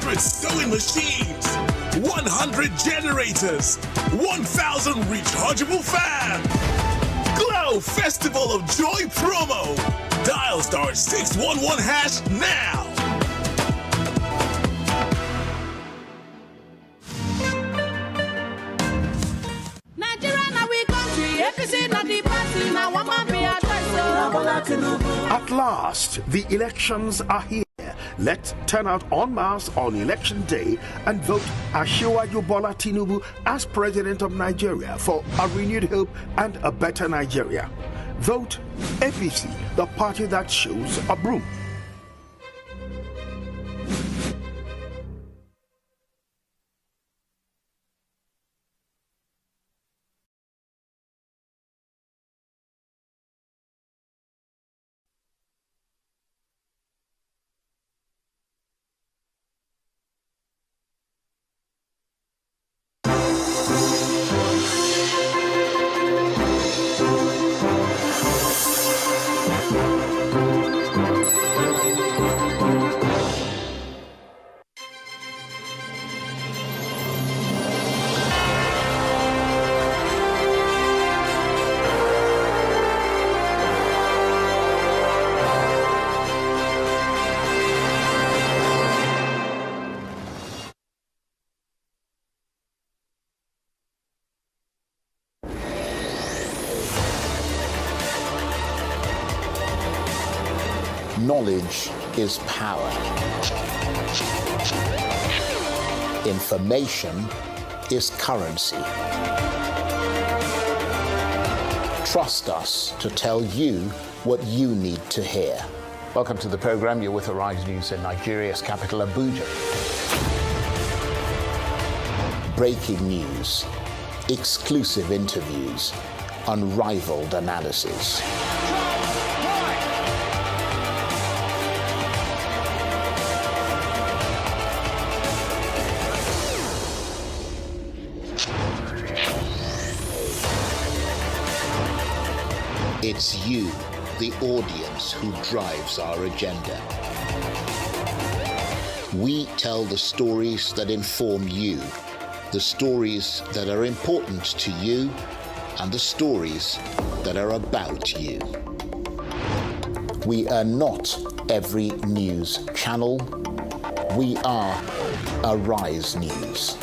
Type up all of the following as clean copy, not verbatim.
100 sewing machines, 100 generators, 1,000 rechargeable fans. Glow Festival of Joy promo. Dial star 611 hash now. At last, the elections are here. Let's turn out en masse on election day and vote Asiwaju Bola Tinubu as President of Nigeria for a renewed hope and a better Nigeria. Vote APC, the party that shows a broom. Knowledge is power. Information is currency. Trust us to tell you what you need to hear. Welcome to the program. You're with Arise News in Nigeria's capital, Abuja. Breaking news, exclusive interviews, unrivaled analysis. It's you, the audience, who drives our agenda. We tell the stories that inform you, the stories that are important to you, and the stories that are about you. We are not every news channel. We are Arise News.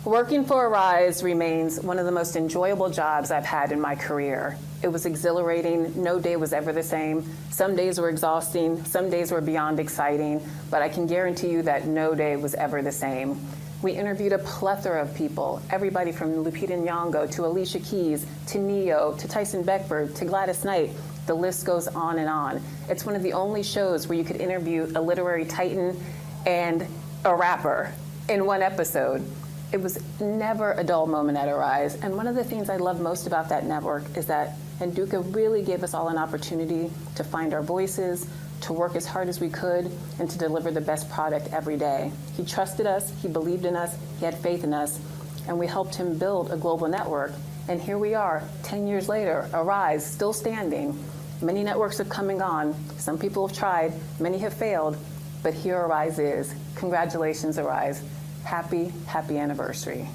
Working for Arise remains one of the most enjoyable jobs I've had in my career. It was exhilarating. No day was ever the same. Some days were exhausting. Some days were beyond exciting. But I can guarantee you that no day was ever the same. We interviewed a plethora of people, everybody from Lupita Nyong'o to Alicia Keys to Neo to Tyson Beckford to Gladys Knight. The list goes on and on. It's one of the only shows where you could interview a literary titan and a rapper in one episode. It was never a dull moment at Arise. And one of the things I love most about that network is that Nduka really gave us all an opportunity to find our voices, to work as hard as we could, and to deliver the best product every day. He trusted us, he believed in us, he had faith in us, and we helped him build a global network. And here we are, 10 years later, Arise, still standing. Many networks have come and gone. Some people have tried, many have failed, but here Arise is. Congratulations, Arise. Happy, happy anniversary.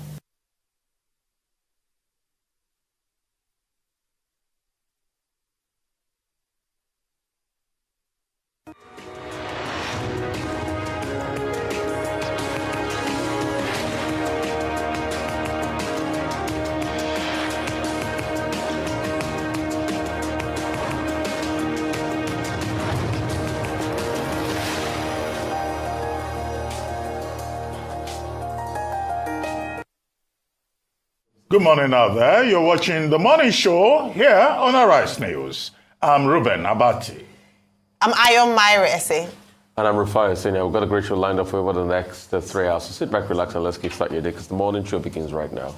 Good morning out there. You're watching The Morning Show here on Arise News. I'm Ruben Abati. I'm Ayon Myra Esse. And I'm Rufai Hussaini. We've got a great show lined up for you over the next 3 hours. So sit back, relax, and let's get started your day because the morning show begins right now.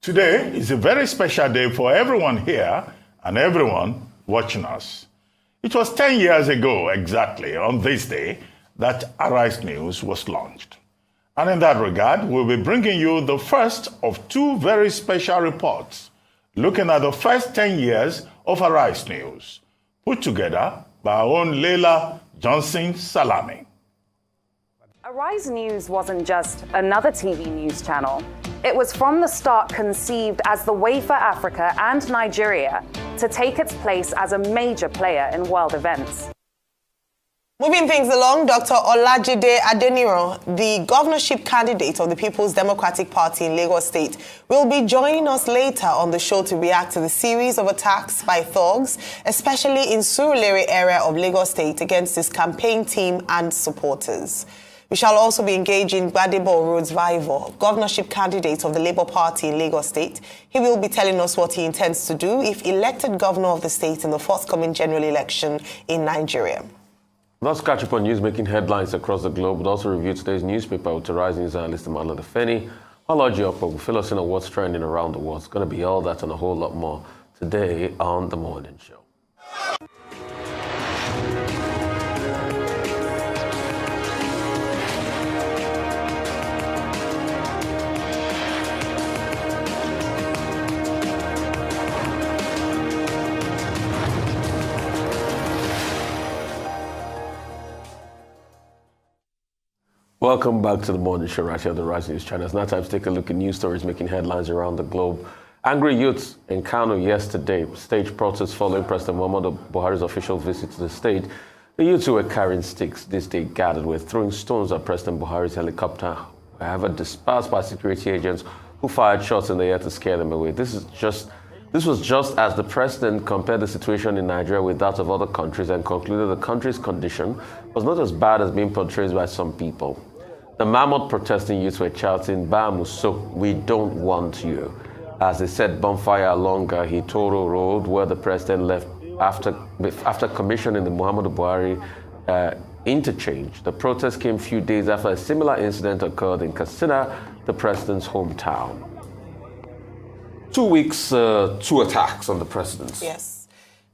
Today is a very special day for everyone here and everyone watching us. It was 10 years ago exactly on this day that Arise News was launched. And in that regard, we'll be bringing you the first of two very special reports looking at the first 10 years of Arise News, put together by our own Leila Johnson Salami. Arise News wasn't just another TV news channel. It was from the start conceived as the way for Africa and Nigeria to take its place as a major player in world events. Moving things along, Dr. Olajide Adeniro, the governorship candidate of the People's Democratic Party in Lagos State, will be joining us later on the show to react to the series of attacks by thugs, especially in Surulere area of Lagos State, against his campaign team and supporters. We shall also be engaging Gbadebo Rhodes Vival, governorship candidate of the Labour Party in Lagos State. He will be telling us what he intends to do if elected governor of the state in the forthcoming general election in Nigeria. Let's catch up on news making headlines across the globe. We'll also review today's newspaper with Arise News analyst Emmanuel Defeni. Ology Oppo will fill us in on what's trending around the world. It's going to be all that and a whole lot more today on The Morning Show. Welcome back to The Morning Show right here on the Rise News channel. It's now time to take a look at news stories making headlines around the globe. Angry youths in Kano yesterday staged protests following President Muhammadu Buhari's official visit to the state. The youths who were carrying sticks this day gathered were throwing stones at President Buhari's helicopter, however dispersed by security agents who fired shots in the air to scare them away. This was just as the president compared the situation in Nigeria with that of other countries and concluded the country's condition was not as bad as being portrayed by some people. The mammoth protesting youths were shouting, "Bamuso, we don't want you," as they set bonfire along Hitoro Road, where the president left after commissioning the Muhammadu Buhari interchange. The protest came a few days after a similar incident occurred in Katsina, the president's hometown. 2 weeks, 2 attacks on the president. Yes.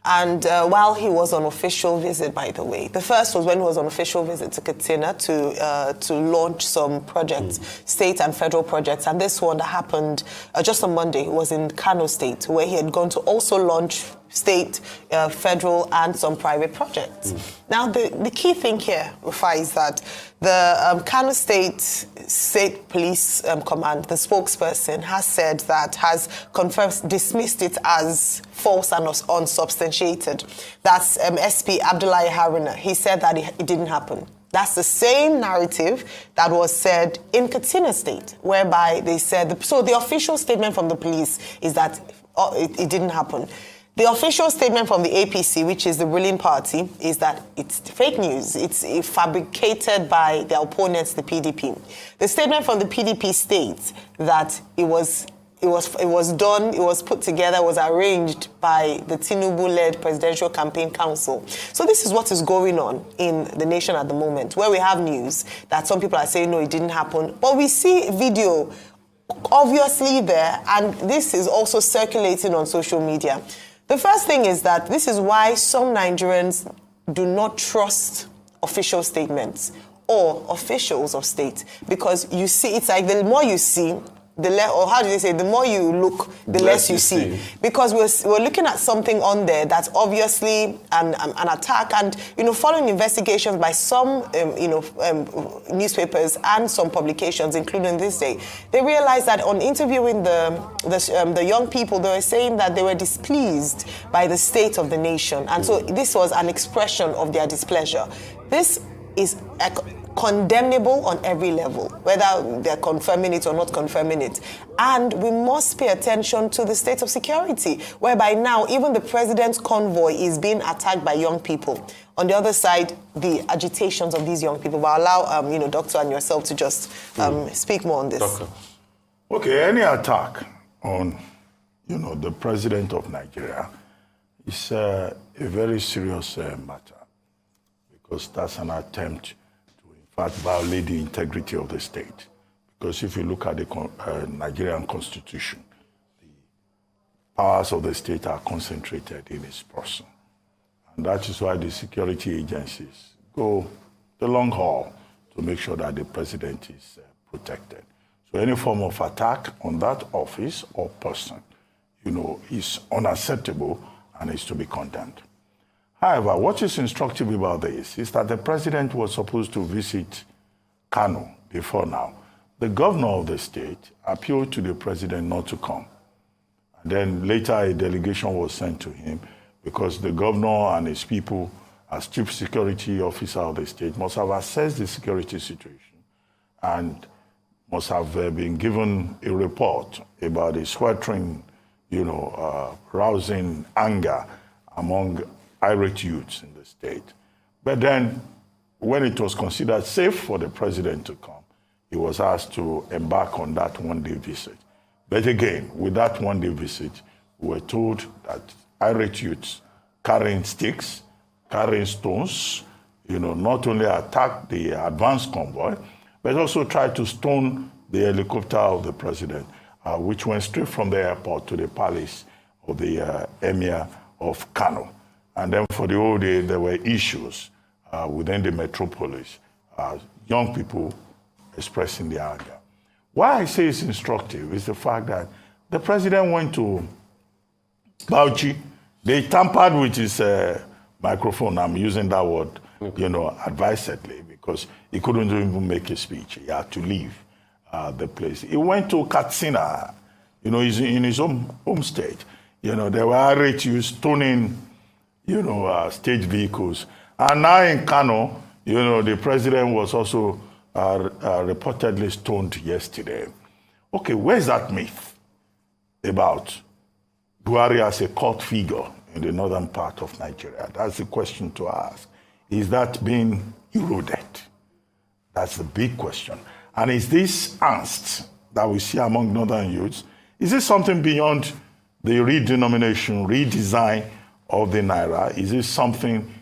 And while he was on official visit, by the way, the first was when he was on official visit to Katsina to launch some projects, state and federal projects. And this one that happened just on Monday was in Kano State, where he had gone to also launch state, federal, and some private projects. Now, the key thing here, Rufai, is that the Kano State Police Command, the spokesperson, has confirmed, dismissed it as false and unsubstantiated. That's SP Abdullahi Haruna. He said that it didn't happen. That's the same narrative that was said in Katsina State, whereby they said, so the official statement from the police is that it didn't happen. The official statement from the APC, which is the ruling party, is that it's fake news. It's fabricated by their opponents, the PDP. The statement from the PDP states that it was done, it was put together, it was arranged by the Tinubu-led Presidential Campaign Council. So this is what is going on in the nation at the moment, where we have news that some people are saying, no, it didn't happen. But we see video obviously there, and this is also circulating on social media. The first thing is that this is why some Nigerians do not trust official statements or officials of state, because you see, it's like the more you see, the more you look, the less you see. Because we're looking at something on there that's obviously an attack, and following investigations by some newspapers and some publications, including This Day, they realized that on interviewing the young people, they were saying that they were displeased by the state of the nation, and so this was an expression of their displeasure. This is condemnable on every level, whether they're confirming it or not confirming it. And we must pay attention to the state of security, whereby now even the president's convoy is being attacked by young people. On the other side, the agitations of these young people. But I'll allow, Doctor and yourself to just speak more on this. Doctor. Okay, any attack on, the president of Nigeria is a very serious matter, because that's an attempt violate the integrity of the state. Because if you look at the Nigerian constitution, powers of the state are concentrated in his person. And that is why the security agencies go the long haul to make sure that the president is protected. So any form of attack on that office or person, is unacceptable and is to be condemned. However, what is instructive about this is that the president was supposed to visit Kano before now. The governor of the state appealed to the president not to come. And then later a delegation was sent to him because the governor and his people, as chief security officer of the state, must have assessed the security situation and must have been given a report about the sweltering, rousing anger among irate youths in the state. But then when it was considered safe for the president to come, he was asked to embark on that one-day visit. But again, with that one-day visit, we were told that irate youths carrying sticks, carrying stones, not only attacked the advance convoy, but also tried to stone the helicopter of the president, which went straight from the airport to the palace of the Emir of Kano. And then for the whole day, there were issues within the metropolis, young people expressing their anger. Why I say it's instructive is the fact that the president went to Bauchi. They tampered with his microphone. I'm using that word, advisedly, because he couldn't even make a speech. He had to leave the place. He went to Katsina, he's in his home state. There were irate youths stoning, state vehicles. And now in Kano, the president was also reportedly stoned yesterday. Okay, where's that myth about Buhari as a cult figure in the northern part of Nigeria? That's the question to ask. Is that being eroded? That's the big question. And is this angst that we see among northern youths, is this something beyond the redesign of the Naira? Is this something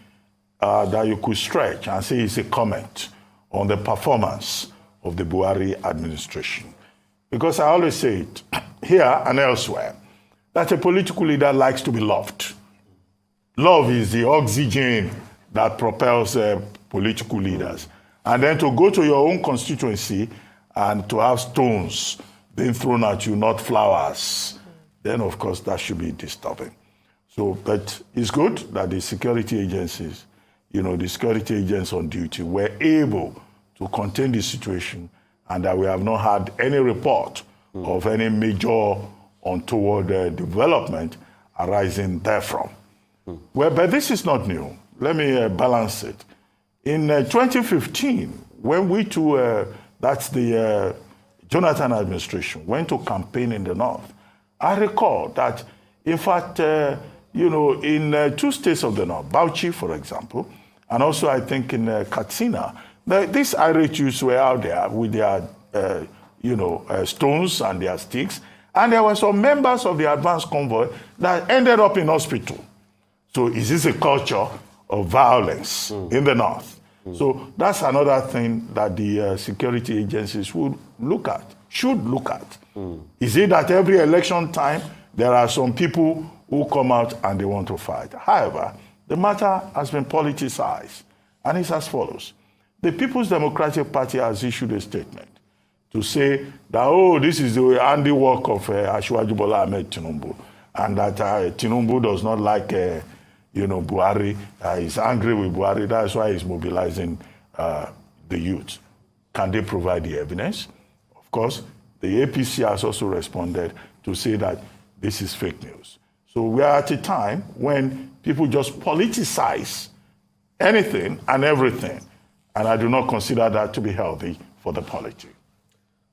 that you could stretch and say is a comment on the performance of the Buhari administration? Because I always say it here and elsewhere, that a political leader likes to be loved. Love is the oxygen that propels political leaders. And then to go to your own constituency and to have stones being thrown at you, not flowers, then of course that should be disturbing. So, but it's good that the security agencies, the security agents on duty were able to contain the situation and that we have not had any report of any major untoward development arising therefrom. Well, but this is not new. Let me balance it. In 2015, when we that's the Jonathan administration, went to campaign in the north, I recall that, in fact, in 2 states of the north, Bauchi, for example, and also I think in Katsina, these irate youths were out there with their, stones and their sticks, and there were some members of the advance convoy that ended up in hospital. So is this a culture of violence in the north? So that's another thing that the security agencies should look at. Is it that every election time there are some people who come out and they want to fight? However, the matter has been politicized, and it's as follows. The People's Democratic Party has issued a statement to say that, this is the handiwork of Asiwaju Bola Ahmed Tinubu, and that Tinubu does not like Buhari, he's angry with Buhari, that's why he's mobilizing the youth. Can they provide the evidence? Of course, the APC has also responded to say that this is fake news. So we are at a time when people just politicize anything and everything, and I do not consider that to be healthy for the polity.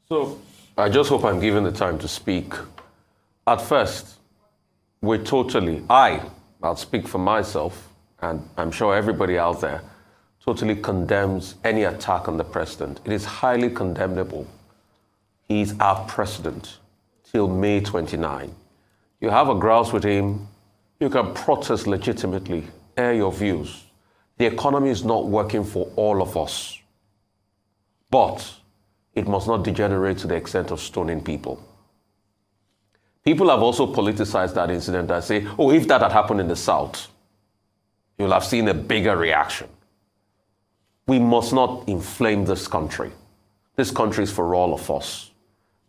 So I just hope I'm given the time to speak. At first, I'll speak for myself, and I'm sure everybody out there totally condemns any attack on the president. It is highly condemnable. He's our president till May 29. You have a grouse with him, you can protest legitimately, air your views. The economy is not working for all of us, but it must not degenerate to the extent of stoning people. People have also politicized that incident and say, oh, if that had happened in the South, you'll have seen a bigger reaction. We must not inflame this country. This country is for all of us.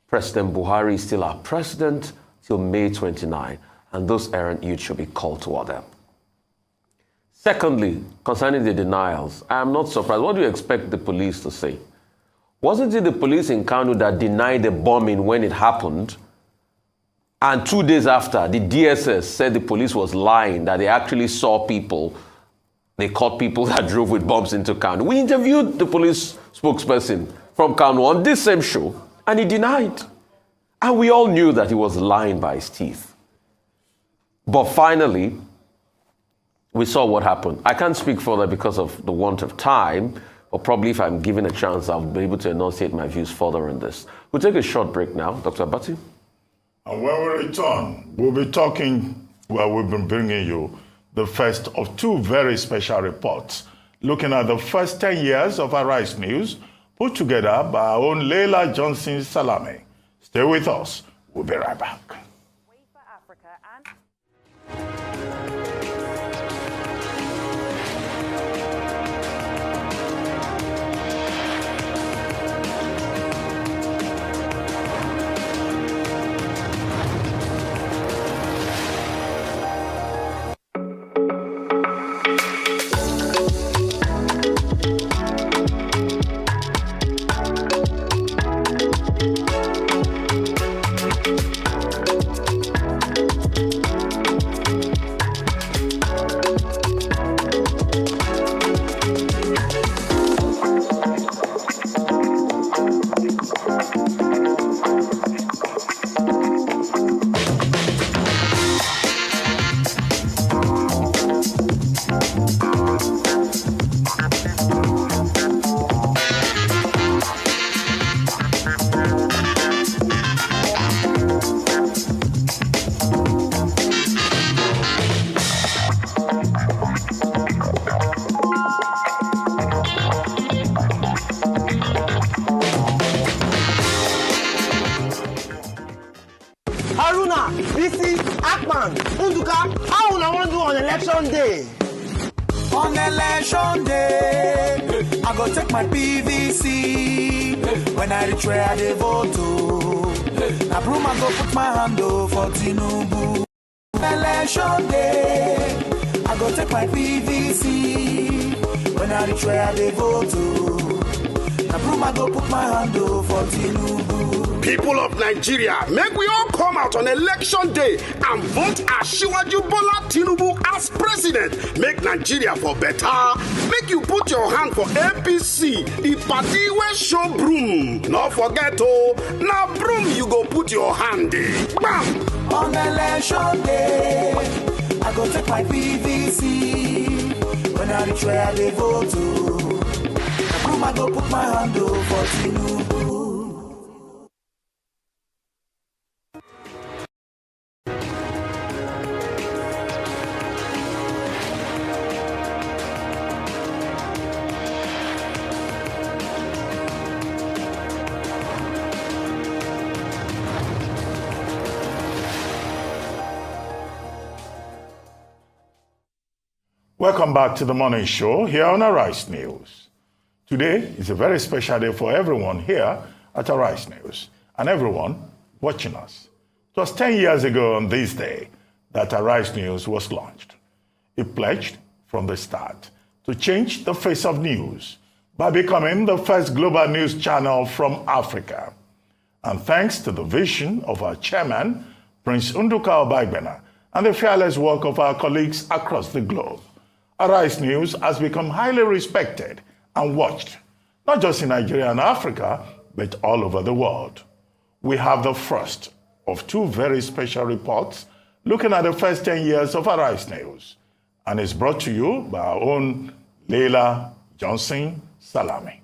President Buhari is still our president till May 29, and those errant youth should be called to order. Secondly, concerning the denials, I am not surprised. What do you expect the police to say? Wasn't it the police in Kano that denied the bombing when it happened? And 2 days after, the DSS said the police was lying, that they actually saw people. They caught people that drove with bombs into Kano. We interviewed the police spokesperson from Kano on this same show, and he denied. And we all knew that he was lying by his teeth. But finally, we saw what happened. I can't speak further because of the want of time, but probably if I'm given a chance, I'll be able to enunciate my views further on this. We'll take a short break now. Dr. Abati? And when we return, we'll be talking, we've been bringing you the first of two very special reports, looking at the first 10 years of Arise News, put together by our own Leila Johnson Salame. Stay with us. We'll be right back. Wafer Africa and Haruna, Bisi, Akman, Unduka, how I want to do on election day? On election day, I go take my PVC. When I reach where I vote to, now broom I go put my hand for Tinubu. Election day, I go take my PVC. When I reach where I vote to, now broom I go put my hand for Tinubu. People of Nigeria, make we all come out on election day and vote Asiwaju Bola Tinubu as president. Make Nigeria for better. Make you put your hand for APC, the party where show broom. Not forget now broom you go put your hand in. Bam! On election day, I go take my PVC. When I reach where I vote to, now broom I go put my hand for Tinubu. Welcome back to the morning show here on Arise News. Today is a very special day for everyone here at Arise News and everyone watching us. It was 10 years ago on this day that Arise News was launched. It pledged from the start to change the face of news by becoming the first global news channel from Africa. And thanks to the vision of our chairman, Prince Nduka Obagbena, and the fearless work of our colleagues across the globe, Arise News has become highly respected and watched, not just in Nigeria and Africa, but all over the world. We have the first of two very special reports looking at the first 10 years of Arise News, and it's brought to you by our own Leila Johnson Salame.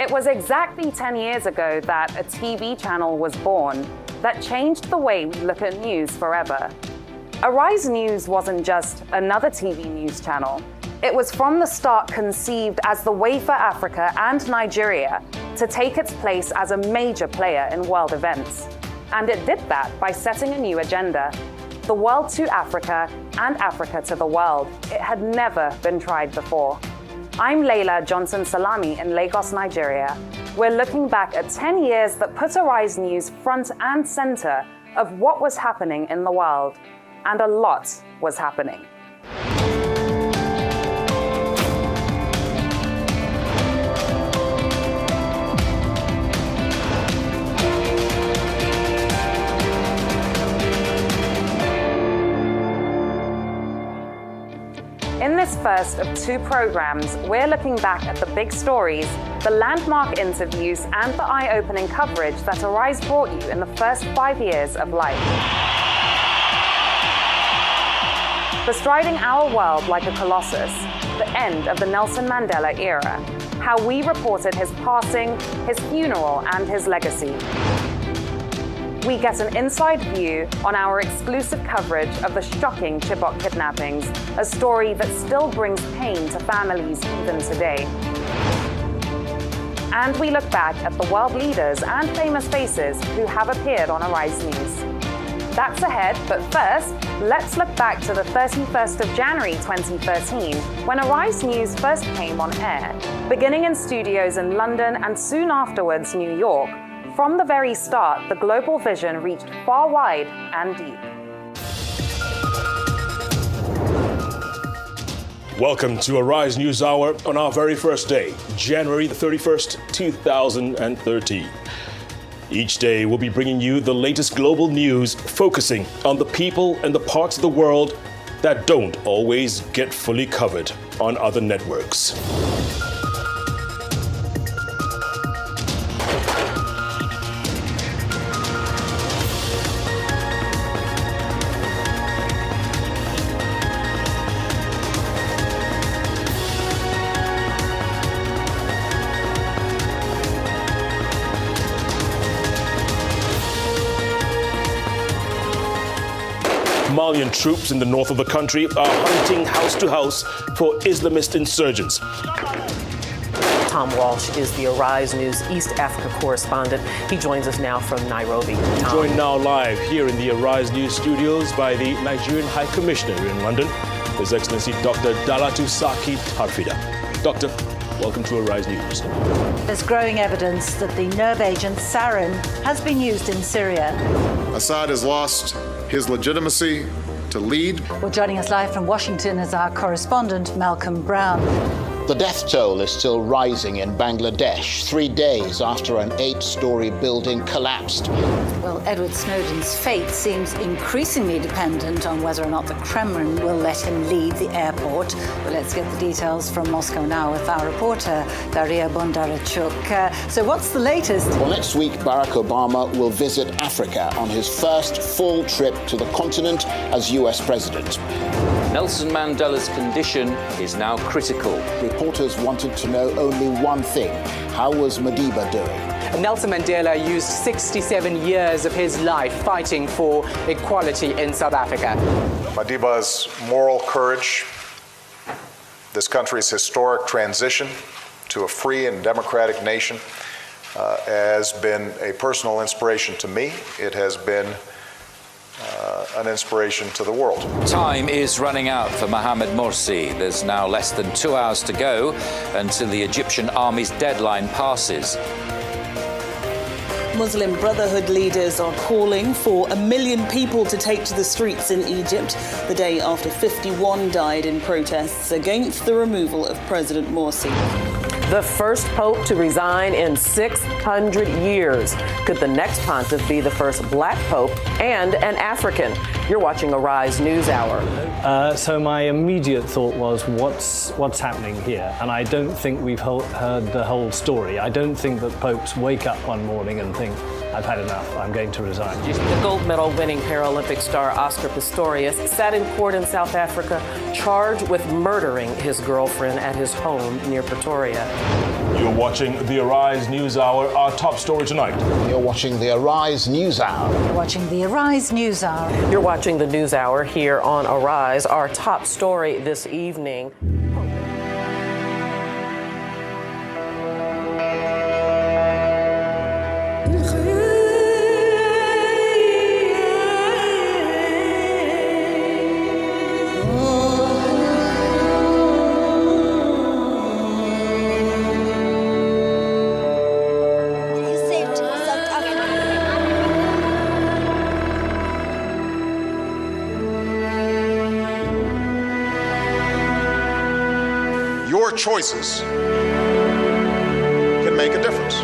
It was exactly 10 years ago that a TV channel was born that changed the way we look at news forever. Arise News wasn't just another TV news channel. It was from the start conceived as the way for Africa and Nigeria to take its place as a major player in world events. And it did that by setting a new agenda. The world to Africa and Africa to the world. It had never been tried before. I'm Leila Johnson Salami in Lagos, Nigeria. We're looking back at 10 years that put Arise News front and center of what was happening in the world. And a lot was happening. In this first of two programs, we're looking back at the big stories, the landmark interviews, and the eye-opening coverage that Arise brought you in the first 5 years of life. Bestriding our world like a colossus, the end of the Nelson Mandela era, how we reported his passing, his funeral, and his legacy. We get an inside view on our exclusive coverage of the shocking Chibok kidnappings, a story that still brings pain to families even today. And we look back at the world leaders and famous faces who have appeared on Arise News. That's ahead, but first, let's look back to the 31st of January 2013, when Arise News first came on air, beginning in studios in London and soon afterwards New York. From the very start, the global vision reached far wide and deep. Welcome to Arise News Hour on our very first day, January the 31st, 2013. Each day we'll be bringing you the latest global news, focusing on the people and the parts of the world that don't always get fully covered on other networks. Malian troops in the north of the country are hunting house to house for Islamist insurgents. Tom Walsh is the Arise News East Africa correspondent. He joins us now from Nairobi. Tom. Joined now live here in the Arise News studios by the Nigerian High Commissioner in London, His Excellency Dr. Dalatu Saki Tarfida. Doctor, welcome to Arise News. There's growing evidence that the nerve agent sarin has been used in Syria. Assad has lost his legitimacy to lead. Well, joining us live from Washington is our correspondent, Malcolm Brown. The death toll is still rising in Bangladesh, 3 days after an 8-story building collapsed. Well, Edward Snowden's fate seems increasingly dependent on whether or not the Kremlin will let him leave the airport. But let's get the details from Moscow now with our reporter, Daria Bondarchuk. So what's the latest? Well, next week, Barack Obama will visit Africa on his first full trip to the continent as U.S. president. Nelson Mandela's condition is now critical. Reporters wanted to know only one thing. How was Madiba doing? Nelson Mandela used 67 years of his life fighting for equality in South Africa. Madiba's moral courage, this country's historic transition to a free and democratic nation has been a personal inspiration to me. It has been an inspiration to the world. Time is running out for Mohamed Morsi. There's now less than 2 hours to go until the Egyptian army's deadline passes. Muslim Brotherhood leaders are calling for 1 million people to take to the streets in Egypt the day after 51 died in protests against the removal of President Morsi. The first pope to resign in 600 years. Could the next pontiff be the first black pope and an African? You're watching Arise News Hour. So my immediate thought was, what's happening here? And I don't think we've heard the whole story. I don't think that popes wake up one morning and think, I've had enough, I'm going to resign. The gold medal winning Paralympic star Oscar Pistorius sat in court in South Africa charged with murdering his girlfriend at his home near Pretoria. You're watching the Arise News Hour, our top story tonight. You're watching the Arise News Hour. You're watching the Arise News Hour. You're watching the News Hour here on Arise. Our top story this evening. choices can make a difference.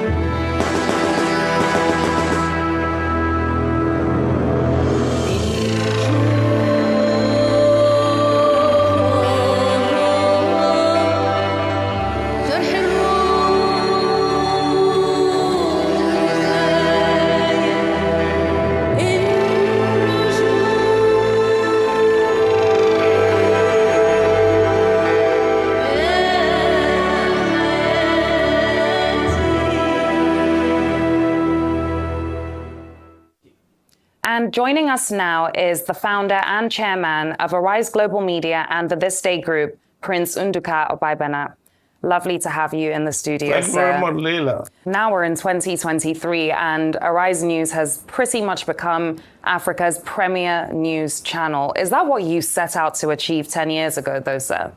And joining us now is the founder and chairman of Arise Global Media and the This Day Group, Prince Nduka Obaibana. Lovely to have you in the studio, Thank you very much, Leila. Now we're in 2023 and Arise News has pretty much become Africa's premier news channel. Is that what you set out to achieve 10 years ago, though, sir?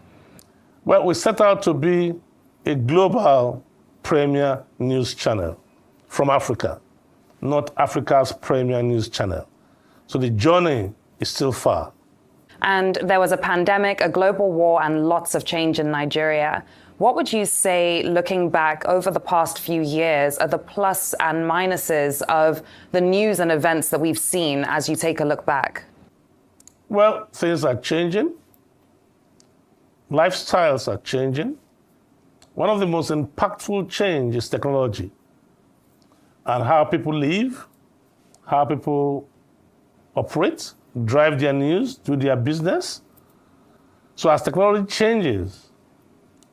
Well, we set out to be a global premier news channel from Africa, not Africa's premier news channel. So the journey is still far. And there was a pandemic, a global war, and lots of change in Nigeria. What would you say, looking back over the past few years, are the plus and minuses of the news and events that we've seen as you take a look back? Well, things are changing. Lifestyles are changing. One of the most impactful change is technology and how people live, how people operate, drive their news, do their business. So as technology changes,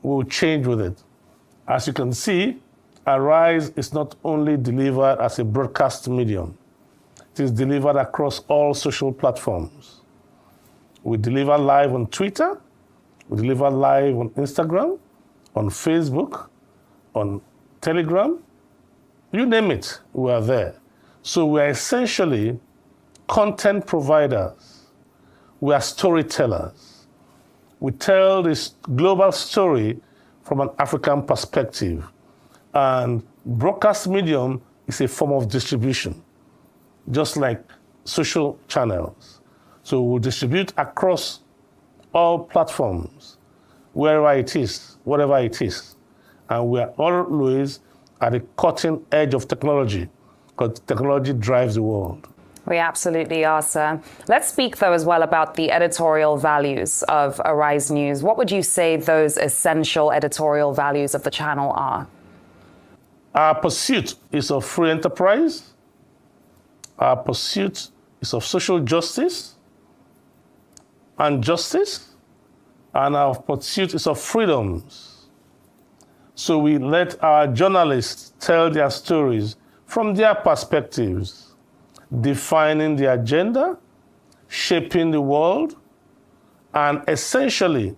we'll change with it. As you can see, Arise is not only delivered as a broadcast medium, it is delivered across all social platforms. We deliver live on Twitter, we deliver live on Instagram, on Facebook, on Telegram, you name it, we are there. So we are essentially content providers. We are storytellers. We tell this global story from an African perspective. And broadcast medium is a form of distribution, just like social channels. So we'll distribute across all platforms, wherever it is, whatever it is. And we are always at the cutting edge of technology, because technology drives the world. We absolutely are, sir. Let's speak, though, as well about the editorial values of Arise News. What would you say those essential editorial values of the channel are? Our pursuit is of free enterprise. Our pursuit is of social justice and justice. And our pursuit is of freedoms. So we let our journalists tell their stories from their perspectives, defining the agenda, shaping the world, and essentially,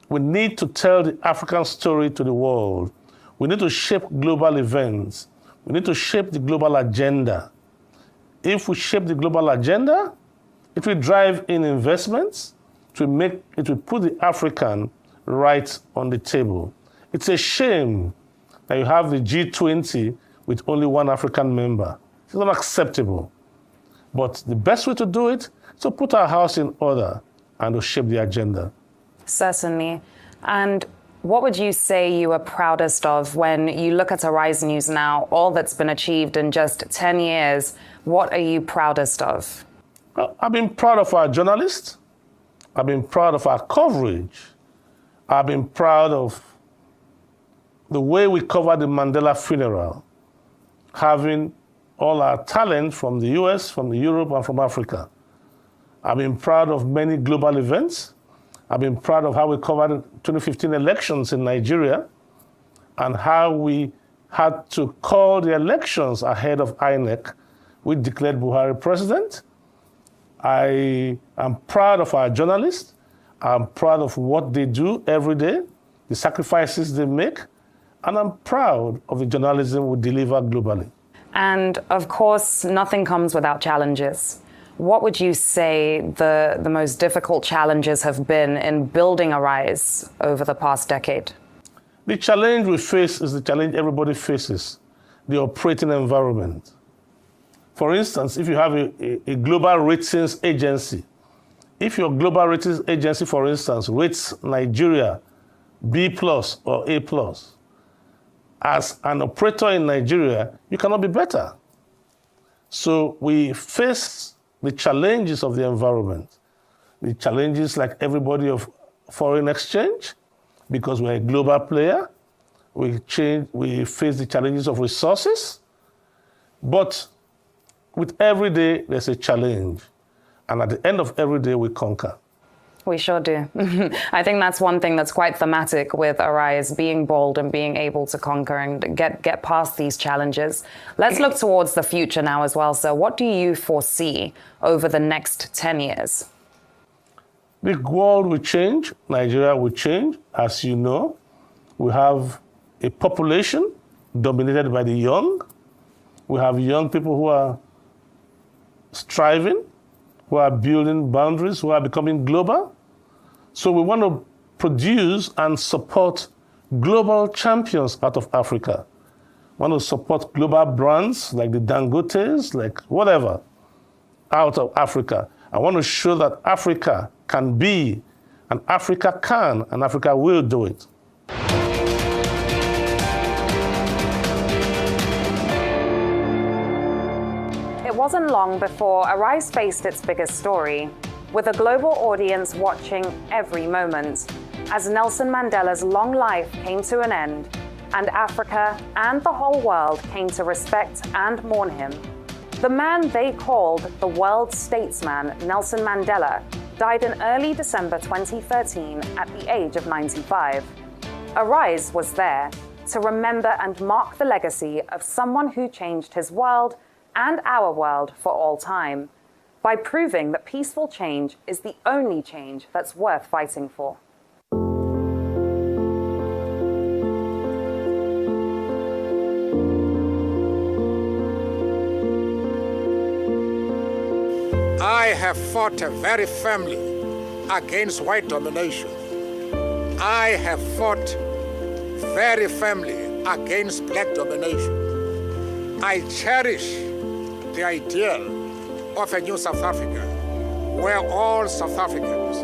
we need to tell the African story to the world. We need to shape global events. We need to shape the global agenda. If we shape the global agenda, it will drive in investments, it will put the African right on the table. It's a shame that you have the G20 with only one African member. It's not acceptable. But the best way to do it is to put our house in order and to shape the agenda. Certainly. And what would you say you are proudest of when you look at Arise News now, all that's been achieved in just 10 years? What are you proudest of? Well, I've been proud of our journalists. I've been proud of our coverage. I've been proud of the way we covered the Mandela funeral, having all our talent from the US, from Europe, and from Africa. I've been proud of many global events. I've been proud of how we covered the 2015 elections in Nigeria and how we had to call the elections ahead of INEC. We declared Buhari president. I am proud of our journalists. I'm proud of what they do every day, the sacrifices they make, and I'm proud of the journalism we deliver globally. And of course, nothing comes without challenges. What would you say the most difficult challenges have been in building Arise over the past decade? The challenge we face is the challenge everybody faces, the operating environment. For instance, if you have a global ratings agency, if your global ratings agency, for instance, rates Nigeria B+ or A+. As an operator in Nigeria, you cannot be better. So we face the challenges of the environment, the challenges like everybody of foreign exchange, because we're a global player. We face the challenges of resources, but with every day, there's a challenge. And at the end of every day, we conquer. We sure do. I think that's one thing that's quite thematic with Arise, being bold and being able to conquer and get past these challenges. Let's look towards the future now as well. So what do you foresee over the next 10 years? The world will change. Nigeria will change. As you know, we have a population dominated by the young. We have young people who are striving, who are building boundaries, who are becoming global. So we want to produce and support global champions out of Africa. We want to support global brands like the Dangotes, like whatever, out of Africa. I want to show that Africa can be, and Africa can, and Africa will do it. It wasn't long before Arise faced its biggest story, with a global audience watching every moment, as Nelson Mandela's long life came to an end, and Africa and the whole world came to respect and mourn him. The man they called the world statesman, Nelson Mandela, died in early December 2013 at the age of 95. Arise was there to remember and mark the legacy of someone who changed his world and our world for all time, by proving that peaceful change is the only change that's worth fighting for. I have fought very firmly against white domination. I have fought very firmly against black domination. I cherish the ideal of a new South Africa, where all South Africans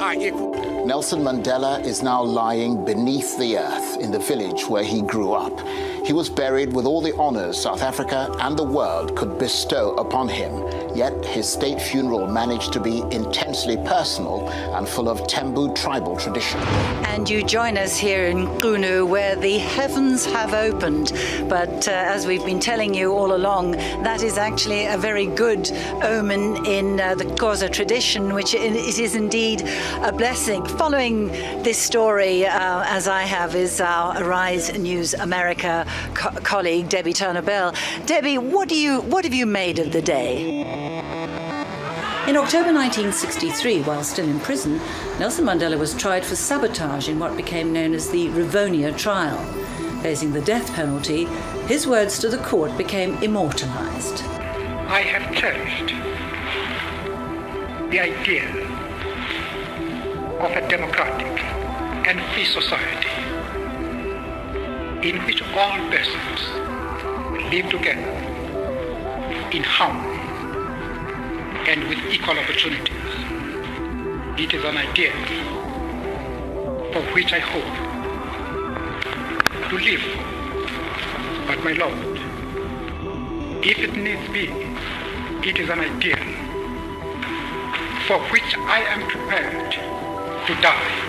are equal. Nelson Mandela is now lying beneath the earth in the village where he grew up. He was buried with all the honors South Africa and the world could bestow upon him, yet his state funeral managed to be intensely personal and full of Tembu tribal tradition. And you join us here in Qunu, where the heavens have opened. But as we've been telling you all along, that is actually a very good omen in the Xhosa tradition, which it is indeed a blessing. Following this story, as I have, is our Arise News America colleague, Debbie Turner-Bell. Debbie, what have you made of the day? In October 1963, while still in prison, Nelson Mandela was tried for sabotage in what became known as the Rivonia trial. Facing the death penalty, his words to the court became immortalized. I have cherished the idea of a democratic and free society in which all persons live together in harmony and with equal opportunities. It is an idea for which I hope to live. But my Lord, if it needs be, it is an idea for which I am prepared to die.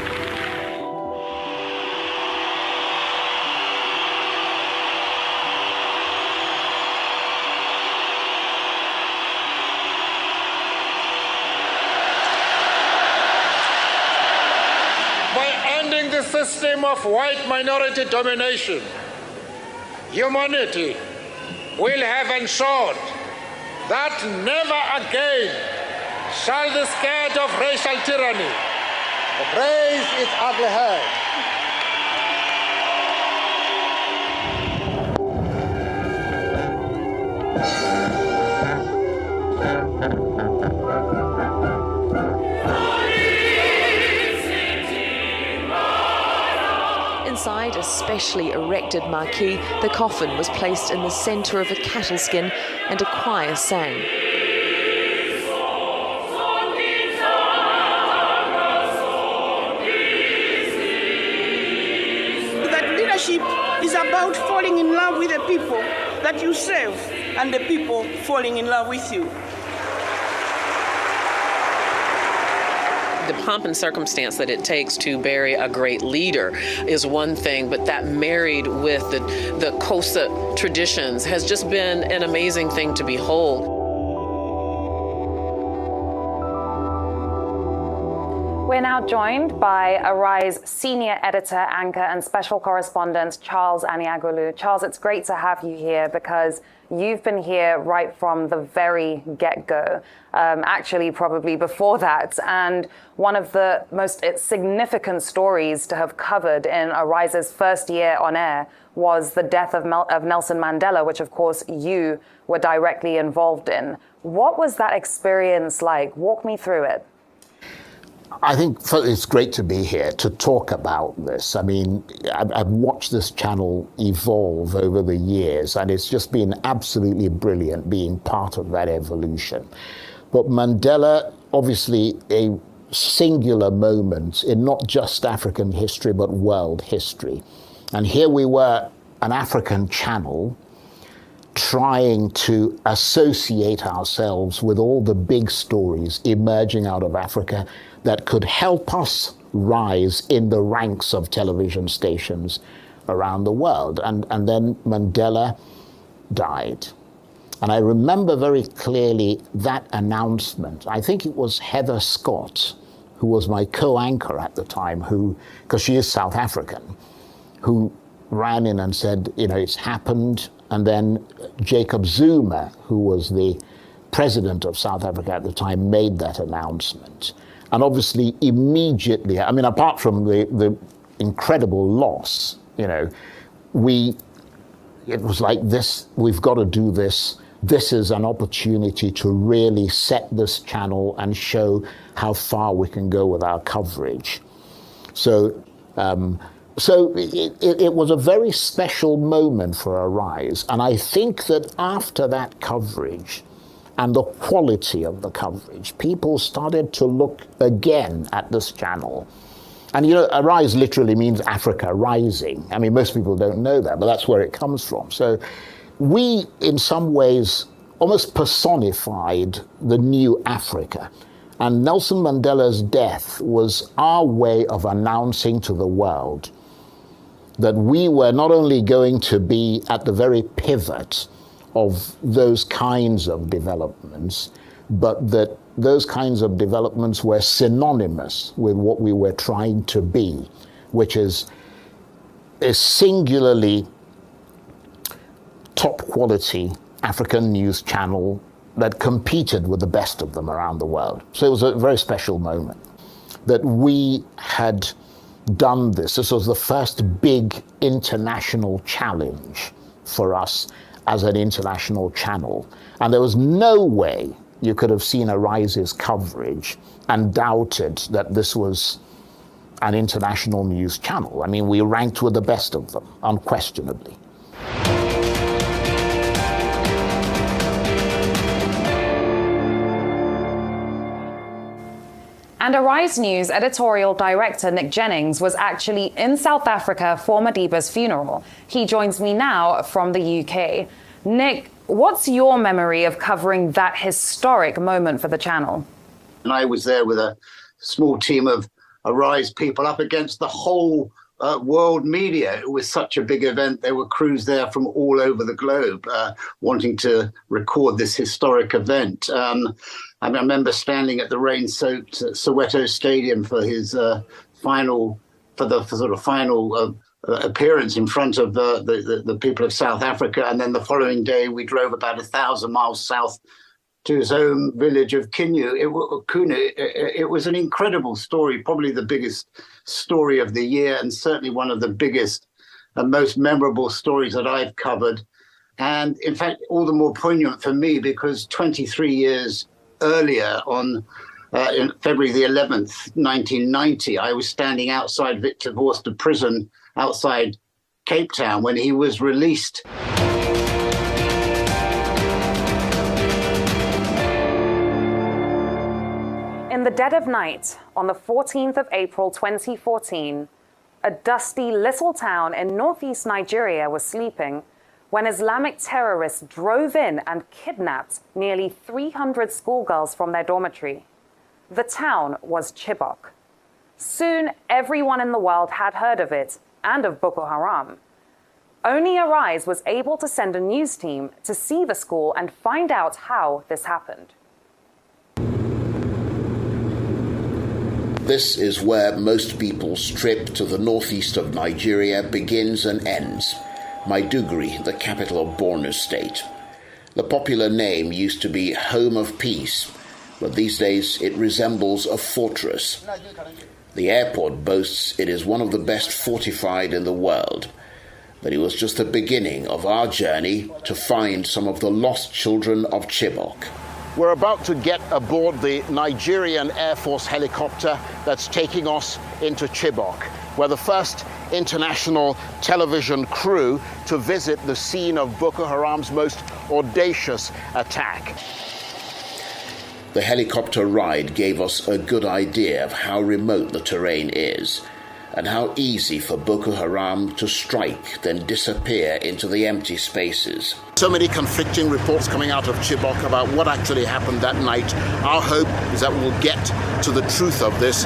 The system of white minority domination, humanity will have ensured that never again shall the scourge of racial tyranny raise its ugly head. Inside a specially erected marquee, the coffin was placed in the centre of a cattle skin and a choir sang. falling in love with the people that you serve and the people falling in love with you. The pomp and circumstance that it takes to bury a great leader is one thing, but that married with the Xhosa traditions has just been an amazing thing to behold. We're now joined by Arise senior editor, anchor, and special correspondent Charles Aniagolu. Charles, it's great to have you here because you've been here right from the very get-go, actually probably before that. And one of the most significant stories to have covered in Arise's first year on air was the death of Nelson Mandela, which of course you were directly involved in. What was that experience like? Walk me through it. I think it's great to be here to talk about this. I mean, I've watched this channel evolve over the years, and it's just been absolutely brilliant being part of that evolution. But Mandela, obviously a singular moment in not just African history, but world history. And here we were, an African channel, trying to associate ourselves with all the big stories emerging out of Africa that could help us rise in the ranks of television stations around the world. And then Mandela died. And I remember very clearly that announcement. I think it was Heather Scott, who was my co-anchor at the time, because she is South African, who ran in and said, you know, it's happened. And then Jacob Zuma, who was the president of South Africa at the time, made that announcement. And obviously, immediately, I mean, apart from the incredible loss, you know, it was like this, we've got to do this. This is an opportunity to really set this channel and show how far we can go with our coverage. So it was a very special moment for Arise. And I think that after that coverage, and the quality of the coverage, people started to look again at this channel. And you know, Arise literally means Africa rising. I mean, most people don't know that, but that's where it comes from. So we, in some ways, almost personified the new Africa. And Nelson Mandela's death was our way of announcing to the world that we were not only going to be at the very pivot of those kinds of developments, but that those kinds of developments were synonymous with what we were trying to be, which is a singularly top quality African news channel that competed with the best of them around the world. So it was a very special moment that we had done this. This was the first big international challenge for us as an international channel. And there was no way you could have seen Arise's coverage and doubted that this was an international news channel. I mean, we ranked with the best of them, unquestionably. And Arise News editorial director Nick Jennings was actually in South Africa for Madiba's funeral. He joins me now from the UK. Nick, what's your memory of covering that historic moment for the channel? And I was there with a small team of Arise people up against the whole world media. It was such a big event. There were crews there from all over the globe wanting to record this historic event. I remember standing at the rain-soaked Soweto Stadium for his final appearance in front of the people of South Africa. And then the following day, we drove about 1,000 miles south to his own village of Kunu. It was an incredible story, probably the biggest story of the year, and certainly one of the biggest and most memorable stories that I've covered. And in fact, all the more poignant for me because 23 years earlier, on in February the 11th, 1990, I was standing outside Victor Vorster prison outside Cape Town when he was released. In the dead of night, on the 14th of April 2014, a dusty little town in northeast Nigeria was sleeping when Islamic terrorists drove in and kidnapped nearly 300 schoolgirls from their dormitory. The town was Chibok. Soon, everyone in the world had heard of it and of Boko Haram. Only Arise was able to send a news team to see the school and find out how this happened. This is where most people's trip to the northeast of Nigeria begins and ends. Maiduguri, the capital of Borno State. The popular name used to be Home of Peace, but these days it resembles a fortress. The airport boasts it is one of the best fortified in the world, but it was just the beginning of our journey to find some of the lost children of Chibok. We're about to get aboard the Nigerian Air Force helicopter that's taking us into Chibok. We're the first international television crew to visit the scene of Boko Haram's most audacious attack. The helicopter ride gave us a good idea of how remote the terrain is and how easy for Boko Haram to strike, then disappear into the empty spaces. So many conflicting reports coming out of Chibok about what actually happened that night. Our hope is that we'll get to the truth of this.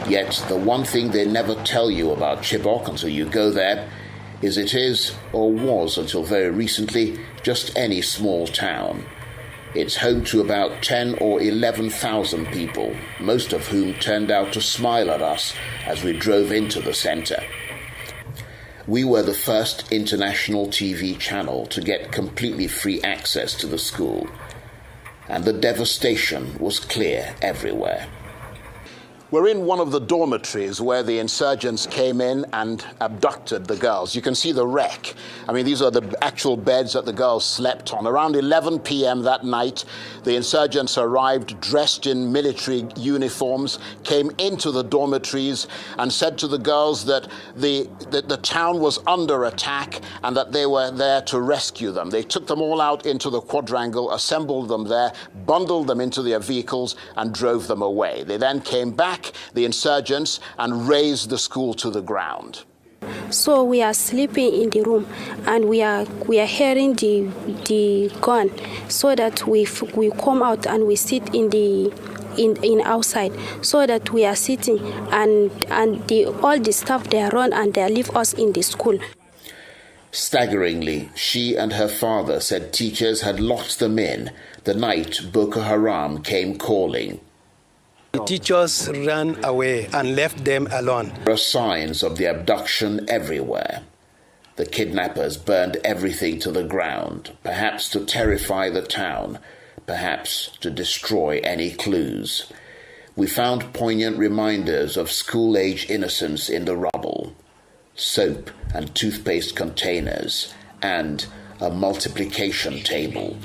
Yet the one thing they never tell you about Chibok until you go there is it is, or was until very recently, just any small town. It's home to about 10 or 11,000 people, most of whom turned out to smile at us as we drove into the center. We were the first international TV channel to get completely free access to the school, and the devastation was clear everywhere. We're in one of the dormitories where the insurgents came in and abducted the girls. You can see the wreck. I mean, these are the actual beds that the girls slept on. Around 11 p.m. that night, the insurgents arrived dressed in military uniforms, came into the dormitories and said to the girls that the town was under attack and that they were there to rescue them. They took them all out into the quadrangle, assembled them there, bundled them into their vehicles and drove them away. They then came back, the insurgents, and razed the school to the ground. So we are sleeping in the room and we are hearing the gun, so that we come out and we sit in outside, so that we are sitting and all the stuff they run and they leave us in the school. Staggeringly, she and her father said teachers had locked them in the night Boko Haram came calling. The teachers ran away and left them alone. There are signs of the abduction everywhere. The kidnappers burned everything to the ground, perhaps to terrify the town, perhaps to destroy any clues. We found poignant reminders of school-age innocence in the rubble. Soap and toothpaste containers, and a multiplication table.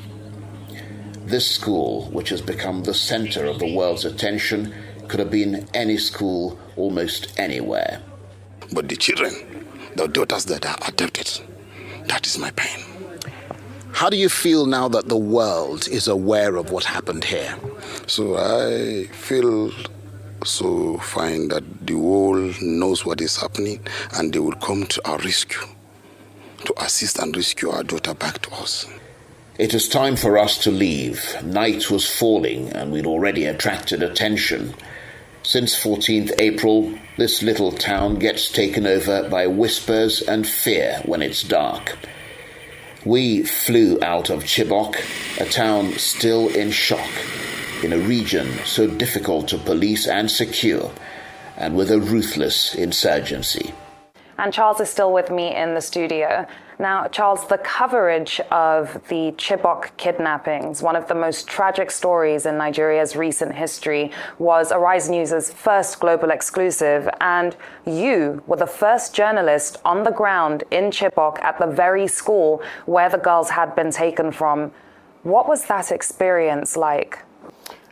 This school, which has become the center of the world's attention, could have been any school almost anywhere. But the children, the daughters that are adopted, that is my pain. How do you feel now that the world is aware of what happened here? So I feel so fine that the world knows what is happening and they will come to our rescue, to assist and rescue our daughter back to us. It was time for us to leave. Night was falling and we'd already attracted attention. Since 14th April, this little town gets taken over by whispers and fear when it's dark. We flew out of Chibok, a town still in shock, in a region so difficult to police and secure, and with a ruthless insurgency. And Charles is still with me in the studio. Now, Charles, the coverage of the Chibok kidnappings, one of the most tragic stories in Nigeria's recent history, was Arise News' first global exclusive, and you were the first journalist on the ground in Chibok at the very school where the girls had been taken from. What was that experience like?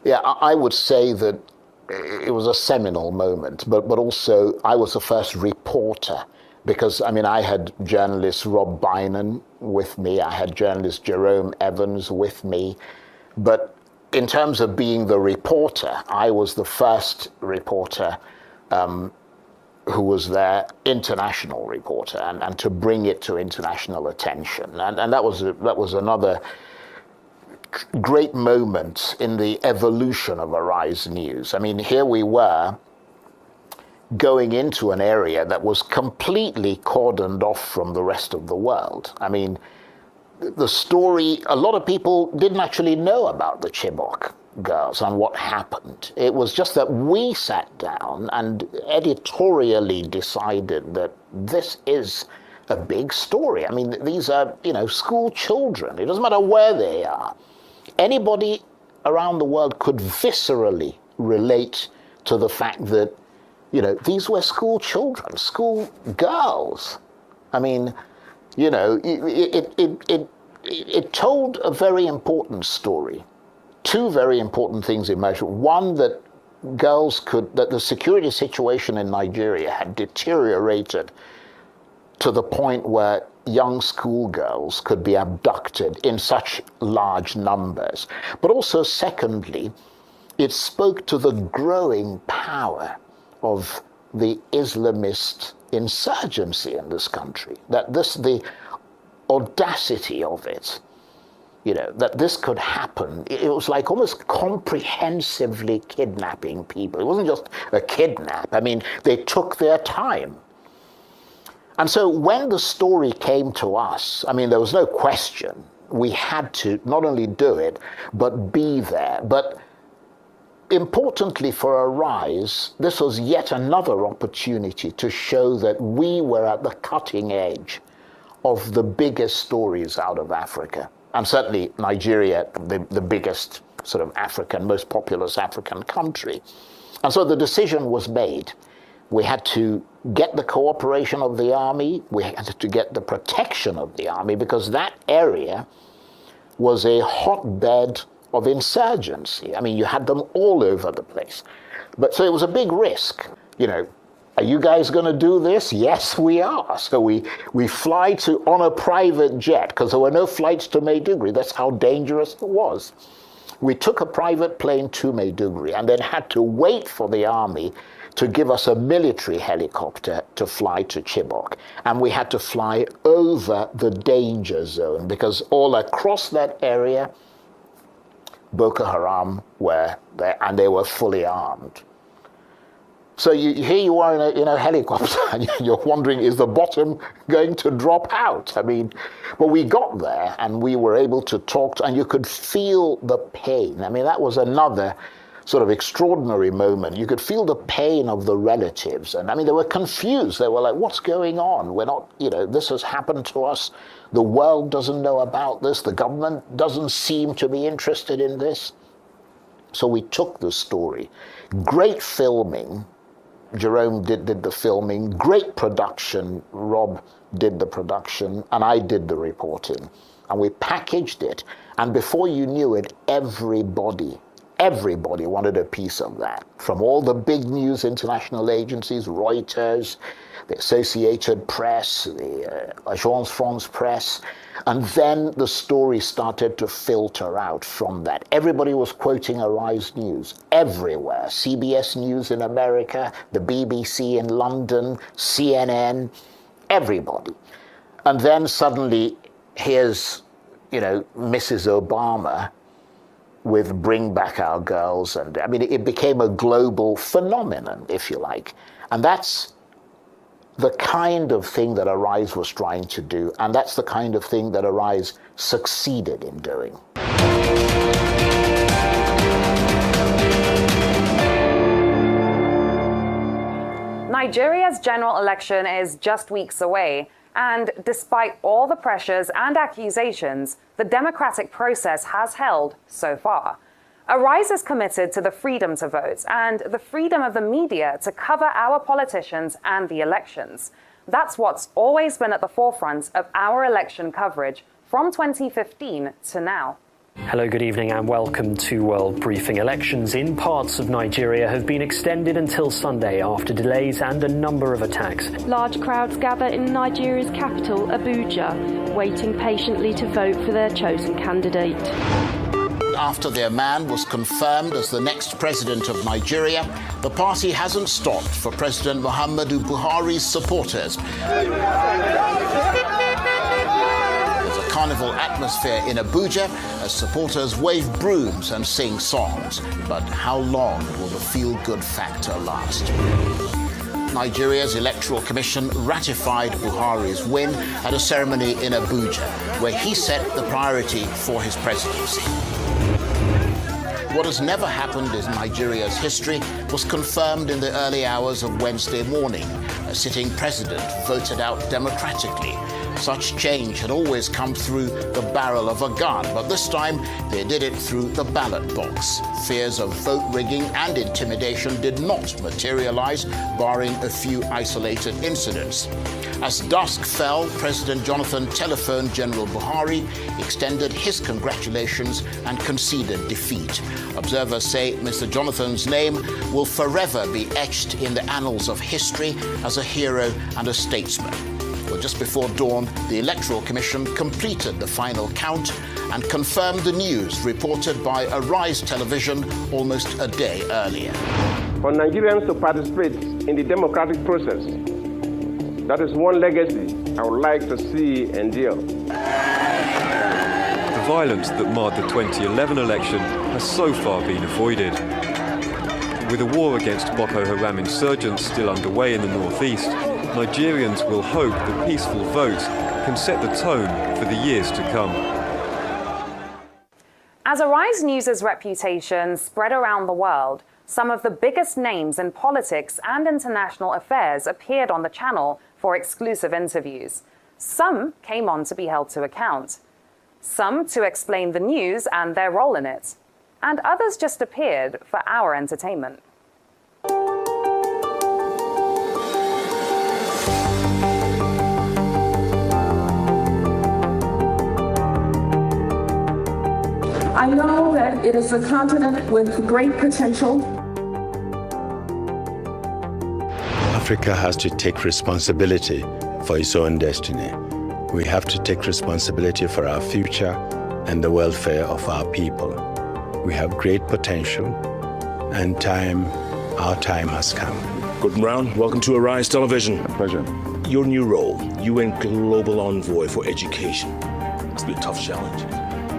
Yeah, I would say that it was a seminal moment, but also I was the first reporter. Because, I mean, I had journalist Rob Bynum with me, I had journalist Jerome Evans with me, but in terms of being the reporter, I was the first reporter who was their international reporter, and to bring it to international attention. And that was another great moment in the evolution of Arise News. I mean, here we were going into an area that was completely cordoned off from the rest of the world. I mean, the story, a lot of people didn't actually know about the Chibok girls and what happened. It was just that we sat down and editorially decided that this is a big story. I mean, these are, school children. It doesn't matter where they are. Anybody around the world could viscerally relate to the fact that, these were school children, school girls. I mean, it told a very important story. Two very important things emerged. One, that that the security situation in Nigeria had deteriorated to the point where young schoolgirls could be abducted in such large numbers. But also, secondly, it spoke to the growing power of the Islamist insurgency in this country. The audacity of it, that this could happen. It was like almost comprehensively kidnapping people. It wasn't just a kidnap. I mean, they took their time. And so when the story came to us, I mean, there was no question. We had to not only do it, but be there. But importantly for Arise, this was yet another opportunity to show that we were at the cutting edge of the biggest stories out of Africa. And certainly Nigeria, the biggest sort of African, most populous African country. And so the decision was made. We had to get the cooperation of the army. We had to get the protection of the army, because that area was a hotbed of insurgency. I mean, you had them all over the place. But so it was a big risk. Are you guys going to do this? Yes, we are. So we fly on a private jet, because there were no flights to Maiduguri. That's how dangerous it was. We took a private plane to Maiduguri and then had to wait for the army to give us a military helicopter to fly to Chibok. And we had to fly over the danger zone, because all across that area, Boko Haram were there, and they were fully armed. So here you are in a helicopter, and you're wondering, is the bottom going to drop out? I mean, but we got there, and we were able to talk, and you could feel the pain. I mean, that was another sort of extraordinary moment. You could feel the pain of the relatives. And I mean, they were confused. They were like, what's going on? We're not, this has happened to us. The world doesn't know about this. The government doesn't seem to be interested in this. So we took the story. Great filming. Jerome did the filming. Great production. Rob did the production, and I did the reporting. And we packaged it. And before you knew it, everybody wanted a piece of that. From all the big news international agencies, Reuters, the Associated Press, the Agence France Presse, and then the story started to filter out from that. Everybody was quoting Arise News everywhere. CBS News in America, the BBC in London, CNN, everybody. And then suddenly here's, Mrs. Obama with Bring Back Our Girls. And I mean, it became a global phenomenon, if you like. And that's the kind of thing that Arise was trying to do. And that's the kind of thing that Arise succeeded in doing. Nigeria's general election is just weeks away. And despite all the pressures and accusations, the democratic process has held so far. Arise is committed to the freedom to vote and the freedom of the media to cover our politicians and the elections. That's what's always been at the forefront of our election coverage from 2015 to now. Hello, good evening and welcome to World Briefing. Elections in parts of Nigeria have been extended until Sunday after delays and a number of attacks. Large crowds gather in Nigeria's capital, Abuja, waiting patiently to vote for their chosen candidate. after their man was confirmed as the next president of Nigeria, the party hasn't stopped for President Muhammadu Buhari's supporters. There's a carnival atmosphere in Abuja as supporters wave brooms and sing songs. But how long will the feel-good factor last? Nigeria's Electoral Commission ratified Buhari's win at a ceremony in Abuja, where he set the priority for his presidency. What has never happened in Nigeria's history was confirmed in the early hours of Wednesday morning. A sitting president voted out democratically. Such change had always come through the barrel of a gun, but this time they did it through the ballot box. Fears of vote rigging and intimidation did not materialize, barring a few isolated incidents. As dusk fell, President Jonathan telephoned General Buhari, extended his congratulations, and conceded defeat. Observers say Mr. Jonathan's name will forever be etched in the annals of history as a hero and a statesman. Well, just before dawn, the Electoral Commission completed the final count and confirmed the news reported by Arise Television almost a day earlier. For Nigerians to participate in the democratic process, that is one legacy I would like to see endure. The violence that marred the 2011 election has so far been avoided. With a war against Boko Haram insurgents still underway in the northeast, Nigerians will hope the peaceful vote can set the tone for the years to come. As Arise News' reputation spread around the world, some of the biggest names in politics and international affairs appeared on the channel for exclusive interviews. Some came on to be held to account. Some to explain the news and their role in it. And others just appeared for our entertainment. I know that it is a continent with great potential. Africa has to take responsibility for its own destiny. We have to take responsibility for our future and the welfare of our people. We have great potential, and our time has come. Gordon Brown, welcome to Arise Television. A pleasure. Your new role, UN Global Envoy for Education. It's been a tough challenge.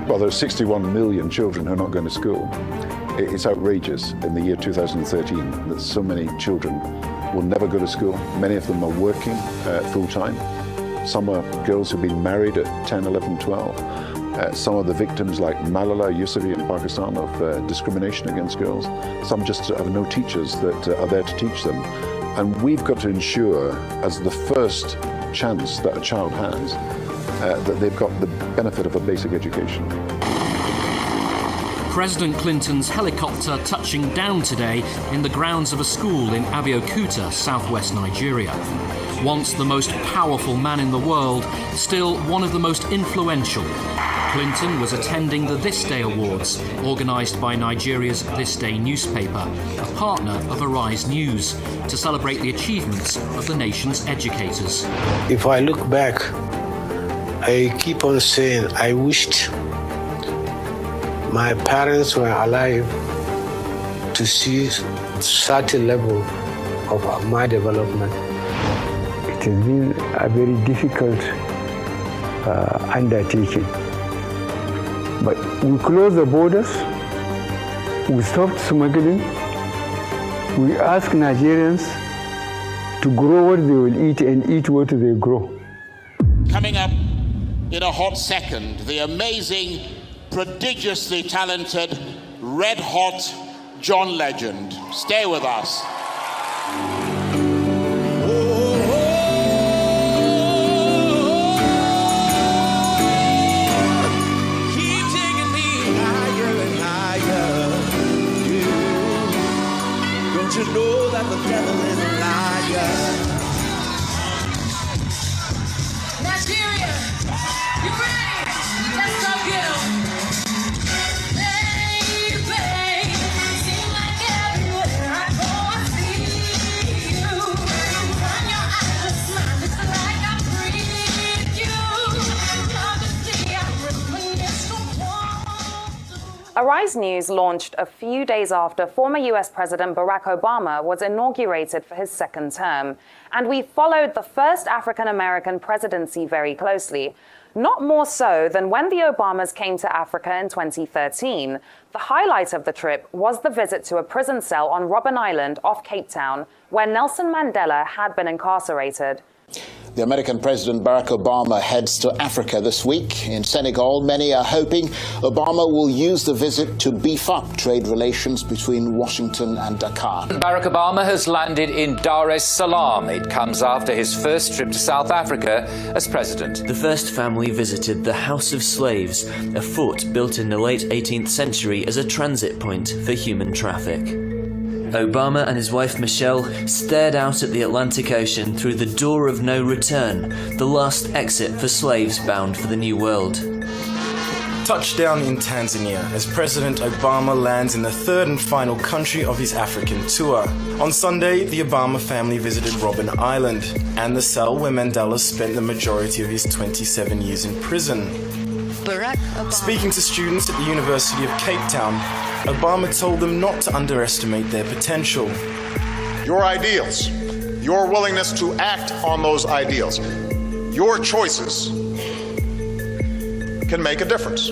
Well, there's 61 million children who are not going to school. It's outrageous in the year 2013 that so many children will never go to school. Many of them are working full-time. Some are girls who've been married at 10, 11, 12. Some of the victims, like Malala Yousafzai in Pakistan, of discrimination against girls. Some just have no teachers that are there to teach them. And we've got to ensure, as the first chance that a child has, that they've got the benefit of a basic education. President Clinton's helicopter touching down today in the grounds of a school in Abeokuta, southwest Nigeria. Once the most powerful man in the world, still one of the most influential. Clinton was attending the This Day Awards, organised by Nigeria's This Day newspaper, a partner of Arise News, to celebrate the achievements of the nation's educators. If I look back, I keep on saying I wished my parents were alive to see such a level of my development. It has been a very difficult undertaking. But we closed the borders, we stopped smuggling, we asked Nigerians to grow what they will eat and eat what they grow. Coming up in a hot second, the amazing, prodigiously talented, red-hot John Legend. Stay with us. Keep taking me higher and higher. Don't you know that the devil is a liar? Nigeria, you ready? Let's go get 'em. Baby, seem like everywhere I go, I see you. From your eyes, a smile, it's like I breathe you. Love to see how reminisce the Arise News launched a few days after former US President Barack Obama was inaugurated for his second term, and we followed the first African-American presidency very closely. Not more so than when the Obamas came to Africa in 2013. The highlight of the trip was the visit to a prison cell on Robben Island off Cape Town, where Nelson Mandela had been incarcerated. The American President Barack Obama heads to Africa this week. In Senegal, many are hoping Obama will use the visit to beef up trade relations between Washington and Dakar. Barack Obama has landed in Dar es Salaam. It comes after his first trip to South Africa as president. The first family visited the House of Slaves, a fort built in the late 18th century as a transit point for human traffic. Obama and his wife Michelle stared out at the Atlantic Ocean through the door of no return, the last exit for slaves bound for the New World. Touchdown in Tanzania as President Obama lands in the third and final country of his African tour. On Sunday, the Obama family visited Robben Island and the cell where Mandela spent the majority of his 27 years in prison. Speaking to students at the University of Cape Town, Obama told them not to underestimate their potential. Your ideals, your willingness to act on those ideals, your choices can make a difference.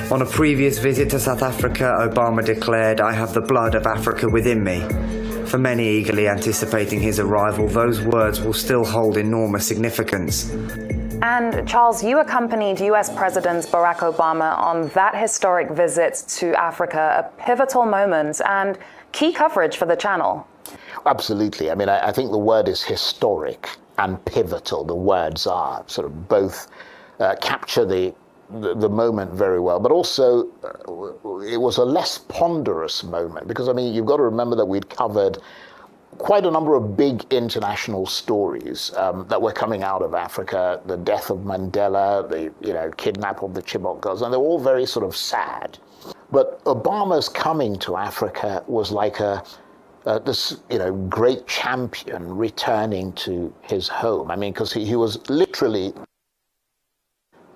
On a previous visit to South Africa, Obama declared, "I have the blood of Africa within me." For many eagerly anticipating his arrival, those words will still hold enormous significance. And Charles, you accompanied US President Barack Obama on that historic visit to Africa, a pivotal moment and key coverage for the channel. Absolutely. I mean, I think the word is historic and pivotal. The words are sort of both capture the moment very well, but also it was a less ponderous moment because, I mean, you've got to remember that we'd covered quite a number of big international stories that were coming out of Africa, the death of Mandela, the kidnap of the Chibok girls, and they're all very sort of sad. But Obama's coming to Africa was like this great champion returning to his home. I mean, because he was literally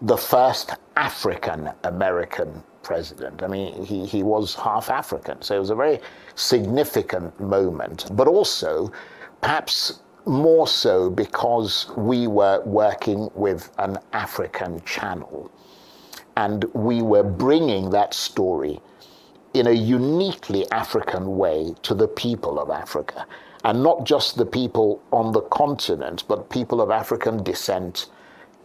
the first African-American president. I mean, he was half African, so it was a very significant moment, but also perhaps more so because we were working with an African channel and we were bringing that story in a uniquely African way to the people of Africa, and not just the people on the continent, but people of African descent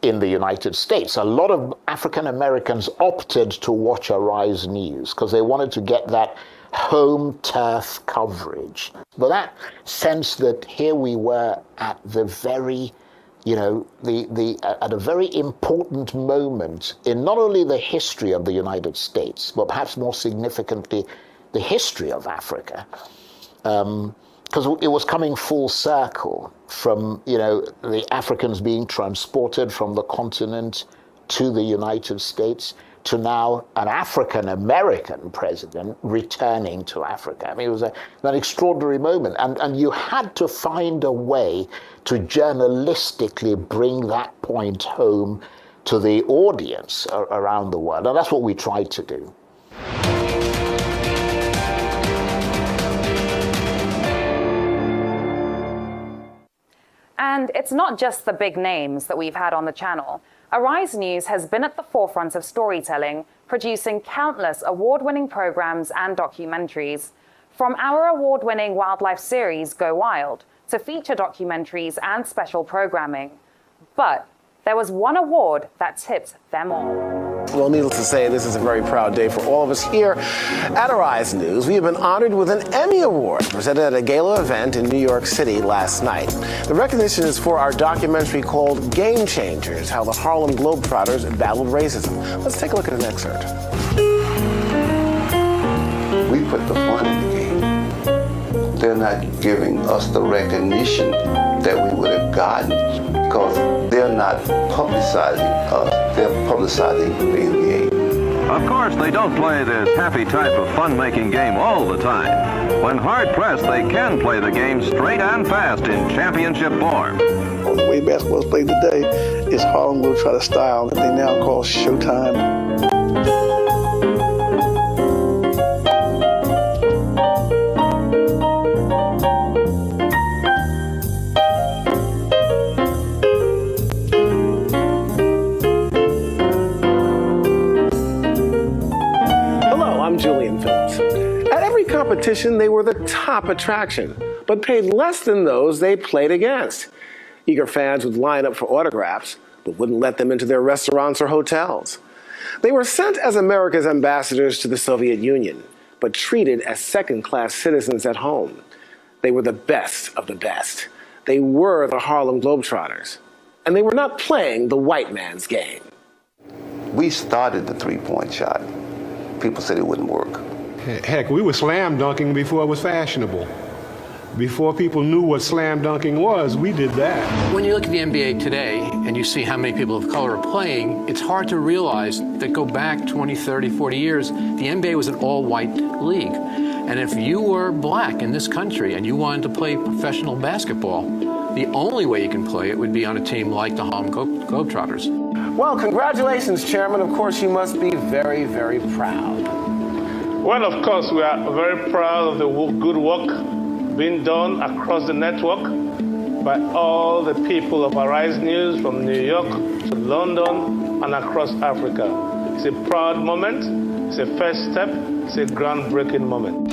in the United States. A lot of African Americans opted to watch Arise News because they wanted to get that home turf coverage. But that sense that here we were at the very, at a very important moment in not only the history of the United States, but perhaps more significantly, the history of Africa. Because it was coming full circle from, the Africans being transported from the continent to the United States to now an African-American president returning to Africa. I mean, it was an extraordinary moment. And you had to find a way to journalistically bring that point home to the audience around the world. And that's what we tried to do. And it's not just the big names that we've had on the channel. Arise News has been at the forefront of storytelling, producing countless award-winning programs and documentaries. From our award-winning wildlife series, Go Wild, to feature documentaries and special programming. But there was one award that tipped them all. Well, needless to say, this is a very proud day for all of us here at Arise News. We have been honored with an Emmy Award presented at a gala event in New York City last night. The recognition is for our documentary called Game Changers, How the Harlem Globetrotters Battled Racism. Let's take a look at an excerpt. We put the fun in the game. They're not giving us the recognition that we would have gotten because they're not publicizing us, they're publicizing the NBA. Of course, they don't play this happy type of fun-making game all the time. When hard-pressed, they can play the game straight and fast in championship form. Well, the way basketball is played today is Harlem Globetrotter style that they now call Showtime. uniforms. At every competition, they were the top attraction, but paid less than those they played against. Eager fans would line up for autographs, but wouldn't let them into their restaurants or hotels. They were sent as America's ambassadors to the Soviet Union, but treated as second-class citizens at home. They were the best of the best. They were the Harlem Globetrotters. And they were not playing the white man's game. We started the three-point shot. People said it wouldn't work. Heck, we were slam dunking before it was fashionable. Before people knew what slam dunking was, we did that. When you look at the NBA today and you see how many people of color are playing, it's hard to realize that go back 20, 30, 40 years, the NBA was an all-white league. And if you were black in this country and you wanted to play professional basketball, the only way you can play it would be on a team like the Harlem Globetrotters. Well, congratulations, Chairman. Of course, you must be very, very proud. Well, of course, we are very proud of the good work being done across the network by all the people of Arise News from New York to London and across Africa. It's a proud moment. It's a first step. It's a groundbreaking moment.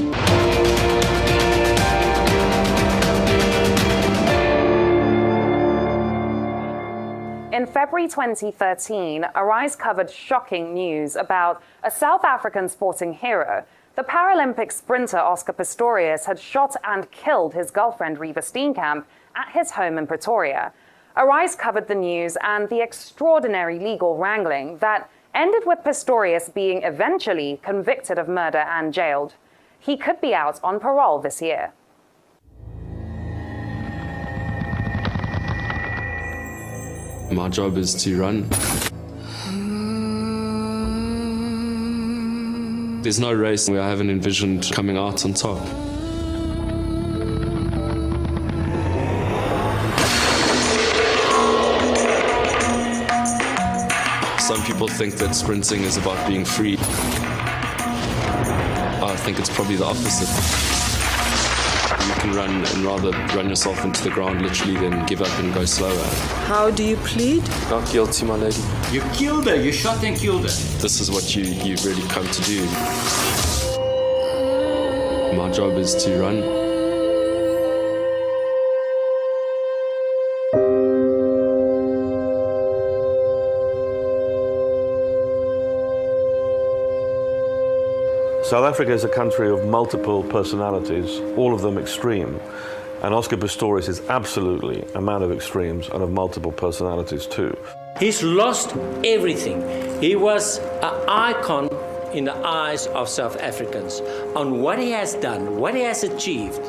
In February 2013, Arise covered shocking news about a South African sporting hero. The Paralympic sprinter Oscar Pistorius had shot and killed his girlfriend Reeva Steenkamp at his home in Pretoria. Arise covered the news and the extraordinary legal wrangling that ended with Pistorius being eventually convicted of murder and jailed. He could be out on parole this year. My job is to run. There's no race where I haven't envisioned coming out on top. Some people think that sprinting is about being free. I think it's probably the opposite. You can run and rather run yourself into the ground literally than give up and go slower. How do you plead? Not guilty, my lady. You killed her. You shot and killed her. This is what you really come to do. My job is to run. South Africa is a country of multiple personalities, all of them extreme. And Oscar Pistorius is absolutely a man of extremes and of multiple personalities too. He's lost everything. He was an icon in the eyes of South Africans on what he has done, what he has achieved.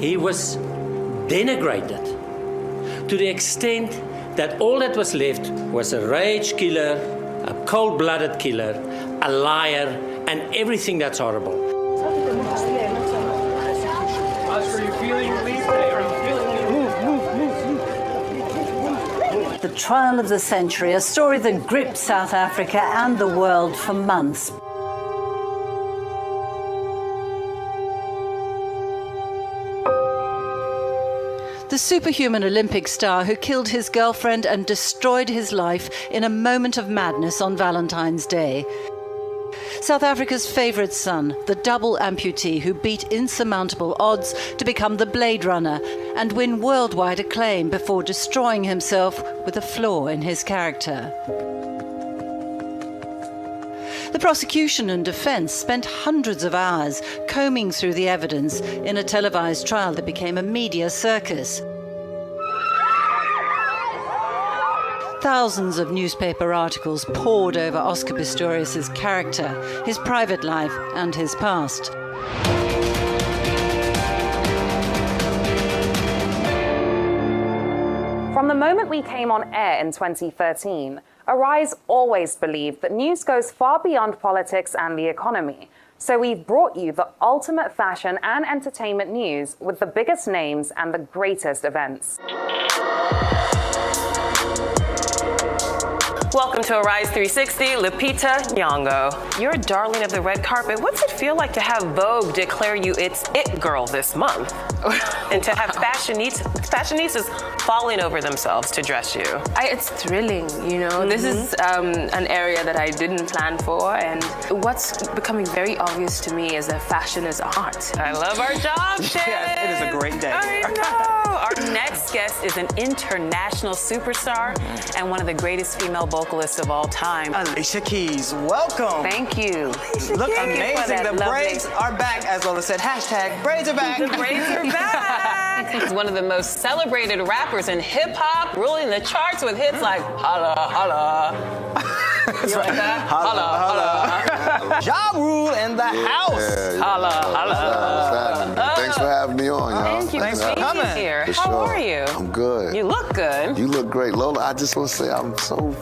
He was denigrated to the extent that all that was left was a rage killer, a cold-blooded killer, a liar, and everything that's horrible. The trial of the century, a story that gripped South Africa and the world for months. The superhuman Olympic star who killed his girlfriend and destroyed his life in a moment of madness on Valentine's Day. South Africa's favourite son, the double amputee who beat insurmountable odds to become the Blade Runner and win worldwide acclaim before destroying himself with a flaw in his character. The prosecution and defence spent hundreds of hours combing through the evidence in a televised trial that became a media circus. Thousands of newspaper articles poured over Oscar Pistorius' character, his private life and his past. From the moment we came on air in 2013, Arise always believed that news goes far beyond politics and the economy. So we've brought you the ultimate fashion and entertainment news with the biggest names and the greatest events. Welcome Welcome to Arise 360, Lupita Nyong'o. You're a darling of the red carpet. What's it feel like to have Vogue declare you its it girl this month? And to have fashionistas falling over themselves to dress you? It's thrilling, you know. This is an area that I didn't plan for, and what's becoming very obvious to me is that fashion is art. I love our job, Shay. Yes, it is a great day. I know. Our next guest is an international superstar and one of the greatest female vocalists of all time. Alicia Keys, welcome. Thank you. Look Thank you for amazing. that The lovely- braids are back, as Lola said. Hashtag braids are back. The braids are back. He's one of the most celebrated rappers in hip hop, ruling the charts with hits like Holla Holla. You like that? Holla Holla. Ja Rule in the house. Yeah, Holla Holla. Thanks for having me on, y'all. Thank you Thanks for for being coming. here. For How sure. are you? I'm good. You look good. You look great. Lola, I just want to say I'm so...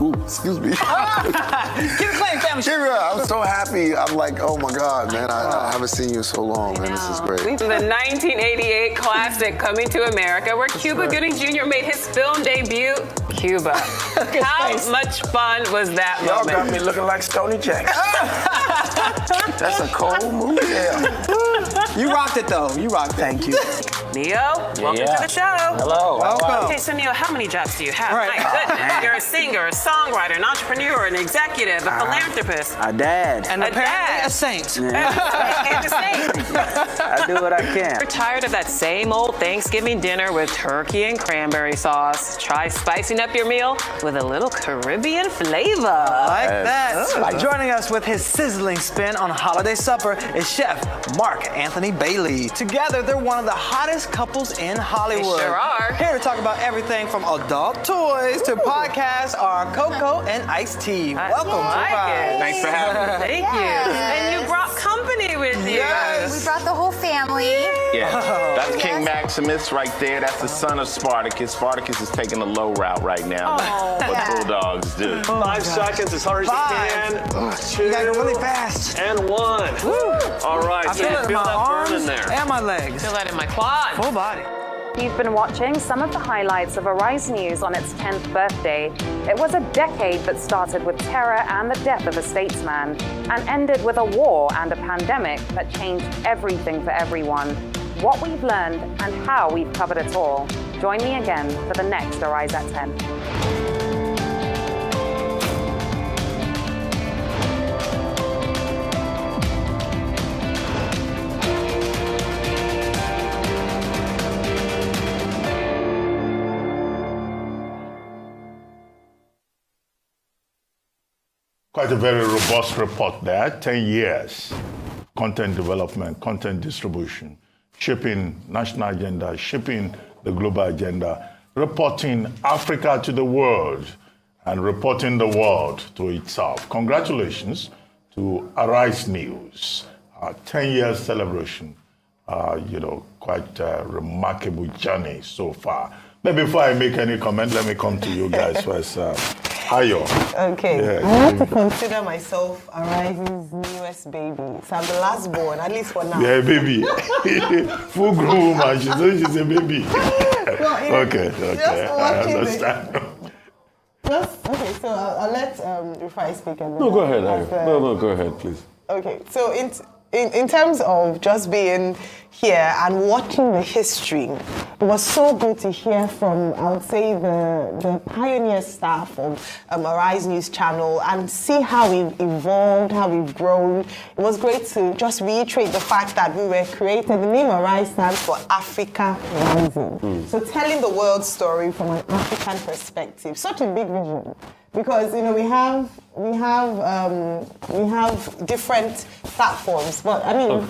Ooh, excuse me. Keep it playing, family. I'm so happy. I'm like, oh my God, man. I haven't seen you in so long, man. This is great. The 1988 classic Coming to America, where Cuba Gooding Jr. made his film debut. Cuba. How much fun was that Y'all moment? got me looking like Stoney Jackson. That's a cold movie. Yeah. You rocked it, though. You rocked it. Thank you. Neo, welcome to the show. Hello. Welcome. Okay, so Neo, how many jobs do you have? Right. My goodness. You're a singer, a songwriter, an entrepreneur, an executive, a philanthropist. A dad. And A apparently dad. a saint. And a saint. I do what I can. You're tired of that same old Thanksgiving dinner with turkey and cranberry sauce. Try spicing up your meal with a little Caribbean flavor. Like that. Joining us with his sizzling spin on holiday supper is Chef Mark Anthony Bailey. Together, they're one of the hottest couples in Hollywood. They sure are. Here to talk about everything from adult toys to podcasts are Coco and Ice-T. Welcome to Rise. Thanks for having me. Thank you. And you brought company with you. Yes. We brought the whole family. Yeah, that's King Maximus right there. That's the son of Spartacus. Spartacus is taking the low route right now. What bulldogs do. 5 seconds, as hard as you can. You gotta go really fast. And 1. All right, I so feel you it in feel my that arms burn in there. and my legs. Feel that in my quad. Full body. You've been watching some of the highlights of Arise News on its 10th birthday. It was a decade that started with terror and the death of a statesman, and ended with a war and a pandemic that changed everything for everyone. What we've learned and how we've covered it all. Join me again for the next Arise at 10. Quite a very robust report there. 10 years. Content development, content distribution, shaping national agenda, shaping the global agenda, reporting Africa to the world, and reporting the world to itself. Congratulations to Arise News. 10 years celebration. Quite a remarkable journey so far. Maybe before I make any comment, let me come to you guys first. Ayo. Okay. Yeah. I like to consider myself Arise's newest baby. So I'm the last born, at least for now. Yeah, baby. Full grown woman. She says she's a baby. Okay. I understand. Okay, so I'll let Rufai speak. And then No, go ahead, as Ayo. the- No, go ahead, please. Okay, so in terms of just being here and watching the history, it was so good to hear from, I would say, the pioneer staff of Arise News Channel and see how we've evolved, how we've grown. It was great to just reiterate the fact that we were created. The name Arise stands for Africa Rising. So telling the world's story from an African perspective, such a big vision. Because we have different platforms, but I mean, you've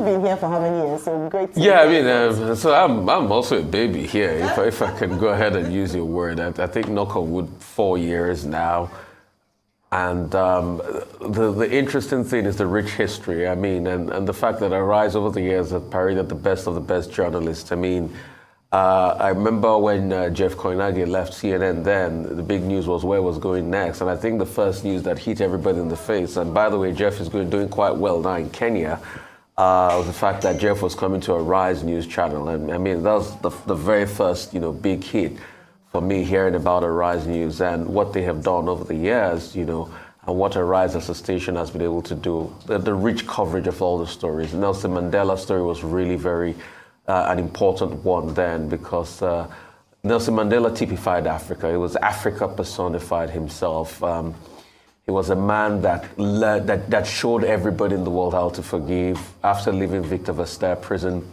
been here for how many years? So great. Yeah, I mean, so I'm also a baby here. If I can go ahead and use your word, I think knock on wood, 4 years now. And the interesting thing is the rich history. I mean, and the fact that Arise over the years have paraded the best of the best journalists. I mean, I remember when Jeff Koinange left CNN then, the big news was where it was going next. And I think the first news that hit everybody in the face, and by the way, Jeff is doing quite well now in Kenya, was the fact that Jeff was coming to Arise News Channel. And I mean, that was the very first, big hit for me hearing about Arise News and what they have done over the years, you know, and what Arise as a station has been able to do, the rich coverage of all the stories. Nelson Mandela's story was really very an important one then, because Nelson Mandela typified Africa. It was Africa personified himself. He was a man that showed everybody in the world how to forgive after leaving Victor Verster prison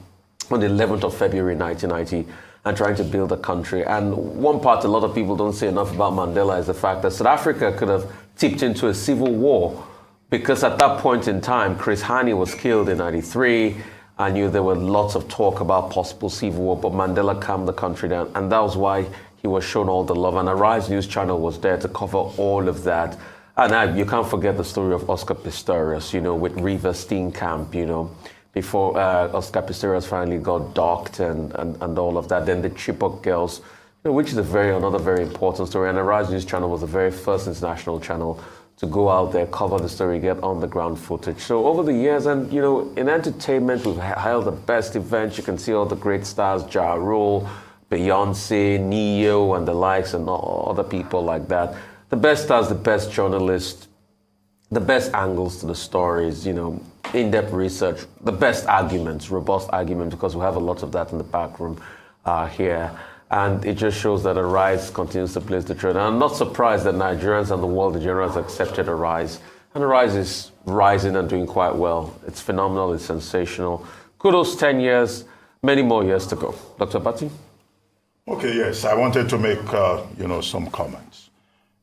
on the 11th of February 1990 and trying to build a country. And one part a lot of people don't say enough about Mandela is the fact that South Africa could have tipped into a civil war, because at that point in time, Chris Hani was killed in 93. I knew there were lots of talk about possible civil war, but Mandela calmed the country down. And that was why he was shown all the love. And Arise News Channel was there to cover all of that. And you can't forget the story of Oscar Pistorius, you know, with River Steenkamp, you know, before Oscar Pistorius finally got docked and all of that. Then the Chibok girls, you know, which is another very important story. And Arise News Channel was the very first international channel to go out there, cover the story, get on the ground footage. So over the years, and you know, in entertainment, we've held the best events. You can see all the great stars, Ja Rule, Beyonce, Neo, and the likes, and other people like that. The best stars, the best journalists, the best angles to the stories, you know, in-depth research, the best arguments, robust arguments, because we have a lot of that in the back room here. And it just shows that Arise continues to place the trend. And I'm not surprised that Nigerians and the world in general has accepted Arise. And Arise is rising and doing quite well. It's phenomenal, it's sensational. Kudos, 10 years, many more years to go. Dr. Bati? Okay, yes, I wanted to make, some comments.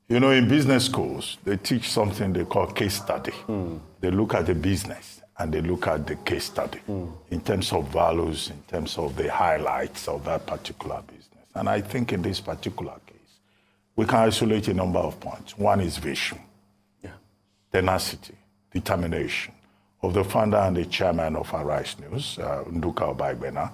You know, in business schools, they teach something they call case study. They look at the business and they look at the case study in terms of values, in terms of the highlights of that particular business. And I think in this particular case, we can isolate a number of points. One is vision, tenacity, determination of the founder and the chairman of Arise News, Nduka Obagbena,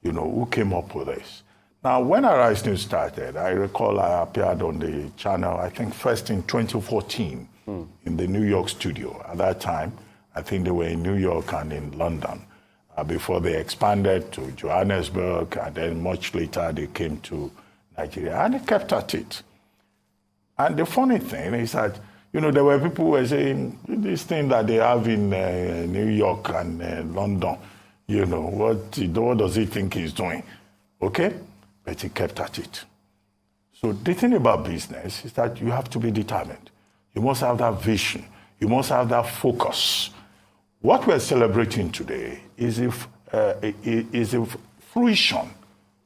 who came up with this. Now, when Arise News started, I recall I appeared on the channel, I think first in 2014 in the New York studio. At that time, I think they were in New York and in London before they expanded to Johannesburg, and then much later they came to Nigeria, and they kept at it. And the funny thing is that, there were people who were saying, this thing that they have in New York and London, what does he think he's doing? Okay? But he kept at it. So the thing about business is that you have to be determined. You must have that vision. You must have that focus. What we're celebrating today is a fruition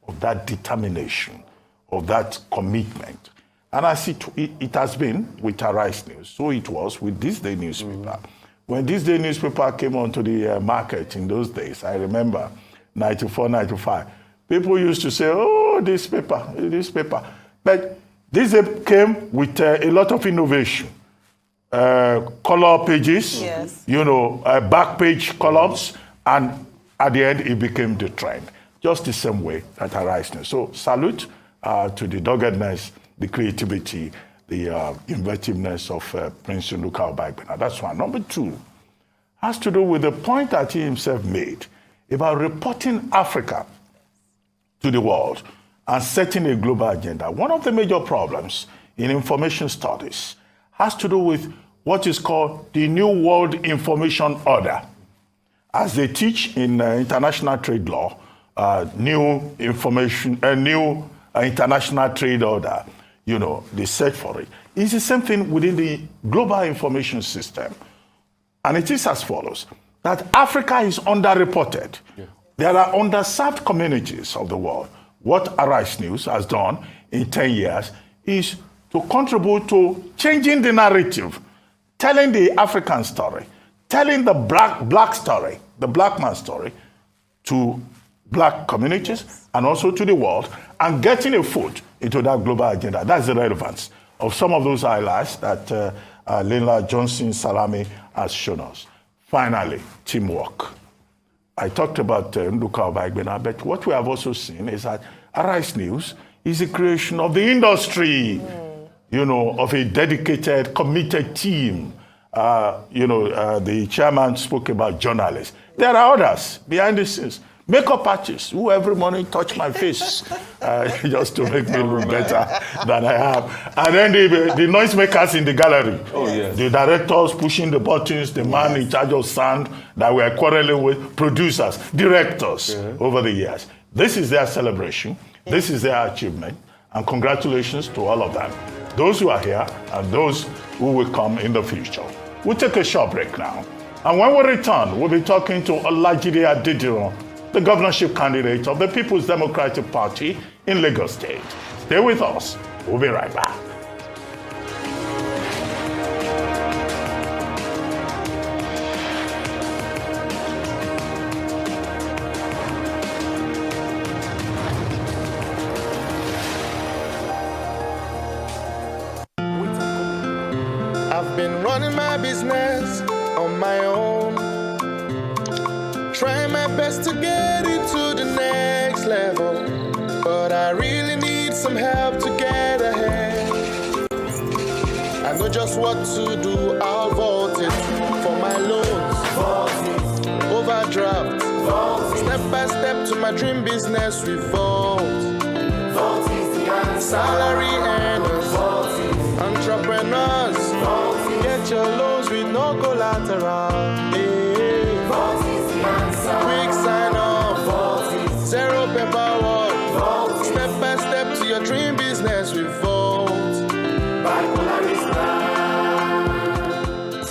of that determination, of that commitment. And as it has been with Arise News, so it was with This Day newspaper. When This Day newspaper came onto the market in those days, I remember 94, 95, people used to say, oh, this paper. But this came with a lot of innovation. Color pages, back page columns, and at the end, it became the trend. Just the same way that Arise News. So salute to the doggedness, the creativity, the inventiveness of Prince Nduka Obagbena. That's one. Number two has to do with the point that he himself made about reporting Africa to the world and setting a global agenda. One of the major problems in information studies has to do with what is called the New World Information Order. As they teach in international trade law, new international trade order, they search for it. It's the same thing within the global information system. And it is as follows, that Africa is underreported. Yeah. There are underserved communities of the world. What Arise News has done in 10 years is to contribute to changing the narrative, telling the African story, telling the black story, the black man story, to black communities and also to the world, and getting a foot into that global agenda. That's the relevance of some of those highlights that Leila Johnson Salami has shown us. Finally, teamwork. I talked about Nduka Obagbena, but what we have also seen is that Arise News is a creation of the industry, of a dedicated, committed team. The chairman spoke about journalists. There are others behind the scenes, Makeup artists who every morning touch my face just to make me look better than I have. And then the noisemakers in the gallery. Oh, yes. The directors pushing the buttons, the man in charge of sound that we are quarreling with, producers, directors over the years. This is their celebration. This is their achievement. And congratulations to all of them. Those who are here and those who will come in the future. We'll take a short break now. And when we return, we'll be talking to Olajide Adediran, the governorship candidate of the People's Democratic Party in Lagos State. Stay with us. We'll be right back. I've been running my business on my own, trying my best to get it to the next level, but I really need some help to get ahead. I know just what to do, I'll vote it for my loans, overdraft, step by step to my dream business we vote. Salary earners, entrepreneurs, get your loans with no collateral. Quick sign up, zero paperwork, step by step to your dream business we vote.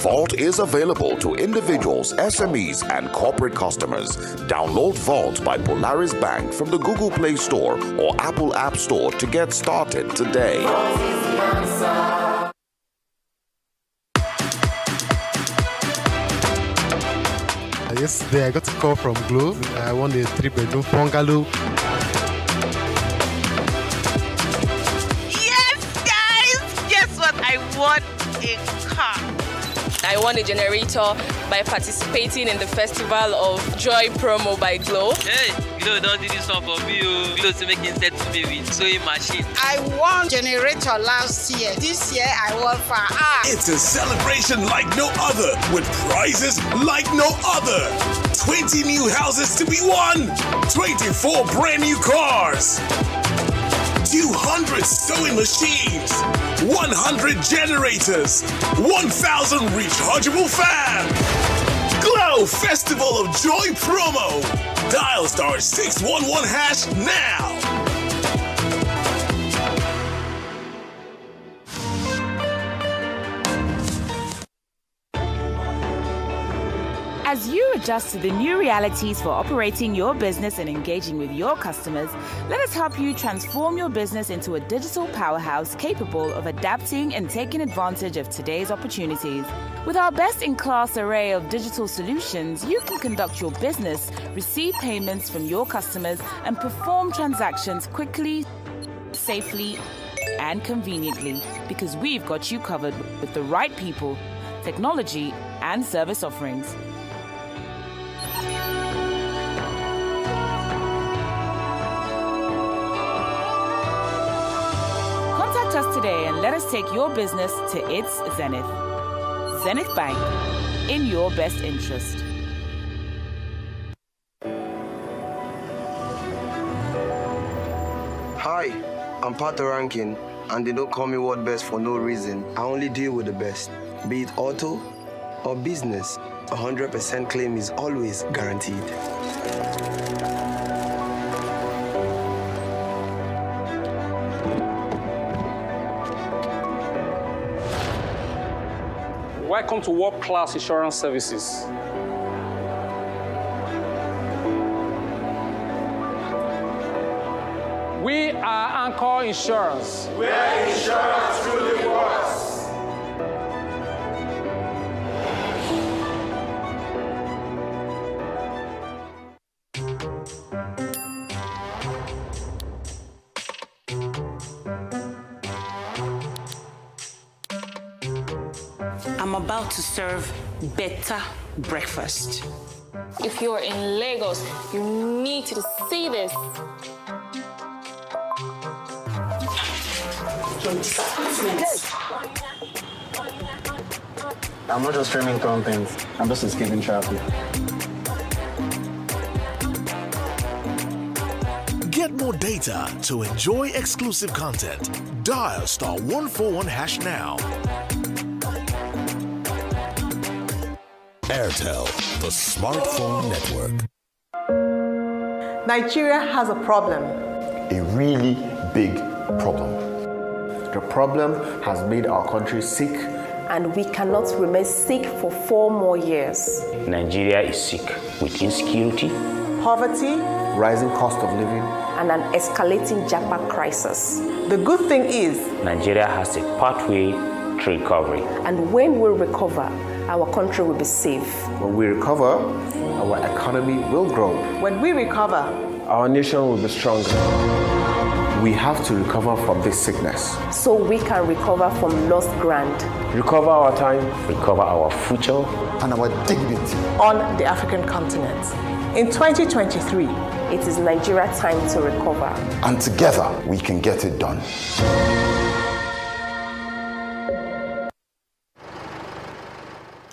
Vault is available to individuals, SMEs, and corporate customers. Download Vault by Polaris Bank from the Google Play Store or Apple App Store to get started today. Yesterday I got a call from Globe. I won a 3-bedroom bungalow. Yes, guys! Guess what? I won a car. I won a generator by participating in the Festival of Joy promo by Glow. Hey, Glow don't do this one for me. Glow to make instead to me with sewing machine. I won generator last year. This year I won for It's a celebration like no other with prizes like no other. 20 new houses to be won. 24 brand new cars. 200 sewing machines, 100 generators, 1,000 rechargeable fans. Glow Festival of Joy promo. Dial *611# now. As you adjust to the new realities for operating your business and engaging with your customers, let us help you transform your business into a digital powerhouse capable of adapting and taking advantage of today's opportunities. With our best-in-class array of digital solutions, you can conduct your business, receive payments from your customers, and perform transactions quickly, safely, and conveniently, because we've got you covered with the right people, technology, and service offerings. Contact us today and let us take your business to its zenith. Zenith Bank, in your best interest. Hi, I'm Pat Rankin, and they don't call me World Best for no reason. I only deal with the best. Be it auto or business, 100% claim is always guaranteed. Welcome to World Class Insurance Services. We are Anchor Insurance. Where insurance truly works. I'm about to serve better breakfast. If you're in Lagos, you need to see this. I'm not just streaming content, I'm just escaping traffic. get more data to enjoy exclusive content. Dial *141# now. Airtel, the smartphone network. Nigeria has a problem. A really big problem. The problem has made our country sick. And we cannot remain sick for 4 more years. Nigeria is sick with insecurity, poverty, rising cost of living, and an escalating Japa crisis. The good thing is, Nigeria has a pathway to recovery. And when we recover, our country will be safe. When we recover, our economy will grow. When we recover, our nation will be stronger. We have to recover from this sickness. So we can recover from lost ground. Recover our time, recover our future, and our dignity on the African continent. In 2023, it is Nigeria time to recover. And together, we can get it done.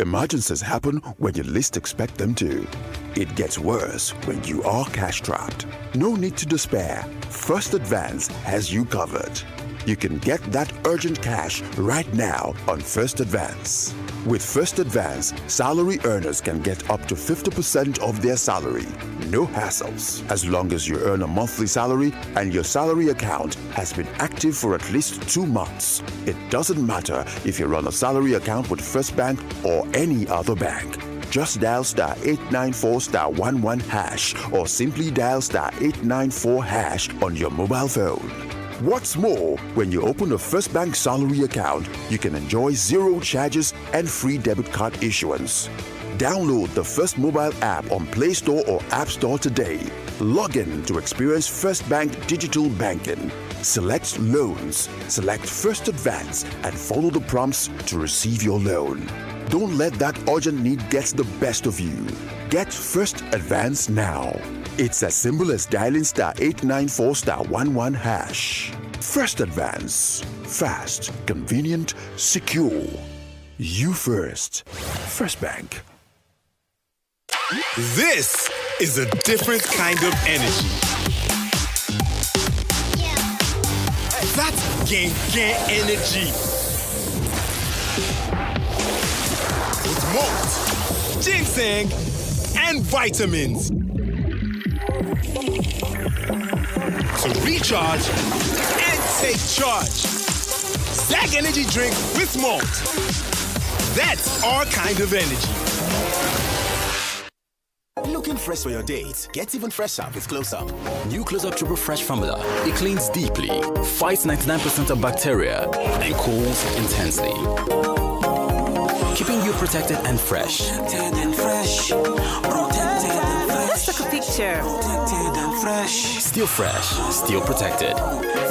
Emergencies happen when you least expect them to. It gets worse when you are cash-strapped. No need to despair. First Advance has you covered. You can get that urgent cash right now on First Advance. With First Advance, salary earners can get up to 50% of their salary. No hassles. As long as you earn a monthly salary and your salary account has been active for at least 2 months. It doesn't matter if you run a salary account with First Bank or any other bank. Just dial *894*11# or simply dial *894# on your mobile phone. What's more, when you open a First Bank salary account, you can enjoy 0 charges and free debit card issuance. Download the First mobile app on Play Store or App Store today. Log in to experience First Bank digital banking. Select loans, select First Advance, and follow the prompts to receive your loan. Don't let that urgent need get the best of you. Get First Advance now. It's as simple as dialing *894*11#. First Advance. Fast, convenient, secure. You first. First Bank. This is a different kind of energy. That's gang energy. With malt, ginseng, and vitamins. So recharge and take charge. Zach Energy Drink with malt. That's our kind of energy. Looking fresh for your date? Get even fresher with Close Up. New Close Up Triple Fresh formula. It cleans deeply, fights 99% of bacteria, and cools intensely, keeping you protected and fresh. Protected and fresh. Protected and fresh. Let's take a picture. Protected and fresh. Still fresh, still protected.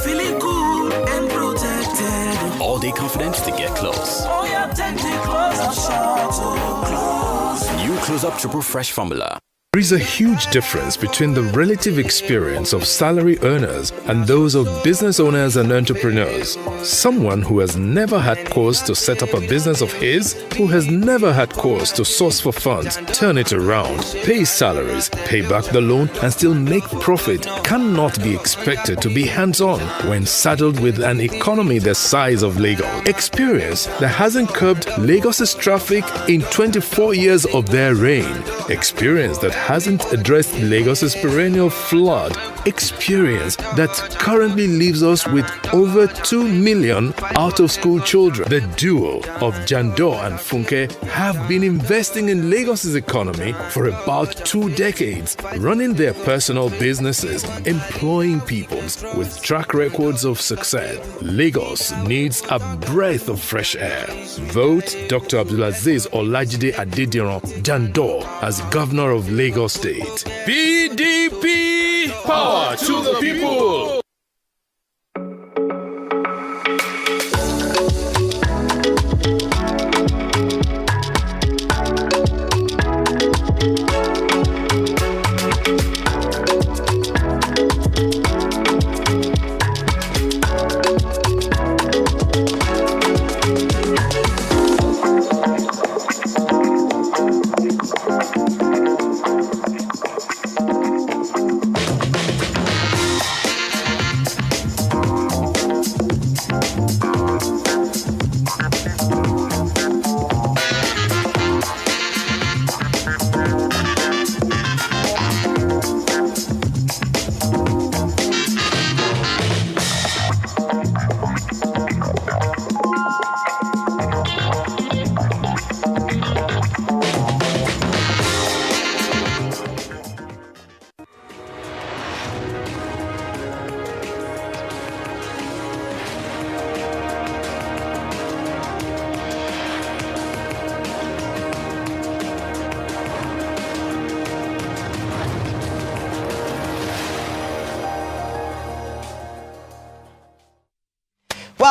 Feeling cool and protected. All day confidence to get close. Oh yeah, take me close up, shout to close. New Close Up Triple Fresh formula. There is a huge difference between the relative experience of salary earners and those of business owners and entrepreneurs. Someone who has never had cause to set up a business of his, who has never had cause to source for funds, turn it around, pay salaries, pay back the loan, and still make profit cannot be expected to be hands-on when saddled with an economy the size of Lagos. Experience that hasn't curbed Lagos's traffic in 24 years of their reign. Experience that hasn't addressed Lagos's perennial flood. Experience that currently leaves us with over 2 million out-of-school children. The duo of Jandor and Funke have been investing in Lagos's economy for about 2 decades, running their personal businesses, employing people with track records of success. Lagos needs a breath of fresh air. Vote Dr. Abdulaziz Olajide Adediran Jandor as Governor of Lagos State. PDP! Power to the people!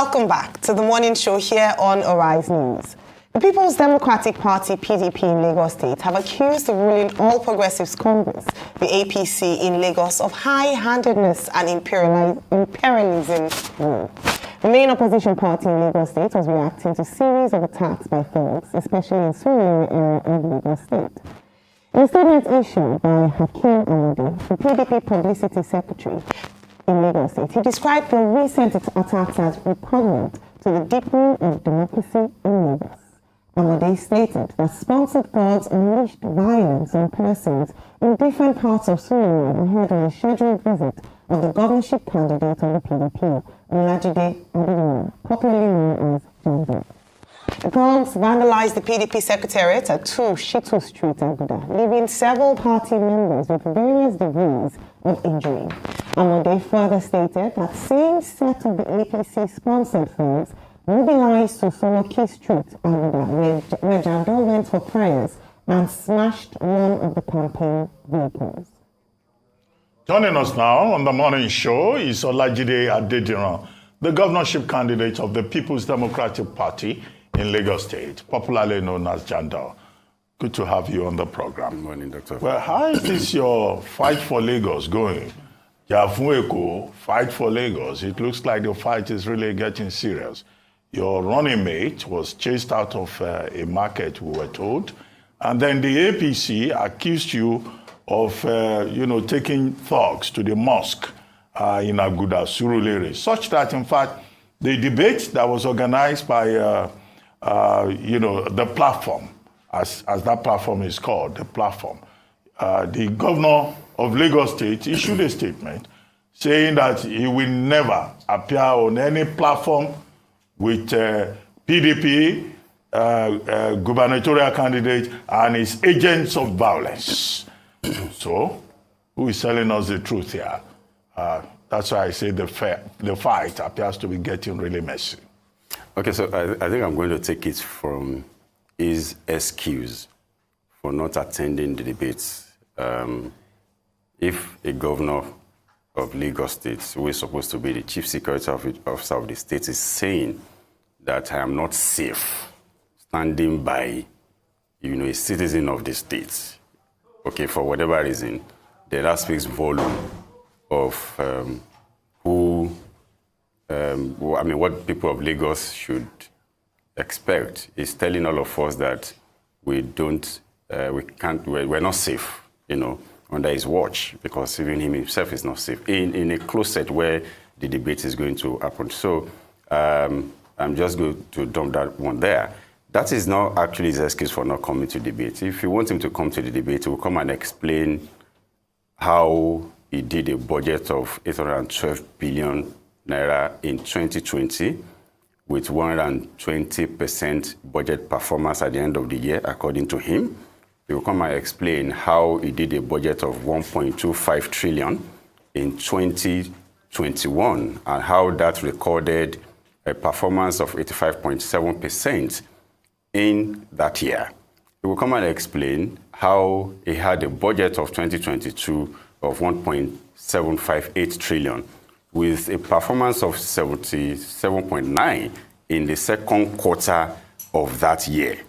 Welcome back to the morning show here on Arise News. The People's Democratic Party, PDP in Lagos State, have accused the ruling All Progressives Congress, the APC in Lagos, of high-handedness and imperialism. The main opposition party in Lagos State was reacting to a series of attacks by thugs, especially in Surulere area of Lagos State. In a statement issued by Hakeem Amadi, the PDP publicity secretary in Lagos State, he described the recent attacks as repugnant to the deepening of democracy in Lagos. Amadi stated that sponsored thugs unleashed violence on persons in different parts of Surulere ahead of a scheduled visit of the governorship candidate of the PDP, Olajide Adeola, popularly known as John Burke. The thugs vandalized the PDP secretariat at 2 Shitu Street, Abuja, leaving several party members with various degrees of injury. Amade further stated that same set of the APC-sponsored thugs mobilized to Soloki Street, Abuja, where Jandor went for prayers and smashed one of the campaign vehicles. Joining us now on the morning show is Olajide Adediran, the governorship candidate of the People's Democratic Party in Lagos State, popularly known as Jandor. Good to have you on the program. Good morning, Doctor. Well, how is this your fight for Lagos going? Yafueko, fight for Lagos. It looks like the fight is really getting serious. Your running mate was chased out of a market, we were told, and then the APC accused you of, taking thugs to the mosque in Aguda, Surulere, such that, in fact, the debate that was organized by, the platform, as that platform is called, the platform, the governor of Lagos State issued a statement saying that he will never appear on any platform with PDP gubernatorial candidate and his agents of violence. So, who is telling us the truth here? That's why I say the fight appears to be getting really messy. Okay, so I think I'm going to take it from his excuse for not attending the debates. If a governor of Lagos State, who is supposed to be the chief security officer of the state, is saying that I am not safe standing by, a citizen of the state, okay, for whatever reason, then that speaks volume of what people of Lagos should expect. Is telling all of us that we're not safe, under his watch, because even him himself is not safe in a closed set where the debate is going to happen. So I'm just going to dump that one there. That is not actually his excuse for not coming to debate. If you want him to come to the debate, he will come and explain how he did a budget of 812 billion naira in 2020 with 120% budget performance at the end of the year, according to him. He will come and explain how he did a budget of 1.25 trillion in 2021 and how that recorded a performance of 85.7% in that year. He will come and explain how he had a budget of 2022 of 1.758 trillion with a performance of 77.9 in the second quarter of that year.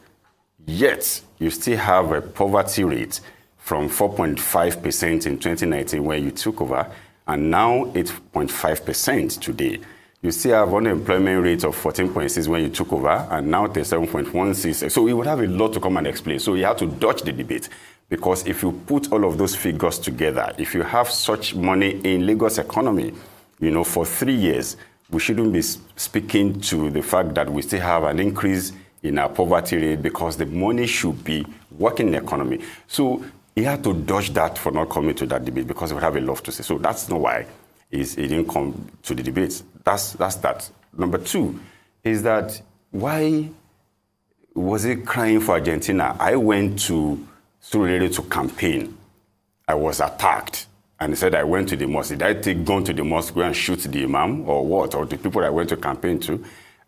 Yet, you still have a poverty rate from 4.5% in 2019 when you took over, and now 8.5% today. You still have unemployment rate of 14.6 when you took over, and now 37.16. So he would have a lot to come and explain. So he had to dodge the debate, because if you put all of those figures together, if you have such money in Lagos economy, for 3 years, we shouldn't be speaking to the fact that we still have an increase in our poverty rate, because the money should be working in the economy. So he had to dodge that for not coming to that debate, because he would have a lot to say. So that's not why he didn't come to the debate. That's that. Number two is that why was he crying for Argentina? I went to Surulere to campaign. I was attacked. And he said, I went to the mosque. Did I take gun to the mosque, go and shoot the imam or what? Or the people I went to campaign to?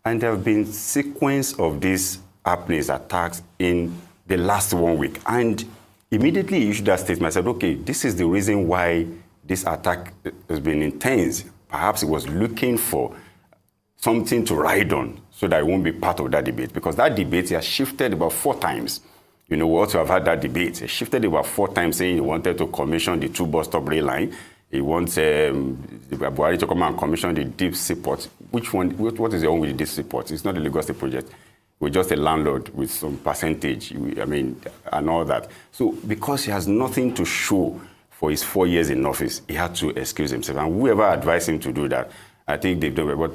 And there have been sequence of these happenings, attacks in the last 1 week. And immediately he issued that statement. I said, okay, this is the reason why this attack has been intense. Perhaps he was looking for something to ride on so that it won't be part of that debate. Because that debate has shifted about 4 times. You know, we also have had that debate. It shifted about 4 times, saying he wanted to commission the 2 bus stop rail line. He wants Buhari to come and commission the deep sea port. Which one? What is the one with the deep sea port? It's not the Lagos State project. We're just a landlord with some percentage, and all that. So because he has nothing to show for his 4 years in office, he had to excuse himself. And whoever advised him to do that, I think they've done it. But,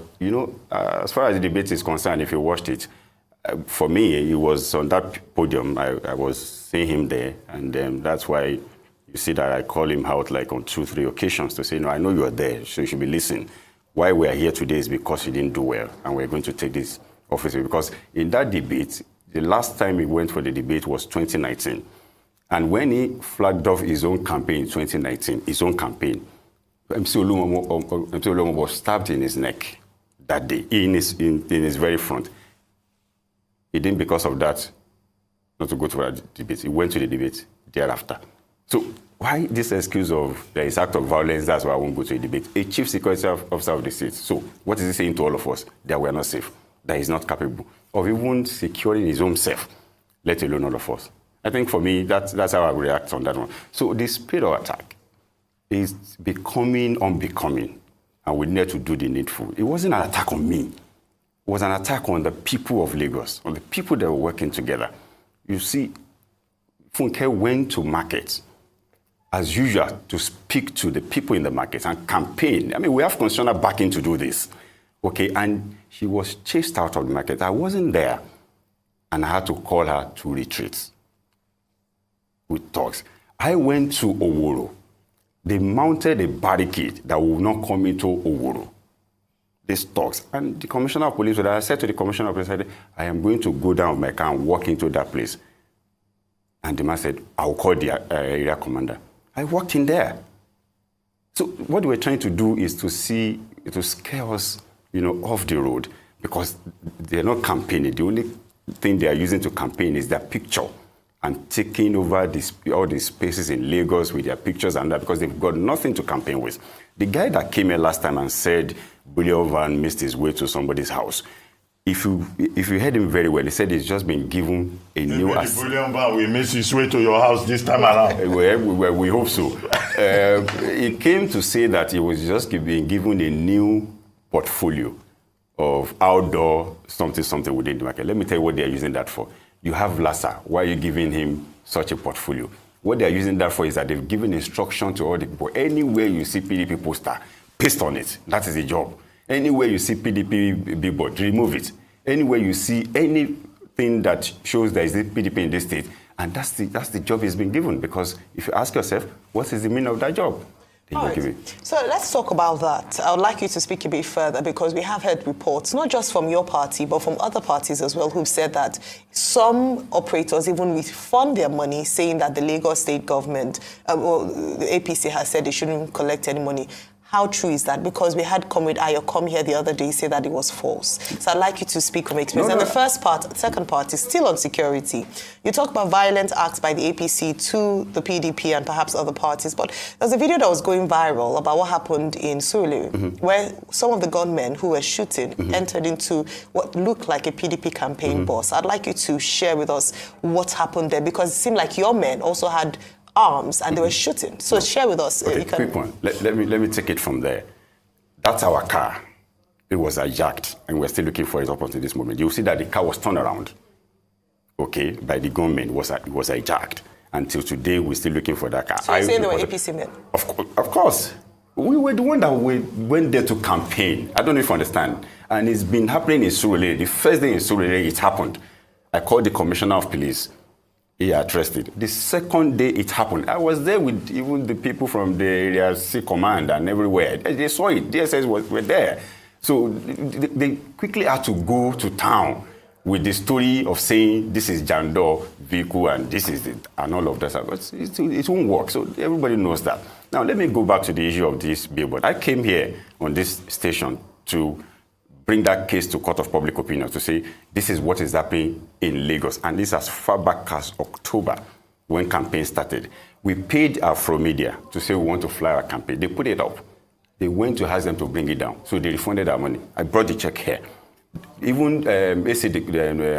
as far as the debate is concerned, if you watched it, for me, he was on that podium. I was seeing him there, and that's why you see that I call him out like on 2-3 occasions to say, I know you are there, so you should be listening. Why we are here today is because you didn't do well, and we're going to take this office. Because in that debate, the last time he went for the debate was 2019. And when he flagged off his own campaign in 2019, his own campaign, MC Oluomo was stabbed in his neck that day, in his very front. He didn't, because of that, not to go to that debate. He went to the debate thereafter. So why this excuse of there is act of violence, that's why I won't go to a debate? A chief security officer of the state. So what is he saying to all of us? That we are not safe, that he's not capable of even securing his own self, let alone all of us. I think for me, that's how I react on that one. So the spirit of attack is becoming unbecoming, and we need to do the needful. It wasn't an attack on me. It was an attack on the people of Lagos, on the people that were working together. You see, Funke went to markets, as usual, to speak to the people in the markets and campaign. I mean, we have constitutional backing to do this. Okay, and she was chased out of the market. I wasn't there, and I had to call her to retreat with talks. I went to Oworo. They mounted a barricade that will not come into Oworo. These talks. And the commissioner of police, I said to the commissioner of police, I said, I am going to go down with my car and walk into that place. And the man said, I'll call the area commander. I walked in there. So what we're trying to do is to scare us, off the road, because they're not campaigning. The only thing they are using to campaign is their picture and taking over all these spaces in Lagos with their pictures and that, because they've got nothing to campaign with. The guy that came here last time and said Bullion Van missed his way to somebody's house, if you heard him very well, he said he's just been given a new... Maybe Bullion Van will miss his way to your house this time around. We hope so. He came to say that he was just being given a new portfolio of outdoor something within the market. Let me tell you what they are using that for. You have Lassa. Why are you giving him such a portfolio? What they are using that for is that they've given instruction to all the people. Anywhere you see PDP poster, paste on it. That is the job. Anywhere you see PDP billboard, remove it. Anywhere you see anything that shows there is a PDP in this state, and that's the job he's been given. Because if you ask yourself, what is the meaning of that job? Right. So let's talk about that. I would like you to speak a bit further, because we have heard reports, not just from your party, but from other parties as well, who've said that some operators even refund their money, saying that the Lagos state government, the APC has said they shouldn't collect any money. How true is that? Because we had Comrade Ayo come here the other day say that it was false. So I'd like you to speak from experience. And the second part is still on security. You talk about violent acts by the APC to the PDP and perhaps other parties, but there's a video that was going viral about what happened in Surulere, where some of the gunmen who were shooting entered into what looked like a PDP campaign bus. I'd like you to share with us what happened there, because it seemed like your men also had arms and they were shooting. So share with us. Okay, quick one. Let me take it from there. That's our car. It was hijacked, and we're still looking for it up until this moment. You'll see that the car was turned around, okay, by the gunmen. It was hijacked. Until today, we're still looking for that car. So you're saying they were APC men? Of course. We were the one that went there to campaign. I don't know if you understand. And it's been happening in Surulere. The first day in Surulere, it happened. I called the commissioner of police. He addressed it. The second day it happened, I was there with even the people from the area C command and everywhere. They saw it. DSS were there. So they quickly had to go to town with the story of saying this is Jandor vehicle and this is it and all of that. But it won't work. So everybody knows that. Now let me go back to the issue of this billboard. I came here on this station to bring that case to Court of Public Opinion to say this is what is happening in Lagos. And this as far back as October, when campaign started. We paid Afromedia to say we want to fly our campaign. They put it up. They went to ask them to bring it down. So they refunded our money. I brought the check here. Even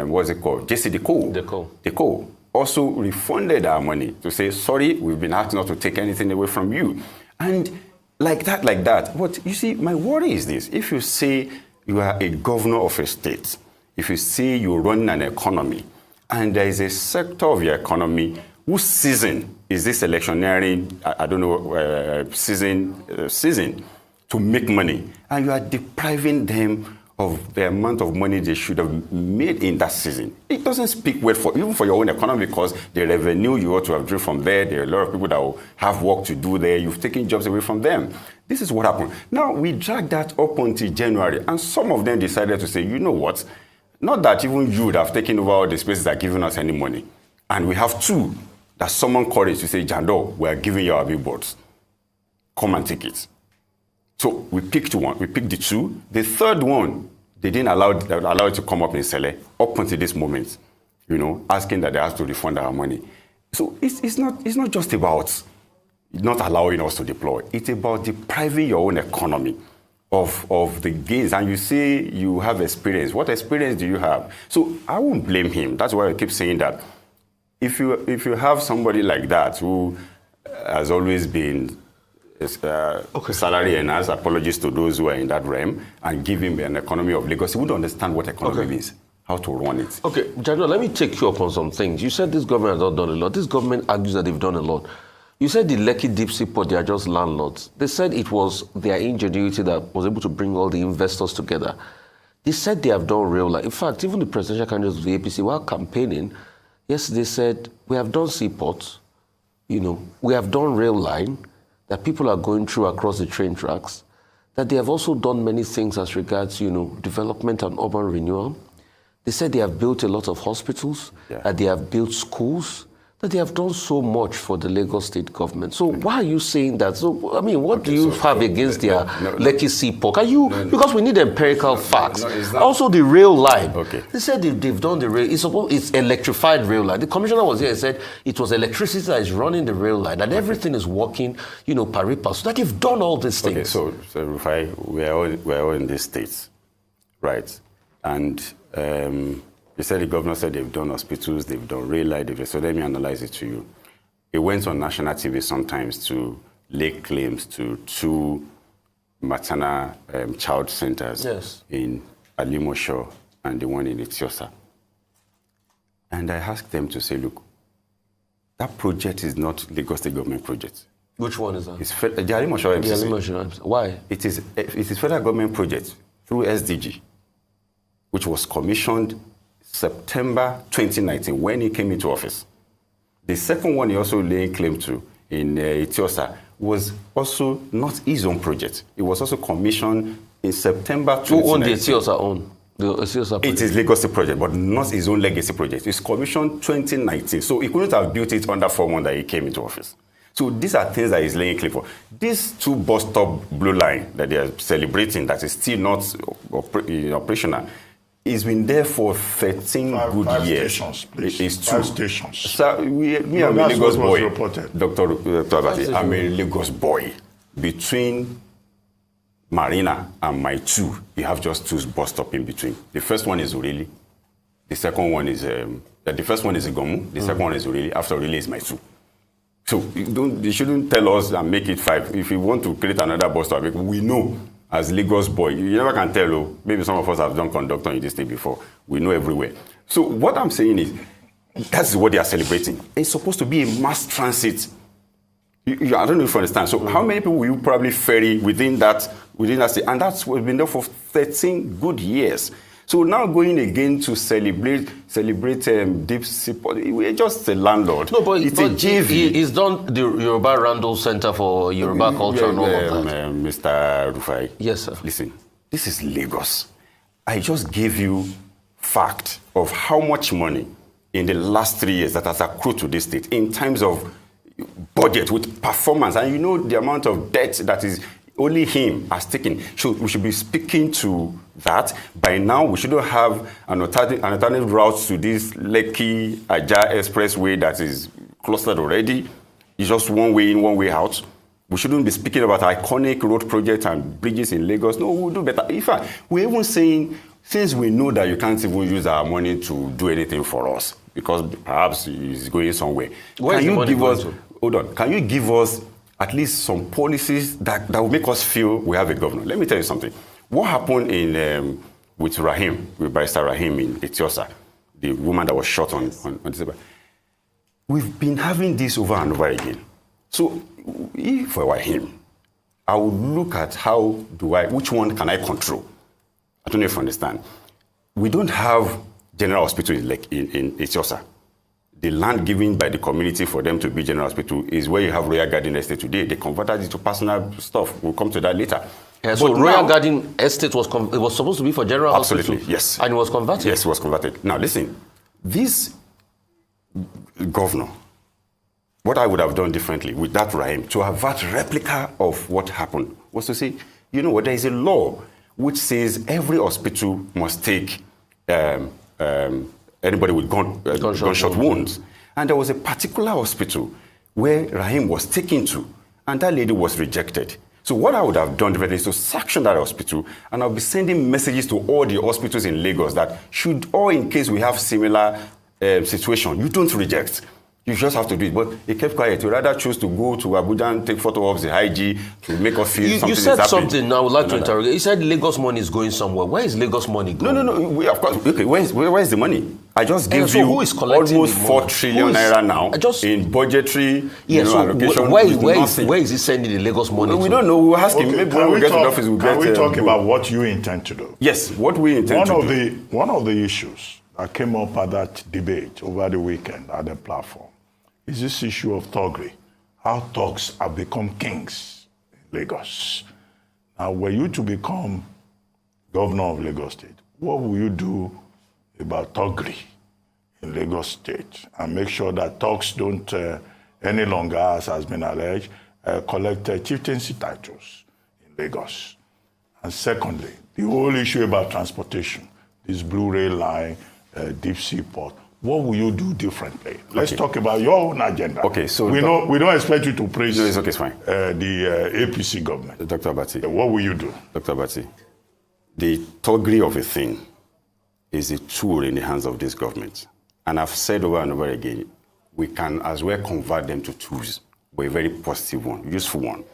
what's it called? JC The Co also refunded our money to say, sorry, we've been asked not to take anything away from you. And like that. But you see, my worry is this. If you say you are a governor of a state, if you say you're running an economy, and there is a sector of your economy whose season is this electioneering, season to make money, and you are depriving them of the amount of money they should have made in that season. It doesn't speak well even for your own economy, because the revenue you ought to have drew from there, there are a lot of people that will have work to do there. You've taken jobs away from them. This is what happened. Now, we dragged that up until January, and some of them decided to say, you know what? Not that even you would have taken over all the spaces that are giving us any money. And we have two that summoned courage to say, Jandor, we are giving you our billboards. Come and take it. So we picked one. We picked the two. The third one, they didn't allow it to come up in Sele up until this moment, asking that they have to refund our money. So it's not just about not allowing us to deploy. It's about depriving your own economy of the gains. And you say you have experience. What experience do you have? So I won't blame him. That's why I keep saying that. If you have somebody like that who has always been salary earners, apologies to those who are in that realm, and give him an economy of Lagos, he would understand what economy means, how to run it. Okay, Jandor, let me take you up on some things. You said this government has not done a lot. This government argues that they've done a lot. You said the Lekki Deep Sea Port, they are just landlords. They said it was their ingenuity that was able to bring all the investors together. They said they have done rail line. In fact, even the presidential candidates of the APC, while campaigning, yesterday said, we have done seaports, we have done rail line, that people are going through across the train tracks, that they have also done many things as regards, development and urban renewal. They said they have built a lot of hospitals, that they have built schools, that they have done so much for the Lagos state government. So why are you saying that? So, what do you have against their Lekki Seaport? Because we need empirical facts. Also, the rail line. They said they've done the rail. It's electrified rail line. The commissioner was here and said it was electricity that is running the rail line, and everything is working, pari passu. So that they've done all these things. So Rufai, we're all in these states, right? And they said the governor said they've done hospitals, they've done rail line, so let me analyze it to you. It went on national TV sometimes to lay claims to two maternal child centers in Alimosho and the one in Etiosa. And I asked them to say, look, that project is not Lagos State government project. Which one is that? It's the Alimosho MCC. The Alimosho MCC. Why? It is federal government project through SDG, which was commissioned September 2019, when he came into office. The second one he also laying claim to in Etiosa was also not his own project. It was also commissioned in September 2019. Who owned the Etiosa own? The Etiosa project? It is legacy project, but not his own legacy project. It's commissioned 2019, so he couldn't have built it under 4 months that he came into office. So these are things that he's laying claim for. These two bus stop blue line that they are celebrating that is still not operational, it's been there for 13 good years. Stations, please. It's true. 5 stations. So I'm a Lagos boy. Dr. Abati, I'm a Lagos boy. Between Marina and my two, you have just 2 bus stops in between. The first one is Urili. The second one is the first one is Igomu. The second one is Urili. After Urili is my two. So you shouldn't tell us and make it 5. If you want to create another bus stop, we know. As Lagos boy, you never can tell. Maybe some of us have done conductor in this state before. We know everywhere. So what I'm saying is, that's what they are celebrating. It's supposed to be a mass transit. I don't know if you understand. So how many people will you probably ferry within that state? And that's what's been there for 13 good years. So now going again to celebrate Deep Sea Port, we're just a landlord. No, but it's a JV. He's done the Yoruba Randall Center for Yoruba Culture and all of that. Mr. Rufai. Yes, sir. Listen, this is Lagos. I just gave you fact of how much money in the last 3 years that has accrued to this state in terms of budget with performance. And you know the amount of debt that is only him has taken. So we should be speaking to that. By now, we shouldn't have an alternative route to this Lekki-Ajah expressway that is clustered already. It's just one way in, one way out. We shouldn't be speaking about iconic road projects and bridges in Lagos. No, we'll do better. In fact, we're even saying, since we know that you can't even use our money to do anything for us, because perhaps it's going somewhere. Where is the money going to? Hold on. Can you give us at least some policies that will make us feel we have a governor? Let me tell you something. What happened with Barrister Rahim in Etiosa, the woman that was shot on December? We've been having this over and over again. So if I were him, I would look at which one can I control? I don't know if you understand. We don't have general hospital in Etiosa. The land given by the community for them to be general hospital is where you have Royal Garden Estate today. They converted it to personal stuff. We'll come to that later. Yeah, so Royal Garden Estate was supposed to be for general absolutely, hospital? Yes. And it was converted? Yes, it was converted. Now listen, this governor, what I would have done differently with that Rahim to avert replica of what happened was to say, you know what, there is a law which says every hospital must take anybody with gunshot wounds. And there was a particular hospital where Rahim was taken to, and that lady was rejected. So what I would have done differently is to sanction that hospital, and I'll be sending messages to all the hospitals in Lagos that should, or in case we have similar situation, you don't reject. You just have to do it. But he kept quiet. He rather choose to go to Abuja and take photo of the IG to make us feel something is happening. You said something, I would like to interrogate. You said Lagos money is going somewhere. Where is Lagos money going? No. Of course. Okay, where is the money? I just gave you almost 4 trillion naira now in budgetary allocation. Where is he sending the Lagos money We don't know. We'll ask him. Maybe when we get to the office, we'll get... Can we talk about what you intend to do? Yes, what we intend to do. One of the issues that came up at that debate over the weekend at the platform is this issue of thuggery, how thugs have become kings in Lagos. Now, were you to become governor of Lagos State, what will you do about thuggery in Lagos State and make sure that thugs don't any longer, as has been alleged, collect chieftaincy titles in Lagos? And secondly, the whole issue about transportation, this Blue Rail line, deep sea port, what will you do differently? Let's talk about your own agenda. Okay, so we don't expect you to praise it's okay, it's fine. The APC government. Dr. Abati. What will you do? Dr. Abati, the thuggery of a thing is a tool in the hands of this government. And I've said over and over again, we can as well convert them to tools, but a very positive one, useful one,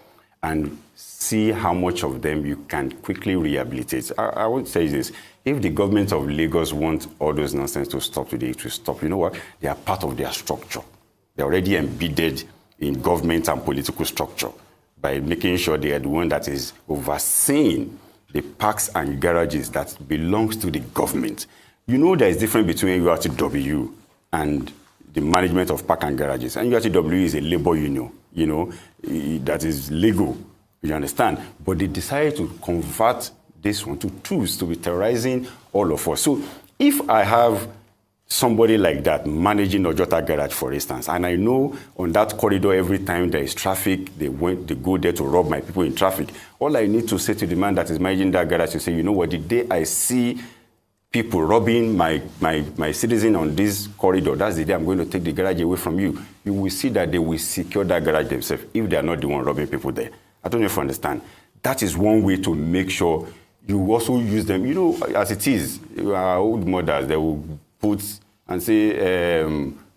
and see how much of them you can quickly rehabilitate. I would say this. If the government of Lagos wants all those nonsense to stop today, it will stop. You know what? They are part of their structure. They're already embedded in government and political structure by making sure they are the one that is overseeing the parks and garages that belongs to the government. You know there is a difference between URTW and the management of park and garages. And URTW is a labor union, you know, that is legal, you understand? But they decided to convert this one to tools to be terrorizing all of us. So if I have somebody like that managing Ojota Garage, for instance, and I know on that corridor every time there is traffic, they go there to rob my people in traffic, all I need to say to the man that is managing that garage is say, you know what, the day I see people robbing my citizen on this corridor, that's the day I'm going to take the garage away from you. You will see that they will secure that garage themselves if they are not the one robbing people there. I don't know if you understand. That is one way to make sure you also use them. You know, as it is, our old mothers, they will put and say,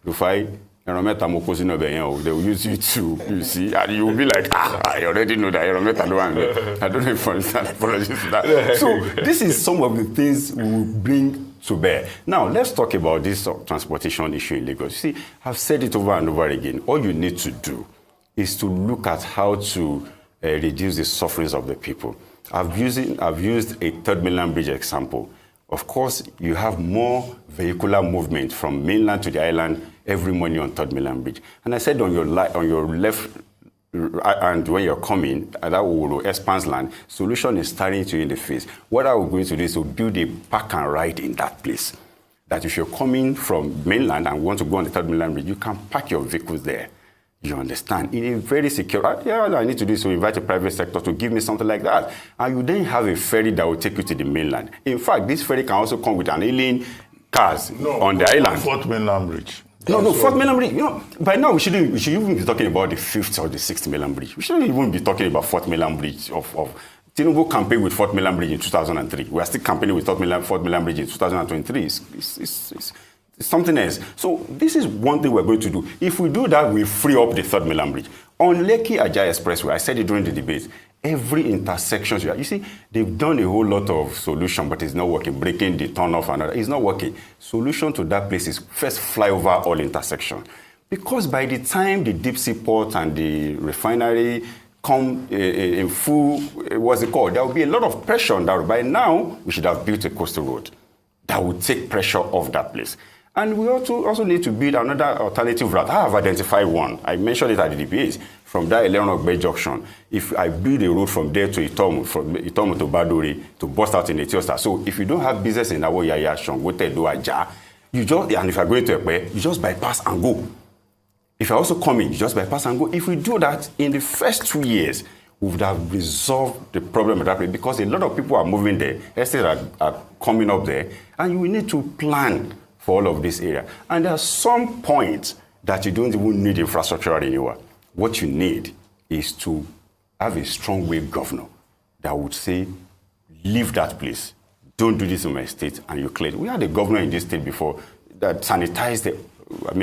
Rufai, they will use you too, you see, and you will be like, I already know that. I don't know if you understand. Apologies for that. So this is some of the things we will bring to bear. Now, let's talk about this transportation issue in Lagos. You see, I've said it over and over again. All you need to do is to look at how to reduce the sufferings of the people. I've used a Third Mainland Bridge example. Of course, you have more vehicular movement from mainland to the island every morning on Third Mainland Bridge. And I said on your left and when you're coming, that will expanse land, solution is staring to you in the face. What I will going to do is to build a park and ride in that place. That if you're coming from mainland and want to go on the Third Mainland Bridge, you can park your vehicles there. You understand? In a very secure, all I need to do is to invite a private sector to give me something like that. And you then have a ferry that will take you to the mainland. In fact, this ferry can also come with an alien cars on the island. Fourth Mainland Bridge. No, 4th mainland bridge. You know, by now we should even be talking about the 5th or the 6th mainland bridge. We shouldn't even be talking about 4th mainland bridge of Tinubu campaigned with 4th mainland bridge in 2003. We are still campaigning with 4th mainland bridge in 2023. It's something else. So this is one thing we're going to do. If we do that, we free up the 3rd mainland bridge. On Lekki Ajah Expressway, I said it during the debate, every intersection, you see, they've done a whole lot of solution, but it's not working. Breaking the turn-off and other, it's not working. Solution to that place is first fly over all intersections. Because by the time the deep sea port and the refinery come in full, what's it called? There will be a lot of pressure on that. By now, we should have built a coastal road that would take pressure off that place. And we also need to build another alternative route. I have identified one. I mentioned it at the DPAs. From that Eleanor Junction, if I build a road from there to Itomu, from Itomu to Baduri, to bust out in Etiosta. So if you don't have business in Awoyaya, Shangote, Doaja, and if you're going to Ekpe, you just bypass and go. If you're also coming, you just bypass and go. If we do that in the first 2 years, we would have resolved the problem at that place, because a lot of people are moving there, estates are coming up there, and you will need to plan for all of this area. And there are some points that you don't even need infrastructure renewal. What you need is to have a strong wave governor that would say, leave that place, don't do this in my state, and you clear it. We had a governor in this state before that sanitized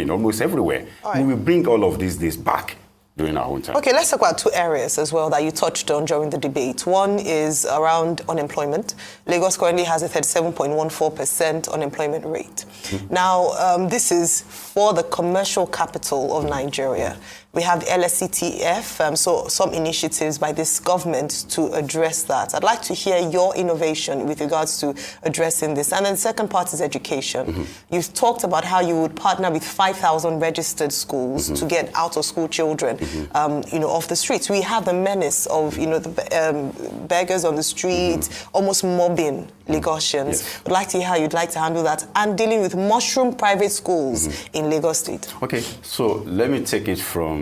almost everywhere. Right. We will bring all of these days back during our own time. Okay, let's talk about 2 areas as well that you touched on during the debate. One is around unemployment. Lagos currently has a 37.14% unemployment rate. Now, this is for the commercial capital of Nigeria. We have the LSCTF, so some initiatives by this government to address that. I'd like to hear your innovation with regards to addressing this. And then the second part is education. You've talked about how you would partner with 5,000 registered schools to get out-of-school children, off the streets. We have the menace of, the beggars on the street, almost mobbing Lagosians. Yes. I'd like to hear how you'd like to handle that, and dealing with mushroom private schools in Lagos State. Okay, so let me take it from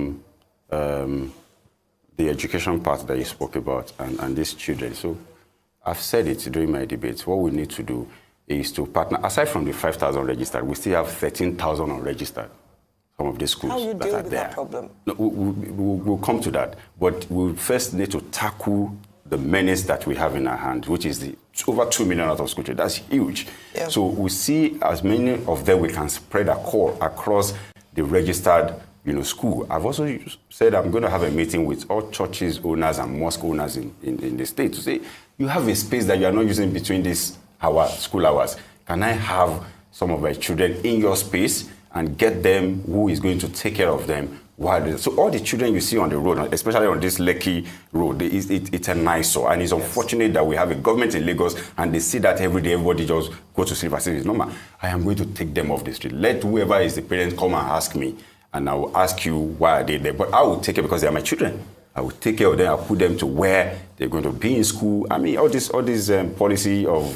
the education part that you spoke about and these children. So I've said it during my debates. What we need to do is to partner. Aside from the 5,000 registered, we still have 13,000 unregistered. Some of the schools how you that deal are with there. That problem? No, we'll come to that. But we first need to tackle the menace that we have in our hands, which is the over 2 million out of school children. That's huge. Yeah. So we see as many of them we can spread across the registered school. I've also said I'm going to have a meeting with all churches owners and mosque owners in the state to say, you have a space that you are not using between these school hours. Can I have some of my children in your space and get them who is going to take care of them? So all the children you see on the road, especially on this Lekki road, it's an eyesore. And it's unfortunate that we have a government in Lagos and they see that every day everybody just go to sleep as if it's normal. I am going to take them off the street. Let whoever is the parent come and ask me. And I will ask you why are they there. But I will take care because they are my children. I will take care of them. I'll put them to where they're going to be in school. I mean, all this policy of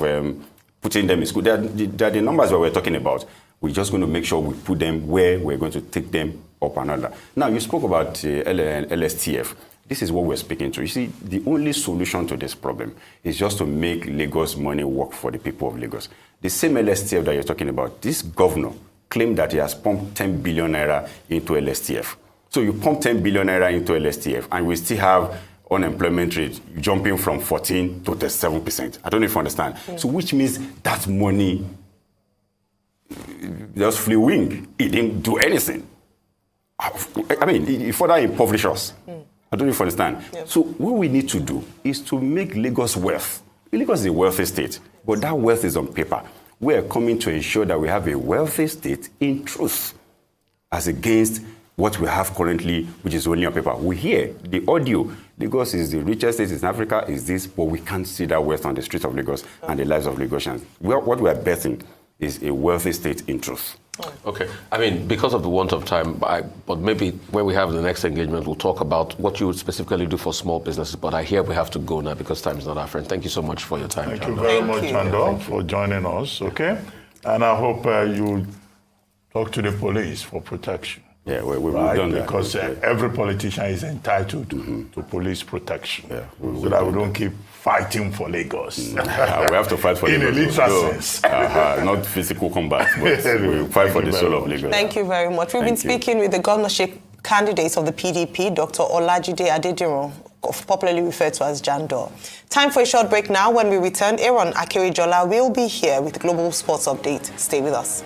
putting them in school, they're the numbers that we're talking about. We're just going to make sure we put them where we're going to take them up another. Now, you spoke about LSTF. This is what we're speaking to. You see, the only solution to this problem is just to make Lagos money work for the people of Lagos. The same LSTF that you're talking about, this governor claimed that he has pumped 10 billion naira into LSTF. So you pump 10 billion naira into LSTF, and we still have unemployment rate jumping from 14 to 37%. I don't know if you understand. So which means that money just flew wing. It didn't do anything. I mean, it further impoverished us. I don't know if you understand. Yep. So what we need to do is to make Lagos wealth. Lagos is a wealthy state, but that wealth is on paper. We are coming to ensure that we have a wealthy state in truth, as against what we have currently, which is only on paper. We hear the audio. Lagos is the richest state in Africa, is this, but we can't see that wealth on the streets of Lagos and the lives of Lagosians. What we are betting is a wealthy state in truth. Okay. I mean, because of the want of time, but maybe when we have the next engagement, we'll talk about what you would specifically do for small businesses. But I hear we have to go now because time is not our friend. Thank you so much for your time, Thank you very much, Chando, for joining us, okay? And I hope you talk to the police for protection. Yeah, we've right? done that. Because every politician is entitled to police protection. So that we don't keep fighting for Lagos. We have to fight for in Lagos. In a literal sense. Not physical combat, but we fight for the soul of Lagos. Thank you very much. We've been speaking with the governorship candidates of the PDP, Dr. Olajide Adediran, popularly referred to as Jandor. Time for a short break now. When we return, Aaron Akerijola will be here with Global Sports Update. Stay with us.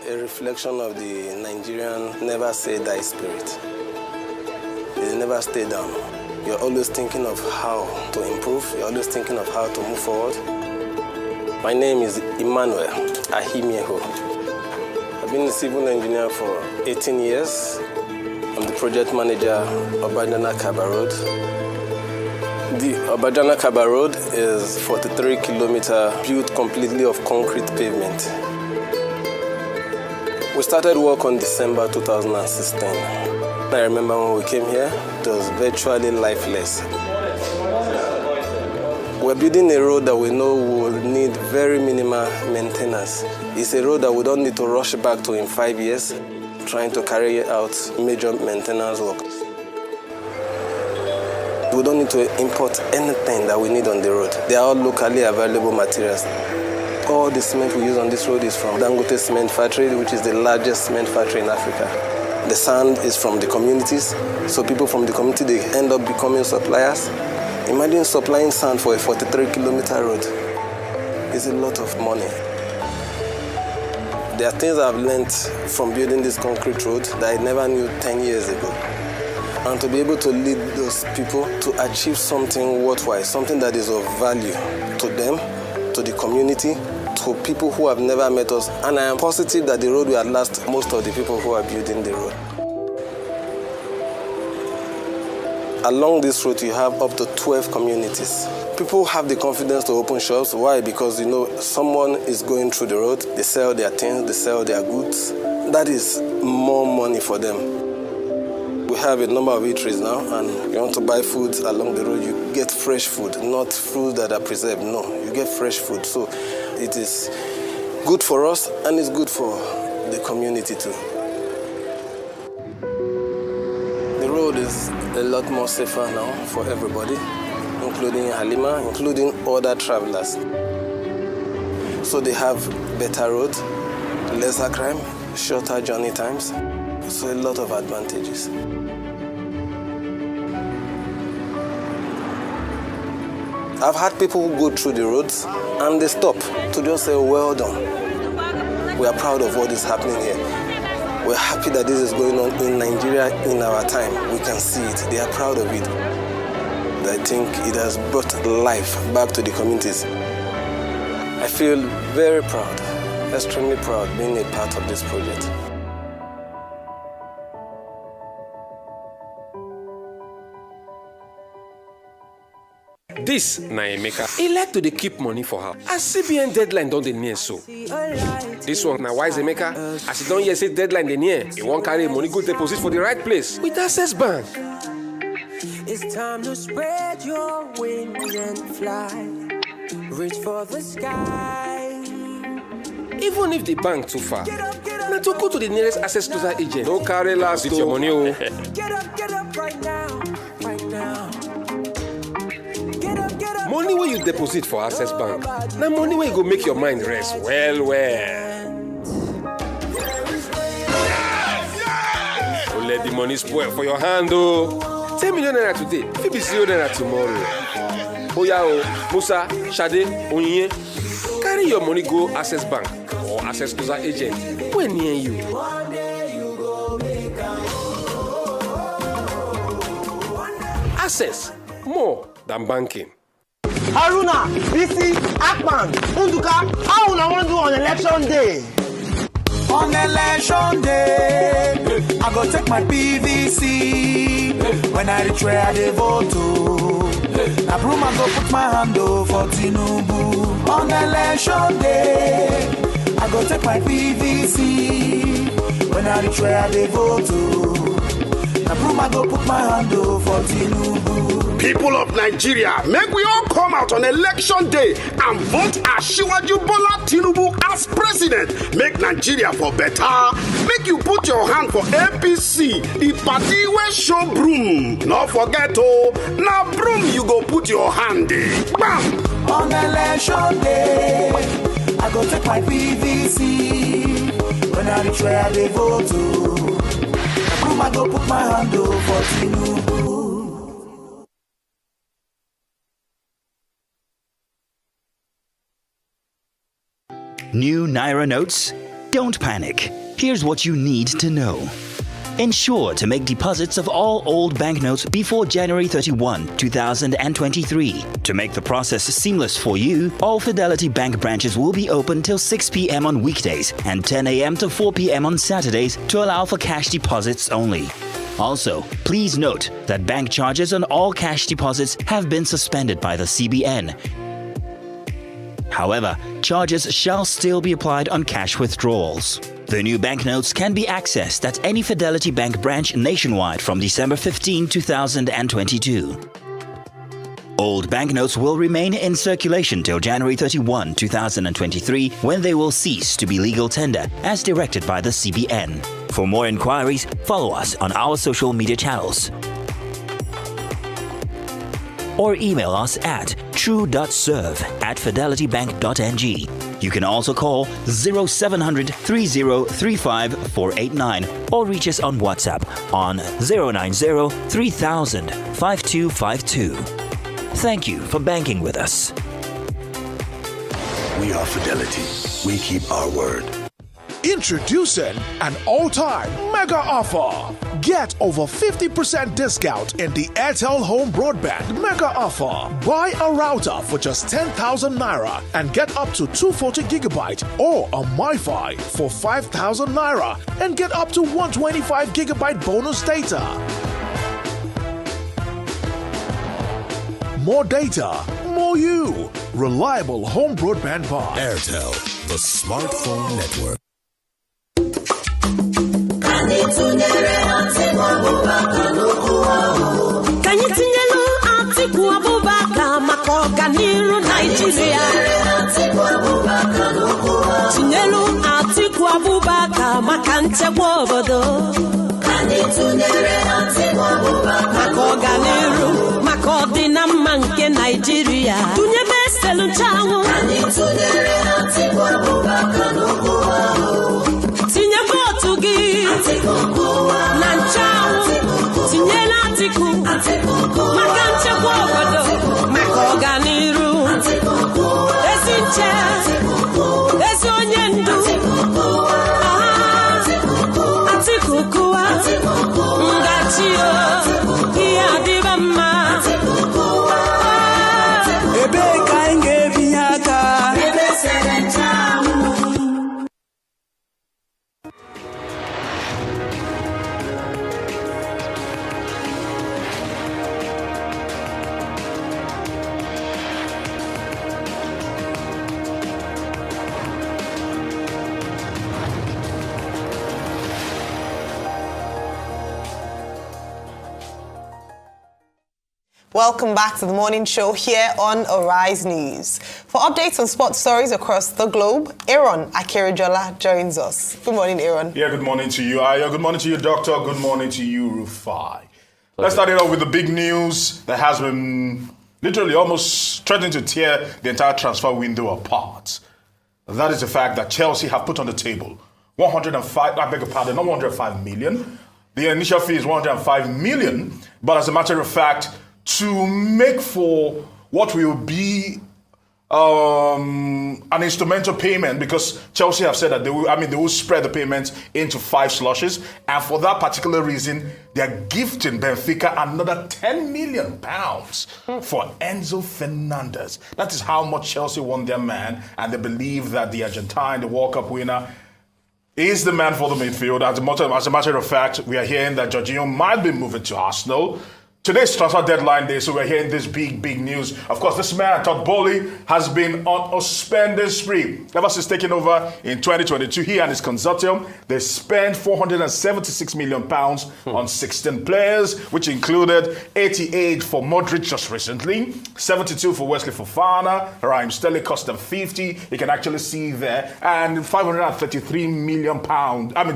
A reflection of the Nigerian never say die spirit. They never stay down. You're always thinking of how to improve. You're always thinking of how to move forward. My name is Emmanuel Ahimieho. I've been a civil engineer for 18 years. I'm the project manager of Obajana Kaba Road. The Obajana Kaba Road is 43 kilometers built completely of concrete pavement. We started work on December 2016. I remember when we came here, it was virtually lifeless. We're building a road that we know will need very minimal maintenance. It's a road that we don't need to rush back to in 5 years, trying to carry out major maintenance work. We don't need to import anything that we need on the road. They are all locally available materials. All the cement we use on this road is from Dangote Cement Factory, which is the largest cement factory in Africa. The sand is from the communities, so people from the community, they end up becoming suppliers. Imagine supplying sand for a 43-kilometer road. It's a lot of money. There are things I've learned from building this concrete road that I never knew 10 years ago. And to be able to lead those people to achieve something worthwhile, something that is of value to them, to the community, to people who have never met us. And I am positive that the road will outlast most of the people who are building the road. Along this road, you have up to 12 communities. People have the confidence to open shops. Why? Because, you know, someone is going through the road, they sell their things, they sell their goods. That is more money for them. We have a number of eateries now, and you want to buy food along the road, you get fresh food, not food that are preserved. No, you get fresh food. So it is good for us, and it's good for the community too. The road is a lot more safer now for everybody, including Halima, including other travelers. So they have better roads, lesser crime, shorter journey times. So a lot of advantages. I've had people who go through the roads and they stop to just say, well done. We are proud of what is happening here. We're happy that this is going on in Nigeria in our time. We can see it. They are proud of it. I think it has brought life back to the communities. I feel very proud, extremely proud being a part of this project. This na Emeka. He like to dey keep money for her. As CBN deadline don dey near so. This one na wise Emeka. As he don hear say deadline dey near, he wan carry money go deposit for the right place with Access Bank. It's time to spread your wings and fly. Reach for the sky. Even if the bank too far, na to go to the nearest Access Closer agent. No carry last with your money o. Get up right now, right now. Money wey you deposit for Access Bank, na money wey go make your mind rest well well. Don't let the money spoil for your hand o. 10 million naira today, fit be 0 naira tomorrow. Oya o, Musa, Shade, Onyinye, carry your money go Access Bank or Access Closer agent wey near you. Access, more than banking. Haruna, Bisi, Akman, Unduka, how una wan do on election day? On election day, I go take my PVC. When I reach where I dey vote, na broom I go put my hand for Tinubu. On election day, I I go take my PVC. When I reach where they vote to. Now prove I go put my hand for Tinubu. People of Nigeria, make we all come out on election day and vote Asiwaju Bola Tinubu as president. Make Nigeria for better. Make you put your hand for APC, the party where show broom. Not forget now broom you go put your hand in. Bam! On election day, I go take my PVC. When I reach where they vote to. I go put my hand for Tinubu. New Naira notes? Don't panic. Here's what you need to know. Ensure to make deposits of all old banknotes before January 31, 2023. To make the process seamless for you, all Fidelity Bank branches will be open till 6 p.m. on weekdays and 10 a.m. to 4 p.m. on Saturdays to allow for cash deposits only. Also, please note that bank charges on all cash deposits have been suspended by the CBN. However, charges shall still be applied on cash withdrawals. The new banknotes can be accessed at any Fidelity Bank branch nationwide from December 15, 2022. Old banknotes will remain in circulation till January 31, 2023, when they will cease to be legal tender, as directed by the CBN. For more inquiries, follow us on our social media channels or email us at true.serve@fidelitybank.ng. You can also call 0700 3035 489 or reach us on WhatsApp on 090 3000 5252. Thank you for banking with us. We are Fidelity. We keep our word. Introducing an all-time mega offer. Get over 50% discount in the Airtel Home Broadband mega offer. Buy a router for just 10,000 Naira and get up to 240 gigabyte or a MiFi for 5,000 Naira and get up to 125 gigabyte bonus data. More data, more you. Reliable home broadband buy. Airtel, the smartphone network. Kanyi tinyelu Atiku Abubakar maka ọganiru Nigeria. Tinyelu Atiku Abubakar maka nchekwa obodo. Maka ọganiru, maka ọdịnamma nke Nigeria. Tunyebe selu nchawu. Tinyebe otu gị na nchawu. Tinyela Atiku maka nchekwa obodo, maka ọganiru. Ezi nche, ezi onye ndu. Atiku kuwa ngachi o, ihe adịba mma. Ebe ka anyị ga-ebinye aka. Ebe sere nchawu. Welcome back to the morning show here on Arise News. For updates on sports stories across the globe, Aaron Akerijola joins us. Good morning, Aaron. Yeah, good morning to you, Aya. Good morning to you, Doctor. Good morning to you, Rufai. Let's start it off with the big news that has been literally almost threatening to tear the entire transfer window apart. That is the fact that Chelsea have put on the table 105 million. The initial fee is 105 million, but as a matter of fact, to make for what will be an instrumental payment, because Chelsea have said that they will spread the payments into 5 slushes, and for that particular reason, they are gifting Benfica another £10 million for Enzo Fernandez. That is how much Chelsea want their man, and they believe that the Argentine, the World Cup winner, is the man for the midfield. As a matter of fact, we are hearing that Jorginho might be moving to Arsenal. Today's transfer deadline day, so we're hearing this big news. Of course, this man, Todd Bowley, has been on a spending spree. Ever since taking over in 2022, he and his consortium, they spent £476 million on 16 players, which included 88 for Modric just recently, 72 for Wesley Fofana, Raheem Sterling cost them 50. You can actually see there, and $533 million.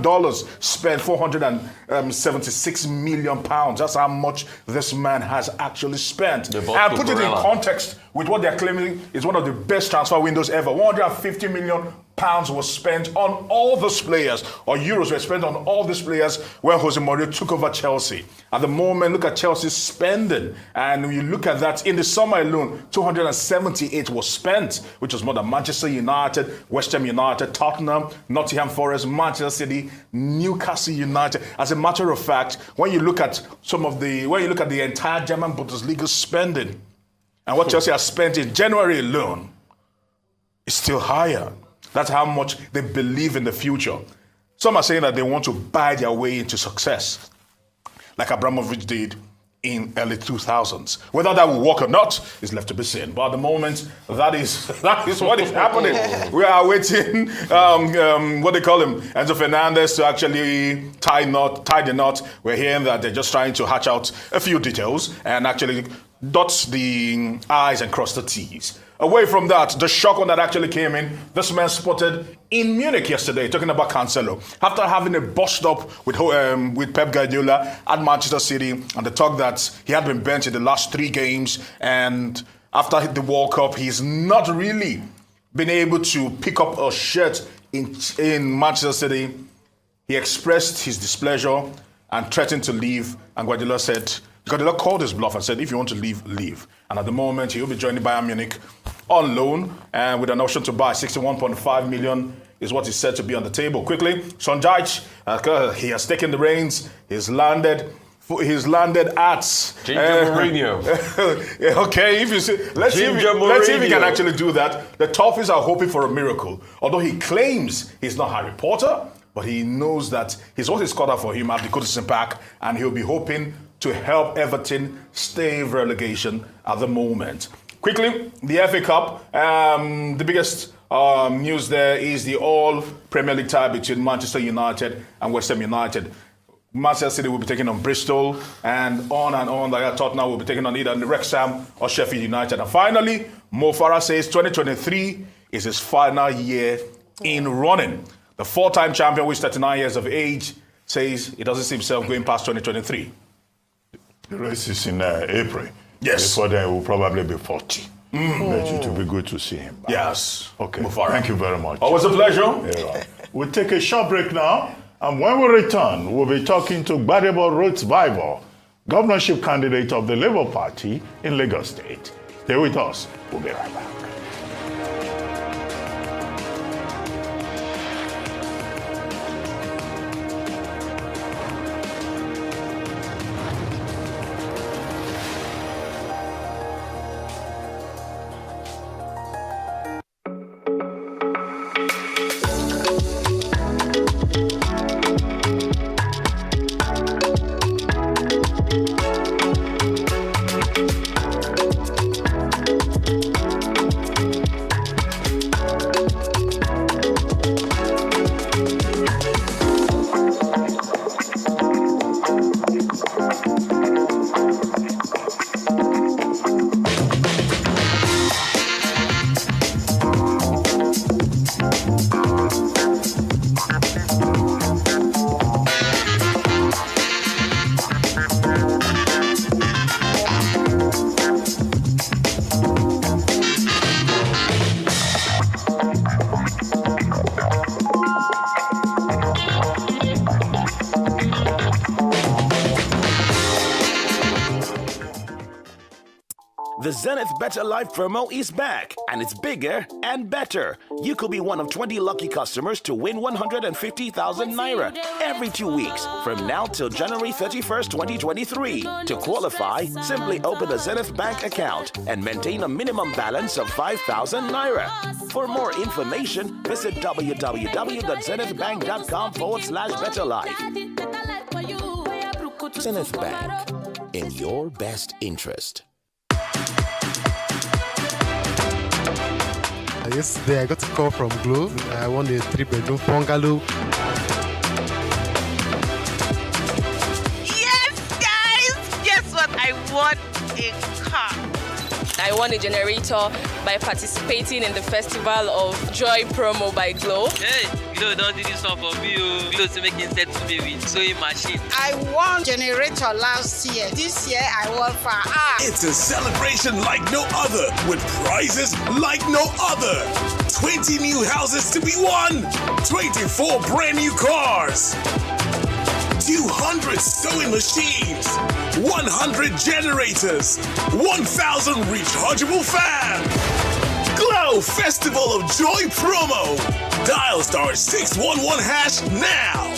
Dollars spent, $476 million. That's how much this man has actually spent. And put it in context with what they're claiming is one of the best transfer windows ever. £150 million was spent on all those players, or euros were spent on all these players when Jose Mourinho took over Chelsea. At the moment, look at Chelsea's spending. And when you look at that, in the summer alone, 278 was spent, which was more than Manchester United, West Ham United, Tottenham, Nottingham Forest, Manchester City, Newcastle United. As a matter of fact, when you look at the entire German Bundesliga spending and what Chelsea has spent in January alone, it's still higher. That's how much they believe in the future. Some are saying that they want to buy their way into success, like Abramovich did in early 2000s. Whether that will work or not is left to be seen. But at the moment, that is what is happening. We are waiting, Enzo Fernandez to actually tie the knot. We're hearing that they're just trying to hatch out a few details and actually dot the I's and cross the T's. Away from that, the shock one that actually came in, this man spotted in Munich yesterday, talking about Cancelo. After having a bust up with Pep Guardiola at Manchester City, and the talk that he had been benched in the last 3 games, and after the World Cup, he's not really been able to pick up a shirt in Manchester City. He expressed his displeasure and threatened to leave, and Guardiola called his bluff and said, if you want to leave, leave. And at the moment, he will be joining Bayern Munich on loan and with an option to buy. 61.5 million is what is said to be on the table. Quickly, Sonjaj, he has taken the reins. He's landed at Ginger Mourinho. Okay, let's see if he can actually do that. The Toffees are hoping for a miracle. Although he claims he's not Harry Potter, but he knows that he's what is called out for him at the Goodison Park, and he'll be hoping to help Everton stay relegation at the moment. Quickly, the FA Cup. The biggest news there is the all-Premier League tie between Manchester United and West Ham United. Manchester City will be taking on Bristol, and on. Like Tottenham will be taking on either Wrexham or Sheffield United. And finally, Mo Farah says 2023 is his final year in running. The 4-time champion, who is 39 years of age, says he doesn't see himself going past 2023. The race is in April. Yes. Before then, it will probably be 40. But it will be good to see him back. Yes. Okay. Thank you very much. Always a pleasure. Yeah. We'll take a short break now. And when we return, we'll be talking to Gbadebo Road-Bible, governorship candidate of the Labour Party in Lagos State. Stay with us. We'll be right back. The Zenith Better Life promo is back, and it's bigger and better. You could be one of 20 lucky customers to win 150,000 Naira every 2 weeks from now till January 31st, 2023. To qualify, simply open a Zenith Bank account and maintain a minimum balance of 5,000 Naira. For more information, visit www.zenithbank.com/betterlife. Zenith Bank. in your best interest. Yesterday I got a call from Glo. I won a 3-bedroom bungalow. Yes, guys! Guess what? I won a car. I won a generator by participating in the Festival of Joy promo by Glo. Hey, Glo don't do this one for me. Glo to make it set to me with sewing machine. I won generator last year. This year I won for It's a celebration like no other, with prizes like no other. 20 new houses to be won, 24 brand new cars, 200 sewing machines, 100 generators, 1,000 rechargeable fans. Glow Festival of Joy promo. Dial *611# now.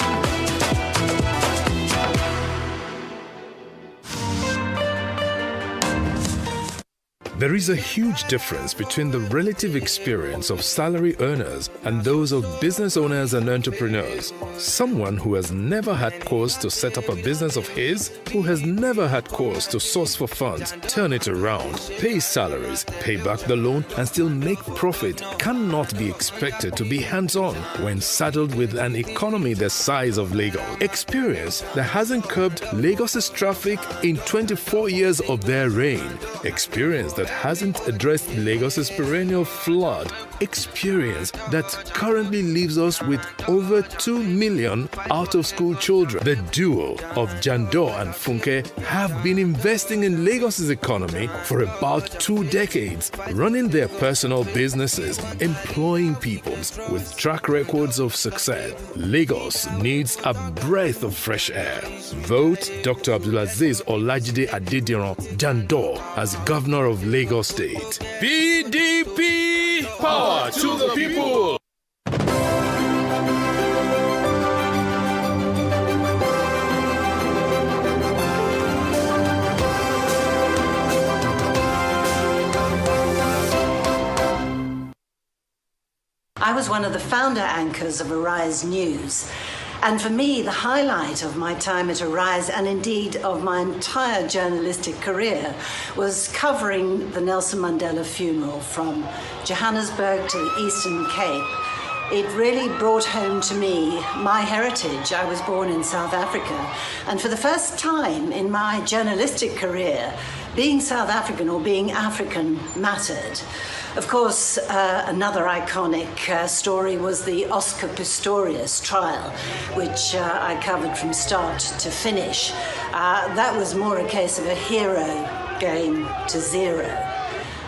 There is a huge difference between the relative experience of salary earners and those of business owners and entrepreneurs. Someone who has never had cause to set up a business of his, who has never had cause to source for funds, turn it around, pay salaries, pay back the loan, and still make profit cannot be expected to be hands-on when saddled with an economy the size of Lagos. Experience that hasn't curbed Lagos's traffic in 24 years of their reign. Experience that hasn't addressed Lagos's perennial flood. Experience that currently leaves us with over 2 million out-of-school children. The duo of Jandor and Funke have been investing in Lagos's economy for about 2 decades, running their personal businesses, employing people with track records of success. Lagos needs a breath of fresh air. Vote Dr. Abdulaziz Olajide Adediran Jandor as Governor of Lagos State. PDP! Power to the people! I was one of the founder anchors of Arise News. And for me, the highlight of my time at Arise, and indeed of my entire journalistic career, was covering the Nelson Mandela funeral from Johannesburg to the Eastern Cape. It really brought home to me my heritage. I was born in South Africa, and for the first time in my journalistic career, being South African or being African mattered. Of course, another iconic story was the Oscar Pistorius trial, which I covered from start to finish. That was more a case of a hero going to zero.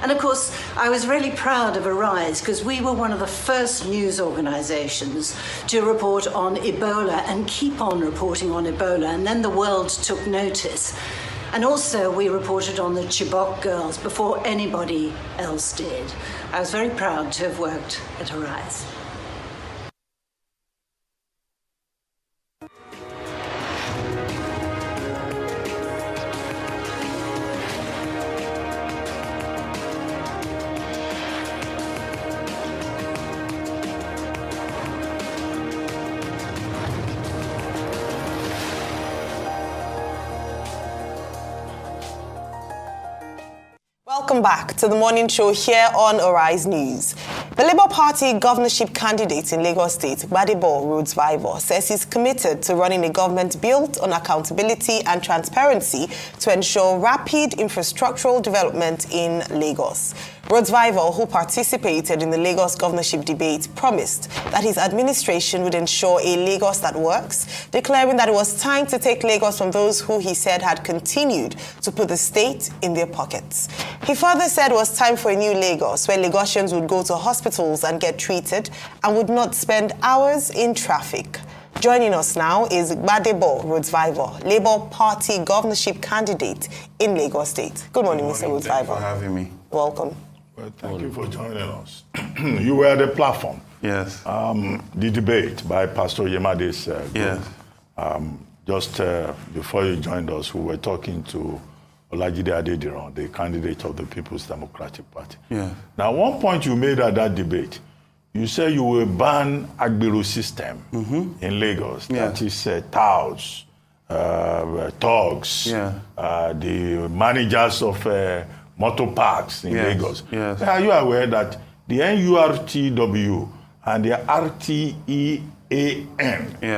And of course, I was really proud of Arise because we were one of the first news organizations to report on Ebola and keep on reporting on Ebola. And then the world took notice. And also we reported on the Chibok girls before anybody else did. I was very proud to have worked at Arise. Welcome back to the morning show here on Arise News. The Labour Party governorship candidate in Lagos State, Gbadebo Rhodes-Vivour, says he's committed to running a government built on accountability and transparency to ensure rapid infrastructural development in Lagos. Rhodes-Vivour, who participated in the Lagos governorship debate, promised that his administration would ensure a Lagos that works, declaring that it was time to take Lagos from those who he said had continued to put the state in their pockets. He further said it was time for a new Lagos, where Lagosians would go to hospitals and get treated and would not spend hours in traffic. Joining us now is Gbadebo Rhodes-Vivour, Labour Party governorship candidate in Lagos State. Good morning, Mr. Rhodes-Vivour. Thank you for having me. Welcome. Well, thank you for joining us. You were at the platform. Yes. The debate by Pastor Yemade's group. Yes. Just before you joined us, we were talking to Olajide Adediran, the candidate of the People's Democratic Party. Yeah. Now, one point you made at that debate, you said you will ban Agbero system in Lagos. Yeah. That is touts, thugs, the managers of motor parks in Lagos. Yes. Are you aware that the NURTW and the RTEAN,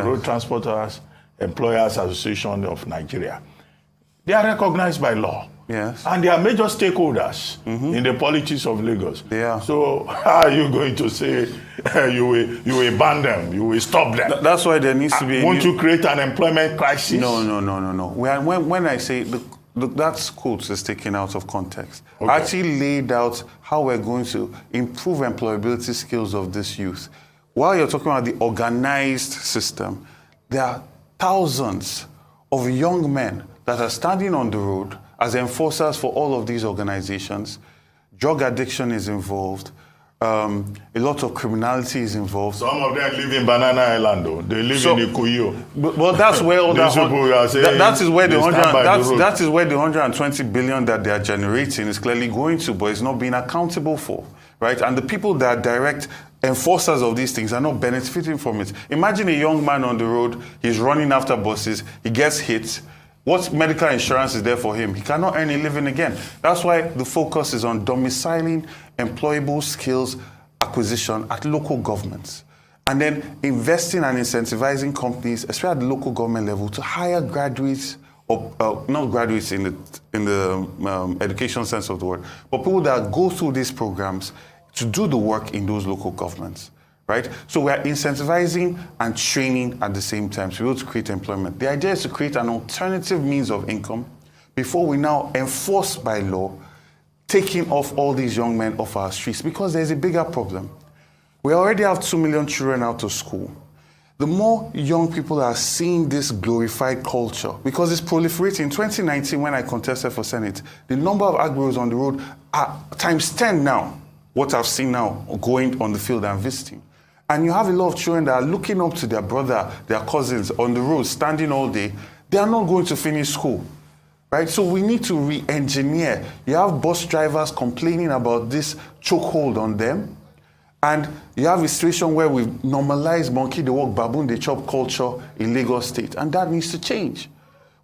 Road Transporters Employers Association of Nigeria, they are recognized by law. Yes. And they are major stakeholders in the politics of Lagos. Yeah. So how are you going to say you will ban them, you will stop them? That's why there needs to be... Won't you create an employment crisis? No. When I say... that quote is taken out of context. Okay. I actually laid out how we're going to improve employability skills of this youth. While you're talking about the organized system, there are thousands of young men that are standing on the road as enforcers for all of these organizations. Drug addiction is involved. A lot of criminality is involved. Some of them live in Banana Island, though. They live in Ikoyi. Well, that's where all that is where the that is where the 120 billion that they are generating is clearly going to, but it's not being accountable for, right? And the people that are direct enforcers of these things are not benefiting from it. Imagine a young man on the road, he's running after buses, he gets hit. What medical insurance is there for him? He cannot earn a living again. That's why the focus is on domiciling employable skills acquisition at local governments. And then investing and incentivizing companies, especially at the local government level, to hire graduates, or not graduates in the education sense of the word, but people that go through these programs to do the work in those local governments. Right? So we are incentivizing and training at the same time to be able to create employment. The idea is to create an alternative means of income before we now enforce by law taking off all these young men off our streets, because there's a bigger problem. We already have 2 million children out of school. The more young people are seeing this glorified culture, because it's proliferating. In 2019, when I contested for Senate, the number of Agberos on the road are times 10 now, what I've seen now going on the field and visiting. And you have a lot of children that are looking up to their brother, their cousins on the road, standing all day. They are not going to finish school, right? So we need to re-engineer. You have bus drivers complaining about this chokehold on them. And you have a situation where we've normalized monkey, they walk, baboon, they chop culture in Lagos State. And that needs to change.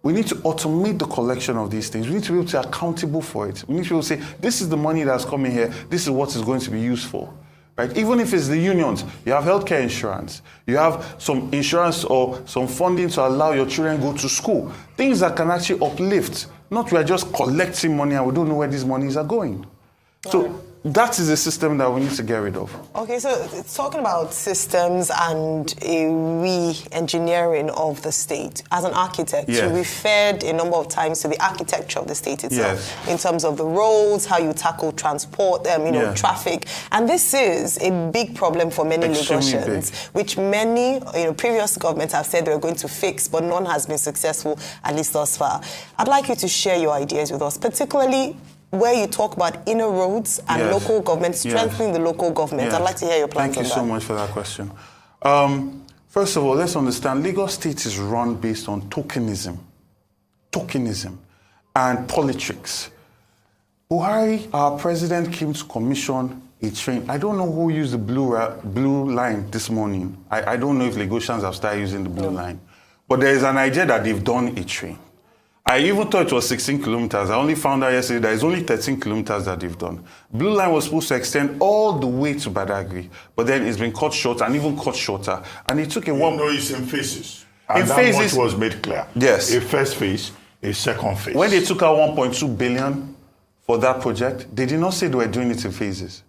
We need to automate the collection of these things. We need to be able to be accountable for it. We need to be able to say, this is the money that's coming here. This is what it's going to be used for. Right? Even if it's the unions, you have healthcare insurance, you have some insurance or some funding to allow your children to go to school. Things that can actually uplift. Not we are just collecting money and we don't know where these monies are going. So that is a system that we need to get rid of. Okay, so it's talking about systems and a re-engineering of the state. As an architect, you referred a number of times to the architecture of the state itself, in terms of the roads, how you tackle transport, traffic. And this is a big problem for many Lagosians, which many previous governments have said they were going to fix, but none has been successful, at least thus far. I'd like you to share your ideas with us, particularly where you talk about inner roads and local government, strengthening the local government. I'd like to hear your plans on that. Thank you so much for that question. First of all, let's understand Lagos State is run based on tokenism and politics. Buhari, our president, came to commission a train. I don't know who used the blue line this morning. I don't know if Lagosians have started using the blue line. But there is an idea that they've done a train. I even thought it was 16 kilometers. I only found out yesterday that it's only 13 kilometers that they've done. Blue line was supposed to extend all the way to Badagry, but then it's been cut short and even cut shorter. And it took a while. No, it's in phases. And that much was made clear. Yes. A first phase, a second phase. When they took out 1.2 billion for that project, they did not say they were doing it in phases.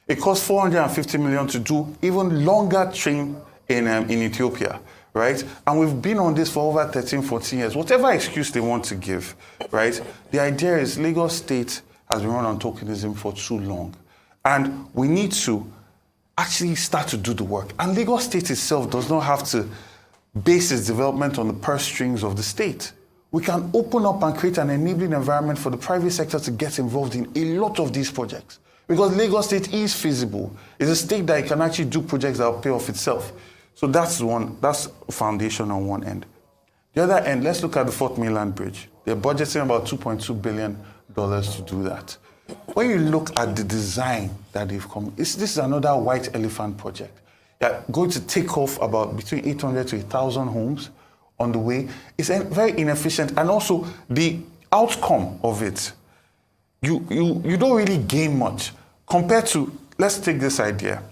It cost 450 million to do even longer train in Ethiopia. Right? And we've been on this for over 13, 14 years. Whatever excuse they want to give, right? The idea is Lagos State has been run on tokenism for too long. And we need to actually start to do the work. And Lagos State itself does not have to base its development on the purse strings of the state. We can open up and create an enabling environment for the private sector to get involved in a lot of these projects. Because Lagos State is feasible. It's a state that can actually do projects that will pay off itself. So that's foundation on one end. The other end, let's look at the Fourth Mainland Bridge. They're budgeting about $2.2 billion to do that. When you look at the design that they've come, this is another white elephant project. They're going to take off about between 800 to 1,000 homes on the way. It's very inefficient. And also, the outcome of it, you don't really gain much compared to, let's take this idea.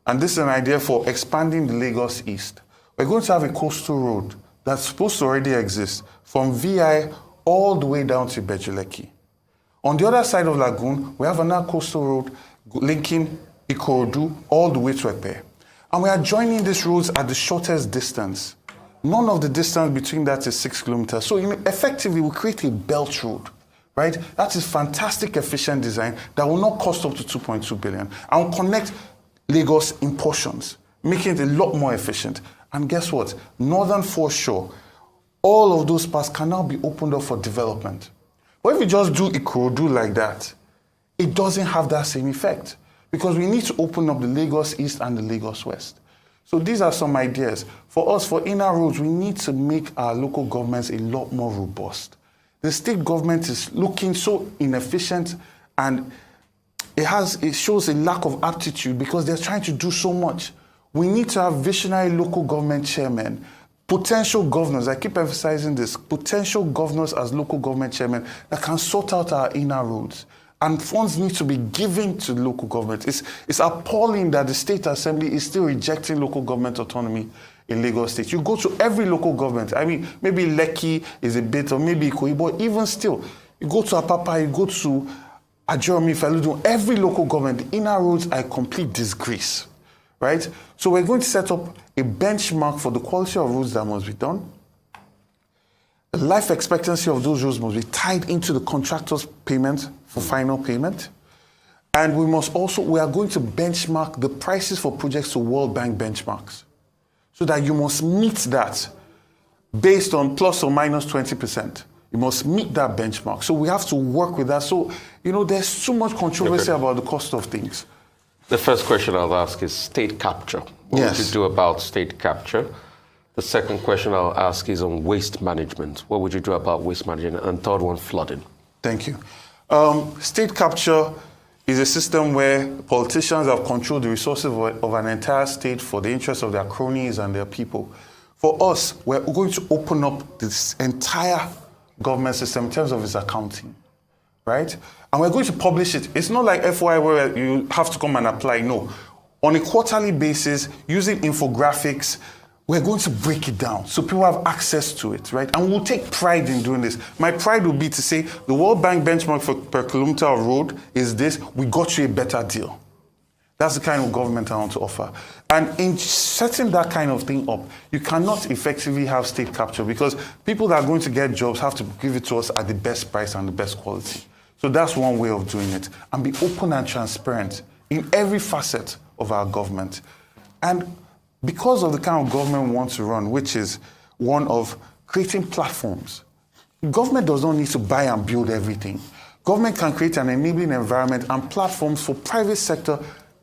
And this is an idea for expanding the Lagos East. We're going to have a coastal road that's supposed to already exist from VI all the way down to Bejuleki. On the other side of Lagoon, we have another coastal road linking Ikorodu all the way to Epe. And we are joining these roads at the shortest distance. None of the distance between that is 6 kilometers. So effectively, we create a belt road, right? That is fantastic, efficient design that will not cost up to 2.2 billion. And will connect Lagos in portions, making it a lot more efficient. And guess what? Northern Foreshore, all of those parts can now be opened up for development. But if you just do Ikorodu like that, it doesn't have that same effect because we need to open up the Lagos East and the Lagos West. So these are some ideas. For us, for inner roads, we need to make our local governments a lot more robust. The state government is looking so inefficient and it shows a lack of aptitude because they're trying to do so much. We need to have visionary local government chairmen, potential governors, I keep emphasizing this, potential governors as local government chairmen that can sort out our inner roads. And funds need to be given to local government. It's appalling that the State Assembly is still rejecting local government autonomy in Lagos State. You go to every local government. I mean, maybe Lekki is a bit, or maybe Ikoyi, but even still, you go to Apapa, you go to Ajeromi, Faludun, every local government, the inner roads are a complete disgrace, right? So we're going to set up a benchmark for the quality of roads that must be done. The life expectancy of those roads must be tied into the contractor's payment for final payment. And we are going to benchmark the prices for projects to World Bank benchmarks so that you must meet that based on plus or minus 20%. You must meet that benchmark. So we have to work with that. So, there's so much controversy about the cost of things. The first question I'll ask is state capture. What would you do about state capture? The second question I'll ask is on waste management. What would you do about waste management? And third one, flooding. Thank you. State capture is a system where politicians have controlled the resources of an entire state for the interest of their cronies and their people. For us, we're going to open up this entire government system in terms of its accounting, right? And we're going to publish it. It's not like FY where you have to come and apply. No. On a quarterly basis, using infographics, we're going to break it down so people have access to it, right? And we'll take pride in doing this. My pride would be to say the World Bank benchmark for per kilometer of road is this. We got you a better deal. That's the kind of government I want to offer. And in setting that kind of thing up, you cannot effectively have state capture because people that are going to get jobs have to give it to us at the best price and the best quality. So that's one way of doing it. And be open and transparent in every facet of our government. And because of the kind of government we want to run, which is one of creating platforms, government does not need to buy and build everything. Government can create an enabling environment and platforms for private sector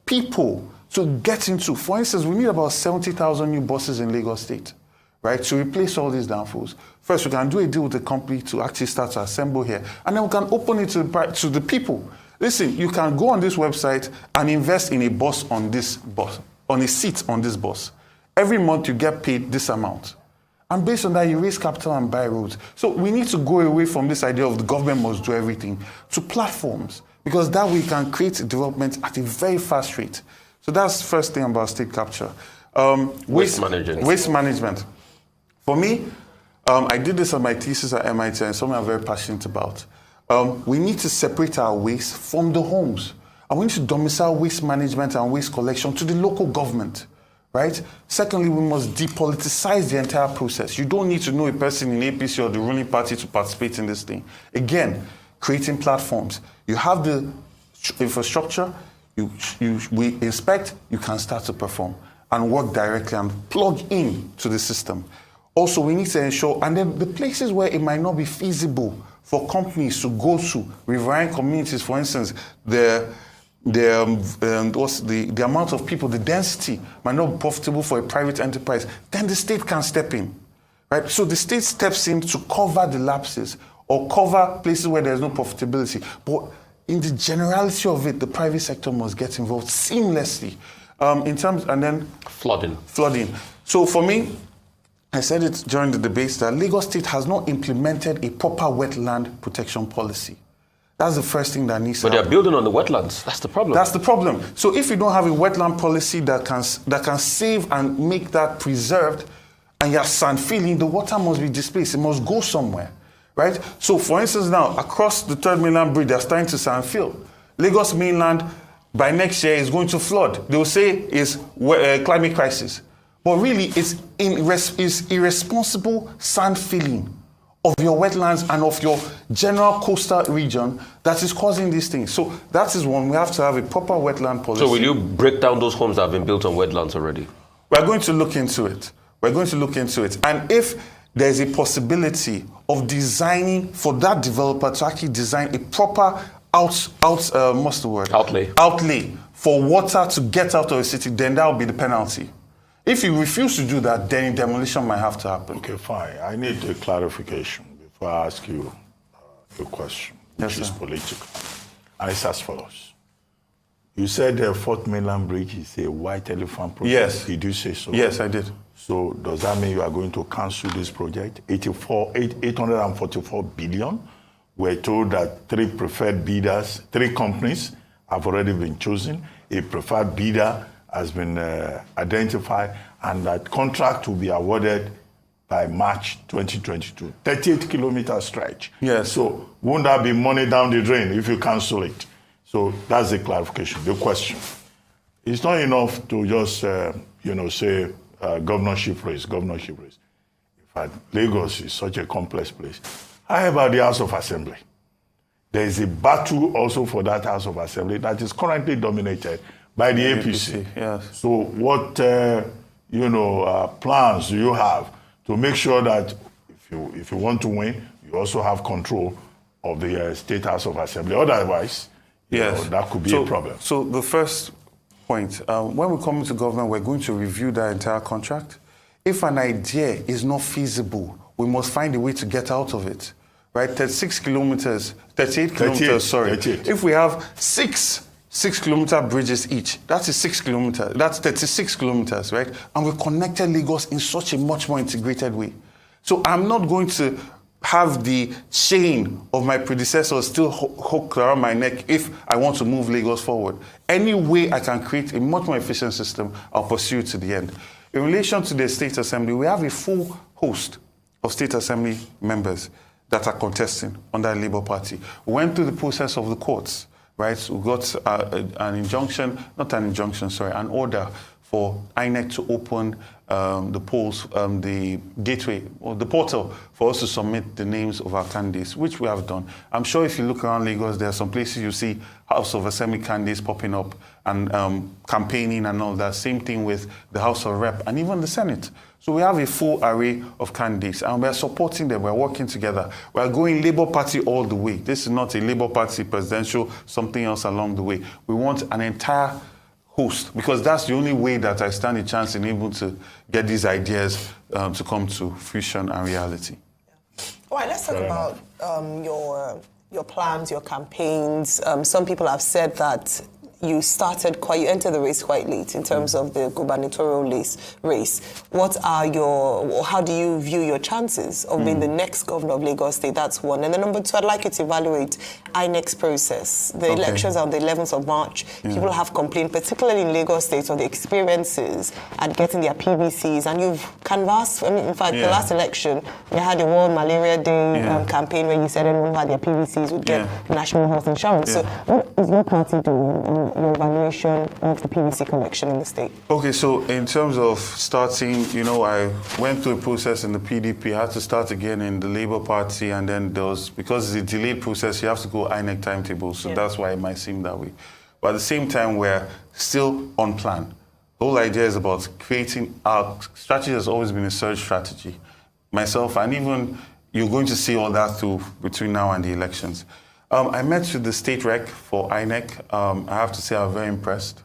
people to get into. For instance, we need about 70,000 new buses in Lagos State, right, to replace all these downfalls. First, we can do a deal with the company to actually start to assemble here, and then we can open it to the people. Listen, you can go on this website and invest in a bus on this bus, on a seat on this bus. Every month you get paid this amount. And based on that, you raise capital and buy roads. So we need to go away from this idea of the government must do everything to platforms, because that way we can create development at a very fast rate. So that's the first thing about state capture. Waste management. For me, I did this on my thesis at MIT and something I'm very passionate about. We need to separate our waste from the homes. And we need to domicile waste management and waste collection to the local government, right? Secondly, we must depoliticize the entire process. You don't need to know a person in APC or the ruling party to participate in this thing. Again, creating platforms. You have the infrastructure, we inspect, you can start to perform and work directly and plug in to the system. Also, we need to ensure, and then the places where it might not be feasible for companies to go to, riverine communities, for instance, the amount of people, the density might not be profitable for a private enterprise, then the state can step in, right? So the state steps in to cover the lapses or cover places where there's no profitability. But in the generality of it, the private sector must get involved seamlessly. And then flooding. So for me, I said it during the debates that Lagos State has not implemented a proper wetland protection policy. That's the first thing that needs to happen. But they're building on the wetlands. That's the problem. That's the problem. So if you don't have a wetland policy that can save and make that preserved, and you're sand filling, the water must be displaced. It must go somewhere, right? So for instance now, across the Third Mainland Bridge, they're starting to sand fill. Lagos mainland, by next year, is going to flood. They will say it's climate crisis. But really, it's irresponsible sand filling of your wetlands and of your general coastal region that is causing these things. So that is one. We have to have a proper wetland policy. So will you break down those homes that have been built on wetlands already? We're going to look into it. We're going to look into it. And if there's a possibility of designing for that developer to actually design a proper what's the word? Outlay for water to get out of the city, then that will be the penalty. If you refuse to do that, then demolition might have to happen. Okay, fine. I need a clarification before I ask you a question, which is political. And it's as follows. You said the Fourth Mainland Bridge is a white elephant project. Yes. Did you say so? Yes, I did. So does that mean you are going to cancel this project? 844 billion. We're told that three companies have already been chosen. A preferred bidder has been identified, and that contract will be awarded by March 2022. 38-kilometer stretch. Yes. So won't that be money down the drain if you cancel it? So that's the clarification. The question. It's not enough to just, say governorship race. In fact, Lagos is such a complex place. How about the House of Assembly? There is a battle also for that House of Assembly that is currently dominated by the APC. Yes. So what, plans do you have to make sure that if you want to win, you also have control of the State House of Assembly? Otherwise, that could be a problem. So the first point, when we come into government, we're going to review that entire contract. If an idea is not feasible, we must find a way to get out of it, right? 38 kilometers, sorry. 38. If we have six 6-kilometer bridges each, that is 6 kilometers, that's 36 kilometers, right? And we connected Lagos in such a much more integrated way. So I'm not going to have the chain of my predecessors still hooked around my neck if I want to move Lagos forward. Any way I can create a much more efficient system, I'll pursue it to the end. In relation to the State Assembly, we have a full host of State Assembly members that are contesting under the Labour Party. We went through the process of the courts, right? We got an order for INEC to open the polls, the gateway, or the portal for us to submit the names of our candidates, which we have done. I'm sure if you look around Lagos, there are some places you see House of Assembly candidates popping up and campaigning and all that. Same thing with the House of Rep and even the Senate. So we have a full array of candidates and we're supporting them. We're working together. We're going Labour Party all the way. This is not a Labour Party presidential, something else along the way. We want an entire host, because that's the only way that I stand a chance in able to get these ideas to come to fruition and reality. All right, let's talk about your plans, your campaigns. Some people have said that you entered the race quite late in terms of the gubernatorial race. How do you view your chances of being the next governor of Lagos State? That's one. And then number two, I'd like you to evaluate INEC's process. The elections are on the 11th of March. People have complained, particularly in Lagos State, of the experiences at getting their PVCs. And you've canvassed, in fact, the last election, we had the World Malaria Day campaign where you said anyone who had their PVCs would get national health insurance. So what is your party doing? Your evaluation of the PVC collection in the state? Okay, so in terms of starting, I went through a process in the PDP. I had to start again in the Labour Party, and then because it's a delayed process, you have to go INEC timetable. So that's why it might seem that way. But at the same time, we're still on plan. The whole idea is about creating our strategy has always been a surge strategy. Myself, and even you're going to see all that through between now and the elections. I met with the state rec for INEC. I have to say I'm very impressed.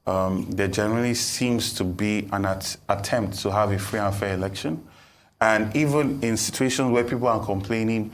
There generally seems to be an attempt to have a free and fair election. And even in situations where people are complaining,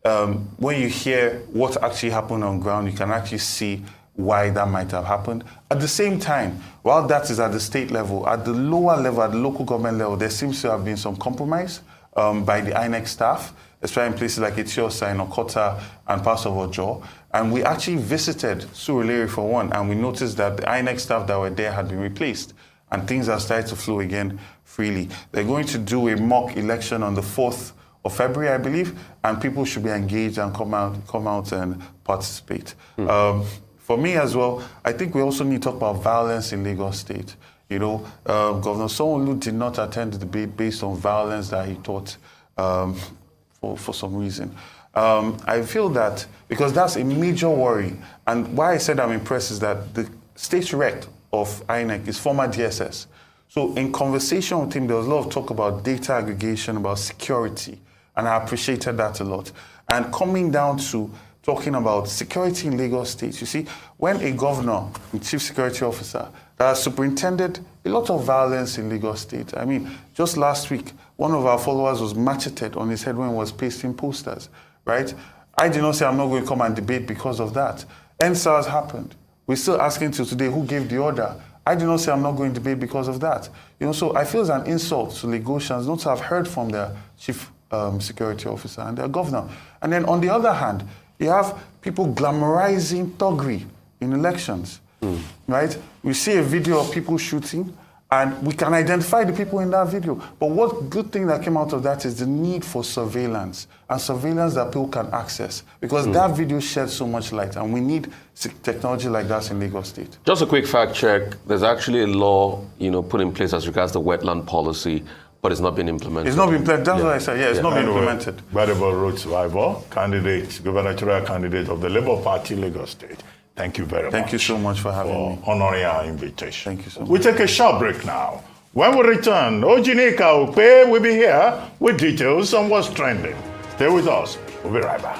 when you hear what actually happened on ground, you can actually see why that might have happened. At the same time, while that is at the state level, at the lower level, at the local government level, there seems to have been some compromise by the INEC staff, especially in places like Etiosa and Okota and parts of Ojo. And we actually visited Surulere for one, and we noticed that the INEC staff that were there had been replaced, and things are starting to flow again freely. They're going to do a mock election on the 4th of February, I believe, and people should be engaged and come out and participate. For me as well, I think we also need to talk about violence in Lagos State. You know, Governor Sanwo-Olu did not attend the debate based on violence that he thought for some reason. I feel that, because that's a major worry, and why I said I'm impressed is that the state rec of INEC is former DSS. So in conversation with him, there was a lot of talk about data aggregation, about security, and I appreciated that a lot. And coming down to talking about security in Lagos State, you see, when a governor, a chief security officer, that has superintended a lot of violence in Lagos State. I mean, just last week, one of our followers was macheted on his head when he was pasting posters, right? I did not say I'm not going to come and debate because of that. NSARS happened. We're still asking till today who gave the order. I did not say I'm not going to debate because of that. You know, so I feel it's an insult to Lagosians not to have heard from their chief security officer and their governor. And then on the other hand, you have people glamorizing thuggery in elections, right? We see a video of people shooting, and we can identify the people in that video. But what good thing that came out of that is the need for surveillance, and surveillance that people can access, because that video shed so much light, and we need technology like that in Lagos State. Just a quick fact check. There's actually a law, put in place as regards the wetland policy, but it's not been implemented. It's not been implemented. That's what I said. Yeah, it's not been implemented. Gbadebo Rhodes Rival, gubernatorial candidate of the Labour Party, Lagos State. Thank you very much. Thank you so much for having me. Honoring our invitation. Thank you so much. We take a short break now. When we return, Ojinika Ope will be here with details on what's trending. Stay with us. We'll be right back.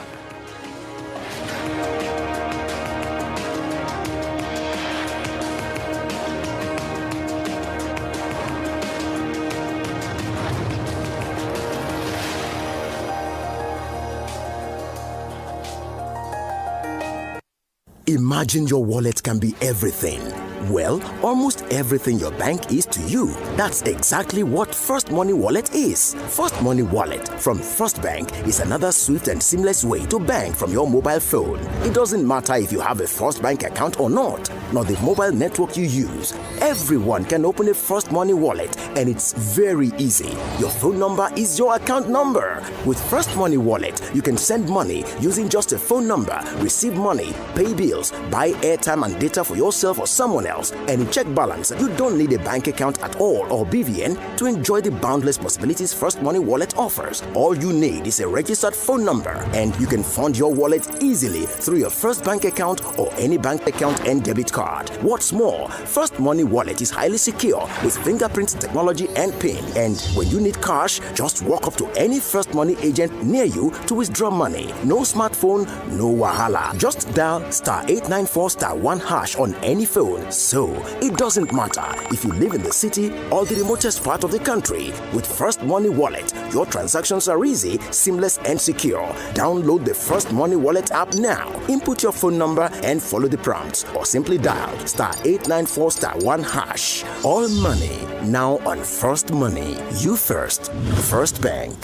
Imagine your wallet can be everything. Well, almost everything your bank is to you. That's exactly what First Money Wallet is. First Money Wallet from First Bank is another swift and seamless way to bank from your mobile phone. It doesn't matter if you have a First Bank account or not, nor the mobile network you use. Everyone can open a First Money Wallet, and it's very easy. Your phone number is your account number. With First Money Wallet, you can send money using just a phone number, receive money, pay bills, buy airtime and data for yourself or someone else, and check balance. You don't need a bank account at all or BVN to enjoy the boundless possibilities First Money Wallet offers. All you need is a registered phone number, and you can fund your wallet easily through your First Bank account or any bank account and debit card. What's more, First Money Wallet is highly secure with fingerprint technology and PIN. And when you need cash, just walk up to any First Money agent near you to withdraw money. No smartphone, no wahala. Just dial *894*1# on any phone. So, it doesn't matter if you live in the city or the remotest part of the country. With First Money Wallet, your transactions are easy, seamless, and secure. Download the First Money Wallet app now. Input your phone number and follow the prompts, or simply dial *894*1#. All money now on First Money. You first. First Bank.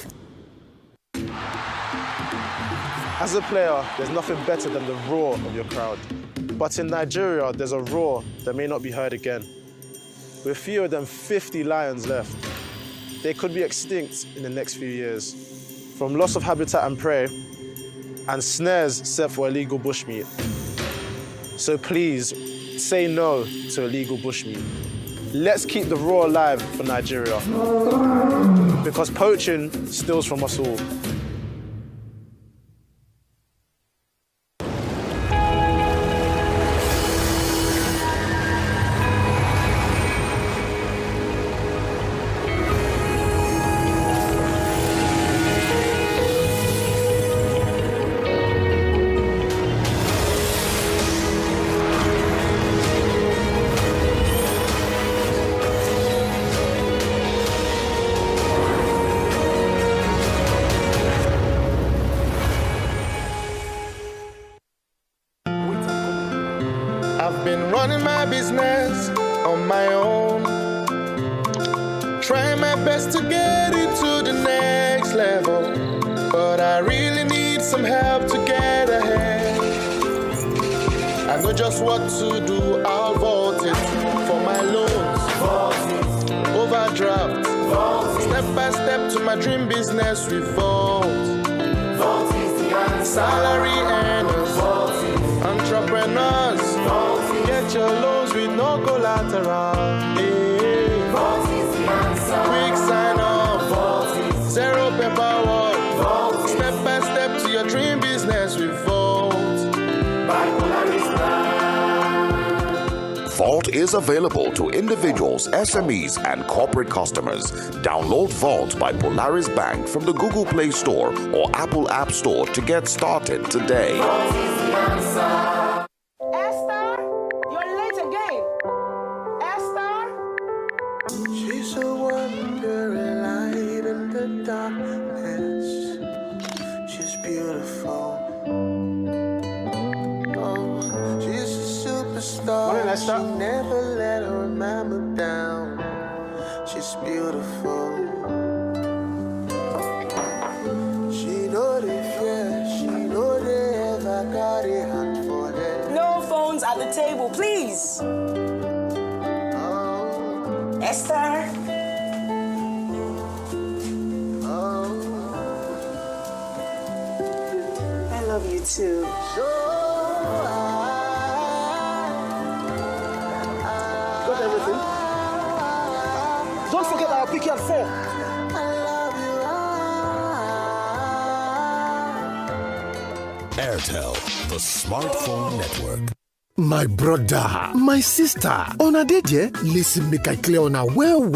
As a player, there's nothing better than the roar of your crowd. But in Nigeria, there's a roar that may not be heard again. With fewer than 50 lions left, they could be extinct in the next few years. From loss of habitat and prey, and snares set for illegal bushmeat. So please, say no to illegal bushmeat. Let's keep the roar alive for Nigeria. Because poaching steals from us all. running my business on my own. Trying my best to get it to the next level, but I really need some help to get ahead. I know just what to do, I'll vault it for my loans, overdraft, step by step to my dream business with Vault. Vault is the answer. Salary earners, entrepreneurs, get your loans with no collateral. Yeah. Vault is the answer. Quick sign up, zero paperwork, step by step to your dream business with Vault. By Polaris Bank. Vault is available to individuals, SMEs, and corporate customers. Download Vault by Polaris Bank from the Google Play Store or Apple App Store to get started today. Vault is the answer. Esther, you're late again. Esther? She's a wandering light in the darkness. She's beautiful. Oh, she's a superstar. Morning, Esther. She never let her mama down. She's beautiful. She know the fear. She know they ever got a hand for her. No phones at the table, please. Esther? I love you too. Got everything? Don't forget I'll pick you at 4. Airtel, the smartphone network. My brother, my sister, una dey there? Listen make I clear una well.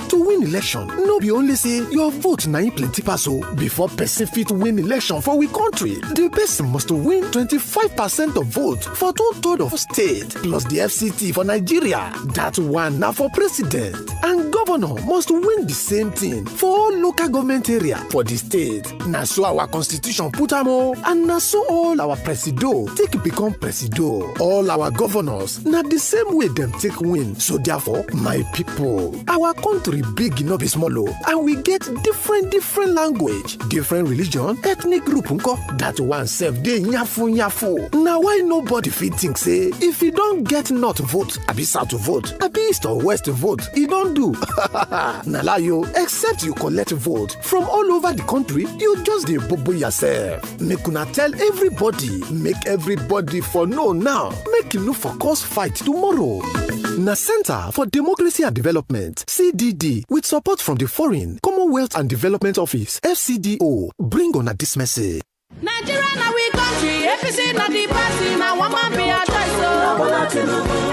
To win election, no be only say your vote na im plenty pass o. Before person fit win election for we country, the person must win 25% of vote for 2/3 of state plus the FCT for Nigeria. That one na for president. And governor must win the same thing for all local government area for the state. Na so our constitution put am o, and na so all our presido take become presido. All our governors na the same way them take win. So therefore, my people, our country big no be small o, and we get different language, different religion, ethnic group nko. That one self dey nyafu. Now why nobody fit think say if you don't get north vote, abi south vote, abi east or west vote, you don't do. Na lie yo, except you collect vote from all over the country, you just dey bobo yourself. Make una tell everybody, make everybody for know now. Make you no for cause fight tomorrow. Na Center for Democracy and Development, CDD, with support from the Foreign, Commonwealth and Development Office, FCDO, bring on this message. Nigeria na we country, APC na the party, na one man be our choice.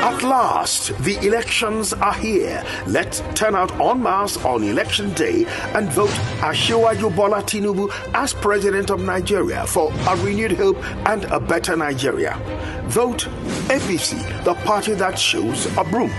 At last, the elections are here. Let's turn out en masse on election day and vote Asiwaju Bola Tinubu as President of Nigeria for a renewed hope and a better Nigeria. Vote APC, the party that shows a broom.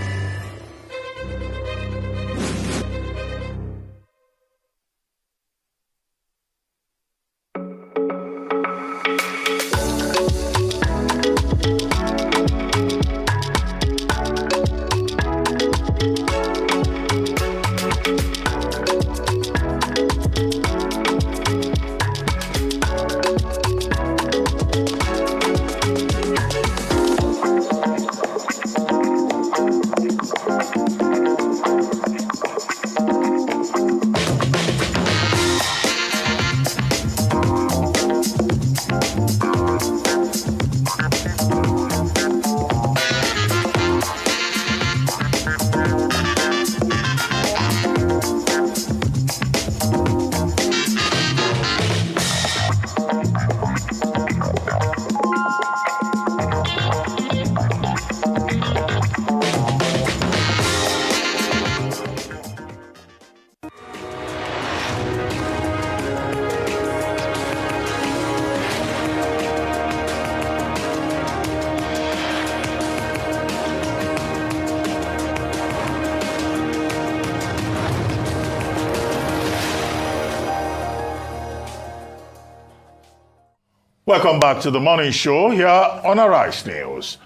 Welcome back to the morning show here on Arise News.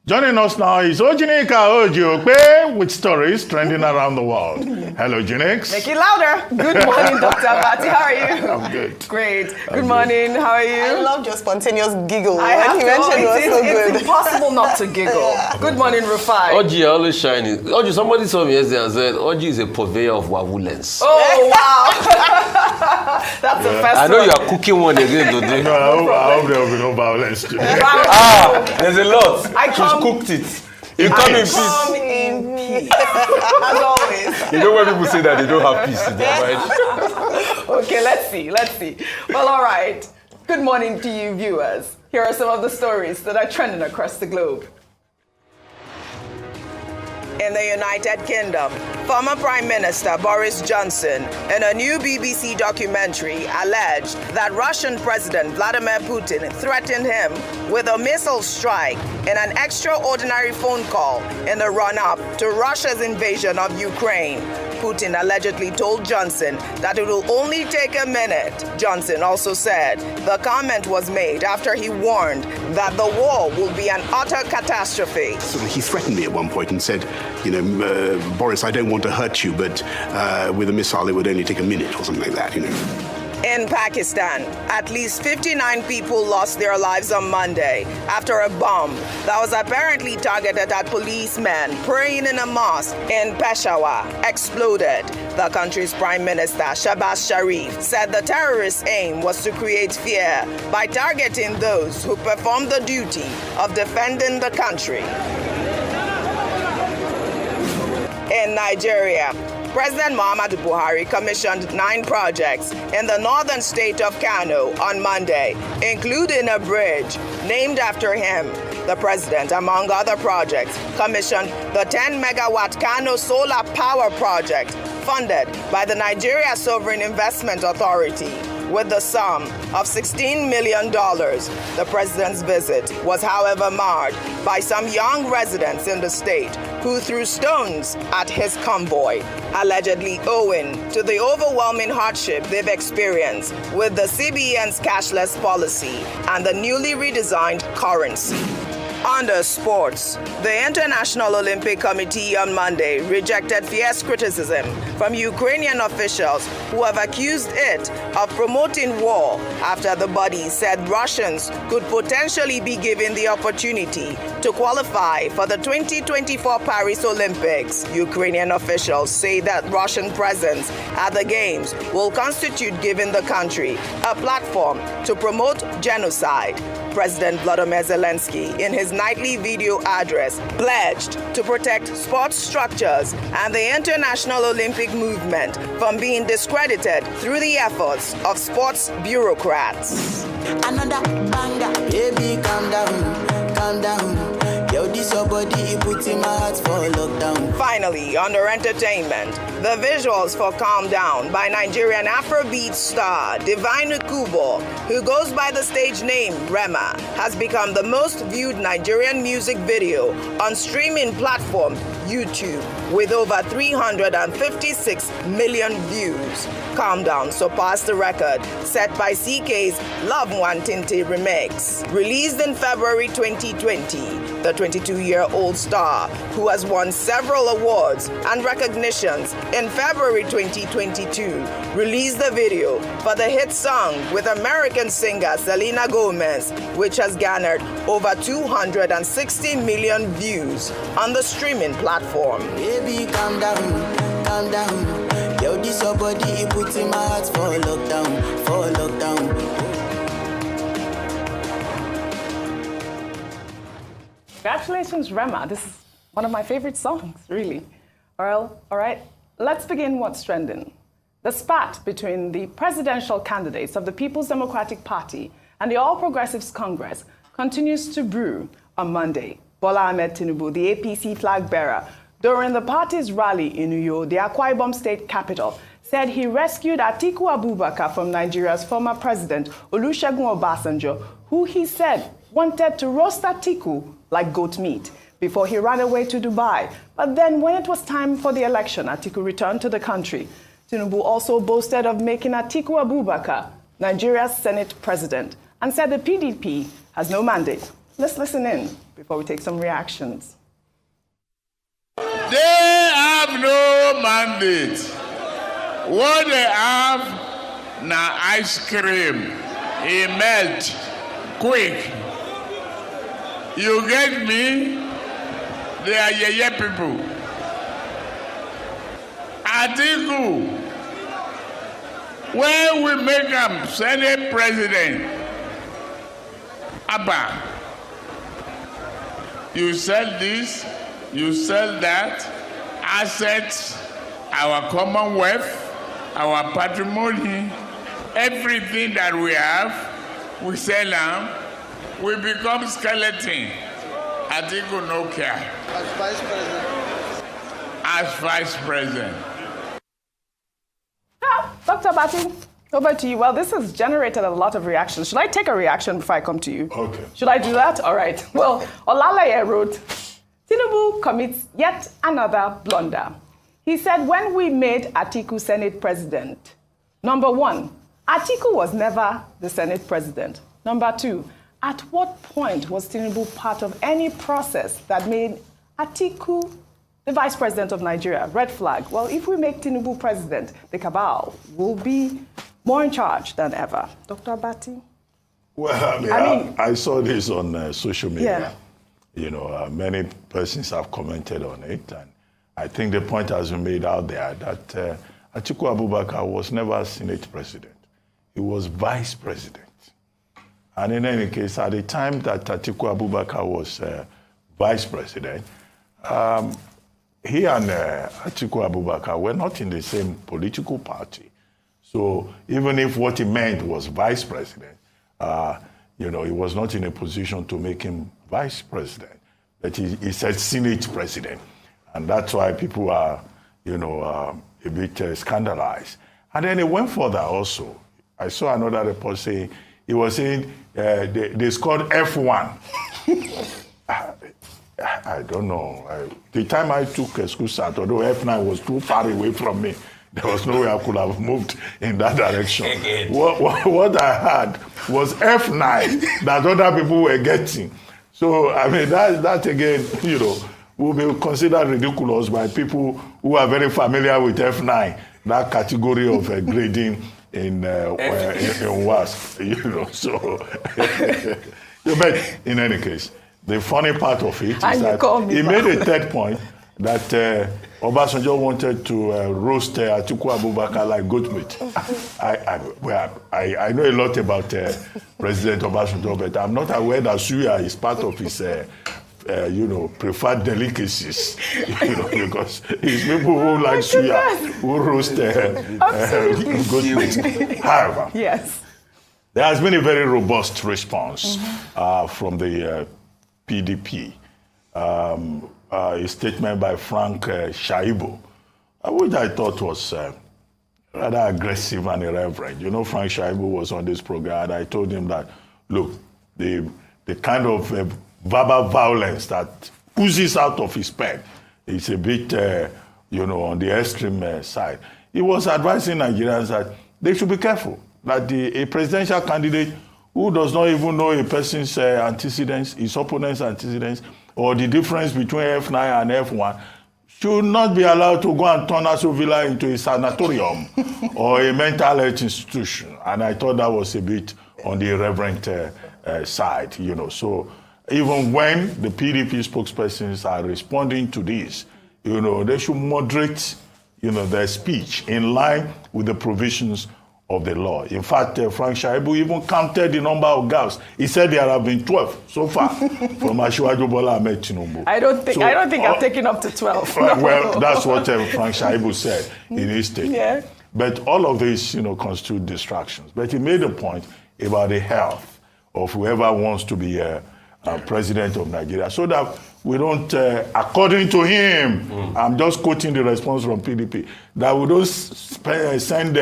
Joining us now is Ojinika Ojiope with stories trending around the world. Hello, Junix. Make it louder. Good morning, Dr. Abati. How are you? I'm good. Great. Good morning. How are you? I loved your spontaneous giggle. I have when to. you mentioned it was so It's good. impossible not to giggle. Good morning, Rufai. Oji always shining. Oji, somebody told me yesterday and said Oji is a purveyor of wawulence. Oh, wow. That's the first I know you are cooking one again today. No, I hope there will be no violence today. There's a lot. She's cooked it. You come in peace. Come in peace. As always. You know when people say that they don't have peace in their mind. Okay, let's see. Well, all right. Good morning to you, viewers. Here are some of the stories that are trending across the globe. In the United Kingdom, former Prime Minister Boris Johnson, in a new BBC documentary, alleged that Russian President Vladimir Putin threatened him with a missile strike in an extraordinary phone call in the run-up to Russia's invasion of Ukraine. Putin allegedly told Johnson that it will only take a minute. Johnson also said the comment was made after he warned that the war will be an utter catastrophe. So he threatened me at one point and said, Boris, I don't want to hurt you, but with a missile it would only take a minute or something like that, In Pakistan, at least 59 people lost their lives on Monday after a bomb that was apparently targeted at policemen praying in a mosque in Peshawar exploded. The country's Prime Minister, Shahbaz Sharif, said the terrorist's aim was to create fear by targeting those who perform the duty of defending the country. In Nigeria, President Muhammadu Buhari commissioned 9 projects in the northern state of Kano on Monday, including a bridge named after him. The president, among other projects, commissioned the 10-megawatt Kano solar power project funded by the Nigeria Sovereign Investment Authority with the sum of $16 million. The president's visit was, however, marred by some young residents in the state who threw stones at his convoy, allegedly owing to the overwhelming hardship they've experienced with the CBN's cashless policy and the newly redesigned currency. Under sports, the International Olympic Committee on Monday rejected fierce criticism from Ukrainian officials who have accused it of promoting war after the body said Russians could potentially be given the opportunity to qualify for the 2024 Paris Olympics. Ukrainian officials say that Russian presence at the Games will constitute giving the country a platform to promote genocide. President Volodymyr Zelensky, in his nightly video address, pledged to protect sports structures and the international Olympic movement from being discredited through the efforts of sports bureaucrats. Another banger, baby, calm down. Yo, this your body, it puts in my heart for lockdown. Finally, under entertainment, the visuals for Calm Down by Nigerian Afrobeat star Divine Kubo, who goes by the stage name Rema, has become the most viewed Nigerian music video on streaming platform YouTube with over 356 million views. Calm Down surpassed the record set by CK's Love Nwantinte remix. Released in February 2020, the 22-year-old star, who has won several awards and recognitions, in February 2022, released the video for the hit song with American singer Selena Gomez, which has garnered over 260 million views on the streaming platform. Baby, calm down. Yo, this your body, it puts in my heart for lockdown. Congratulations, Rema. This is one of my favorite songs, really. Well, all right, let's begin what's trending. The spat between the presidential candidates of the People's Democratic Party and the All Progressives Congress continues to brew on Monday. Bola Ahmed Tinubu, the APC flag bearer, during the party's rally in Uyo, the Akwa Ibom state capital, said he rescued Atiku Abubakar from Nigeria's former president, Olusegun Obasanjo, who he said wanted to roast Atiku like goat meat before he ran away to Dubai. But then when it was time for the election, Atiku returned to the country. Tinubu also boasted of making Atiku Abubakar Nigeria's Senate president and said the PDP has no mandate. Let's listen in. before we take some reactions. They have no mandate. What they have now ice cream. It melt quick. You get me? They are yeye people. Atiku, when we make him Senate president, Abba, you sell this, you sell that, assets, our commonwealth, our patrimony, everything that we have, we sell them, we become skeleton. Atiku no care. As vice president. As vice president. Dr. Bati, over to you. Well, this has generated a lot of reactions. Should I take a reaction before I come to you? Okay. Should I do that? All right. Well, Olalaye wrote, Tinubu commits yet another blunder. He said, when we made Atiku Senate president, number one, Atiku was never the Senate president. Number two, at what point was Tinubu part of any process that made Atiku the vice president of Nigeria? Red flag. Well, if we make Tinubu president, the cabal will be more in charge than ever. Dr. Bati? Well, I saw this on social media. Yeah. You know, many persons have commented on it, and I think the point has been made out there that Atiku Abubakar was never Senate president. He was vice president. And in any case, at the time that Atiku Abubakar was vice president, he and Atiku Abubakar were not in the same political party. So even if what he meant was vice president, you know, he was not in a position to make him vice president. But he said Senate president. And that's why people are, you know, a bit scandalized. And then he went further also. I saw another report saying, he was saying they scored F1. I don't know. The time I took a school start, although F9 was too far away from me, there was no way I could have moved in that direction. What I had was F9 that other people were getting. So, I mean, that again, you know, will be considered ridiculous by people who are very familiar with F9, that category of grading in WASP, you know. So, but in any case, the funny part of it is that he made a third point that Obasanjo wanted to roast Atiku Abubakar like goat meat. I know a lot about President Obasanjo, but I'm not aware that suya is part of his, you know, preferred delicacies. You know, because it's people who like suya who roast goat meat. However, yes, there has been a very robust response from the PDP. A statement by Frank Shaibu, which I thought was rather aggressive and irreverent. You know, Frank Shaibu was on this program, and I told him that, look, the kind of verbal violence that oozes out of his pen is a bit, you know, on the extreme side. He was advising Nigerians that they should be careful, that a presidential candidate who does not even know a person's antecedents, his opponent's antecedents, or the difference between F9 and F1, should not be allowed to go and turn Aso Villa into a sanatorium or a mental health institution. And I thought that was a bit on the irreverent side, you know. So even when the PDP spokespersons are responding to this, you know, they should moderate, you know, their speech in line with the provisions of the law. In fact, Frank Shaibu even counted the number of girls. He said there have been 12 so far from Asiwaju Bola Ahmed Tinubu. I don't think I've taken up to 12. No. Well, that's what Frank Shaibu said in his statement. Yeah. But all of this, you know, constitute distractions. But he made a point about the health of whoever wants to be president of Nigeria, so that we don't, according to him, I'm just quoting the response from PDP, that we don't send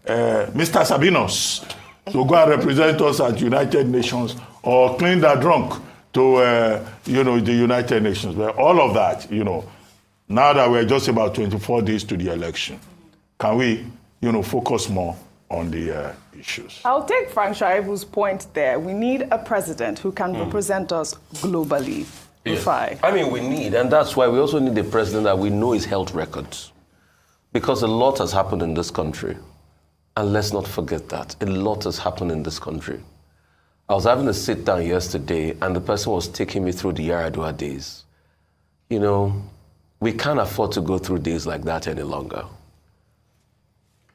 Mr. Sabinos to go and represent us at United Nations or clean that drunk to, you know, the United Nations. But all of that, you know, now that we're just about 24 days to the election, can we, you know, focus more on the issues. I'll take Frank Shaibu's point there. We need a president who can represent us globally. Yes. I mean, we need, and that's why we also need a president that we know his health records. Because a lot has happened in this country. And let's not forget that. A lot has happened in this country. I was having a sit down yesterday, and the person was taking me through the Yaradua days. You know, we can't afford to go through days like that any longer.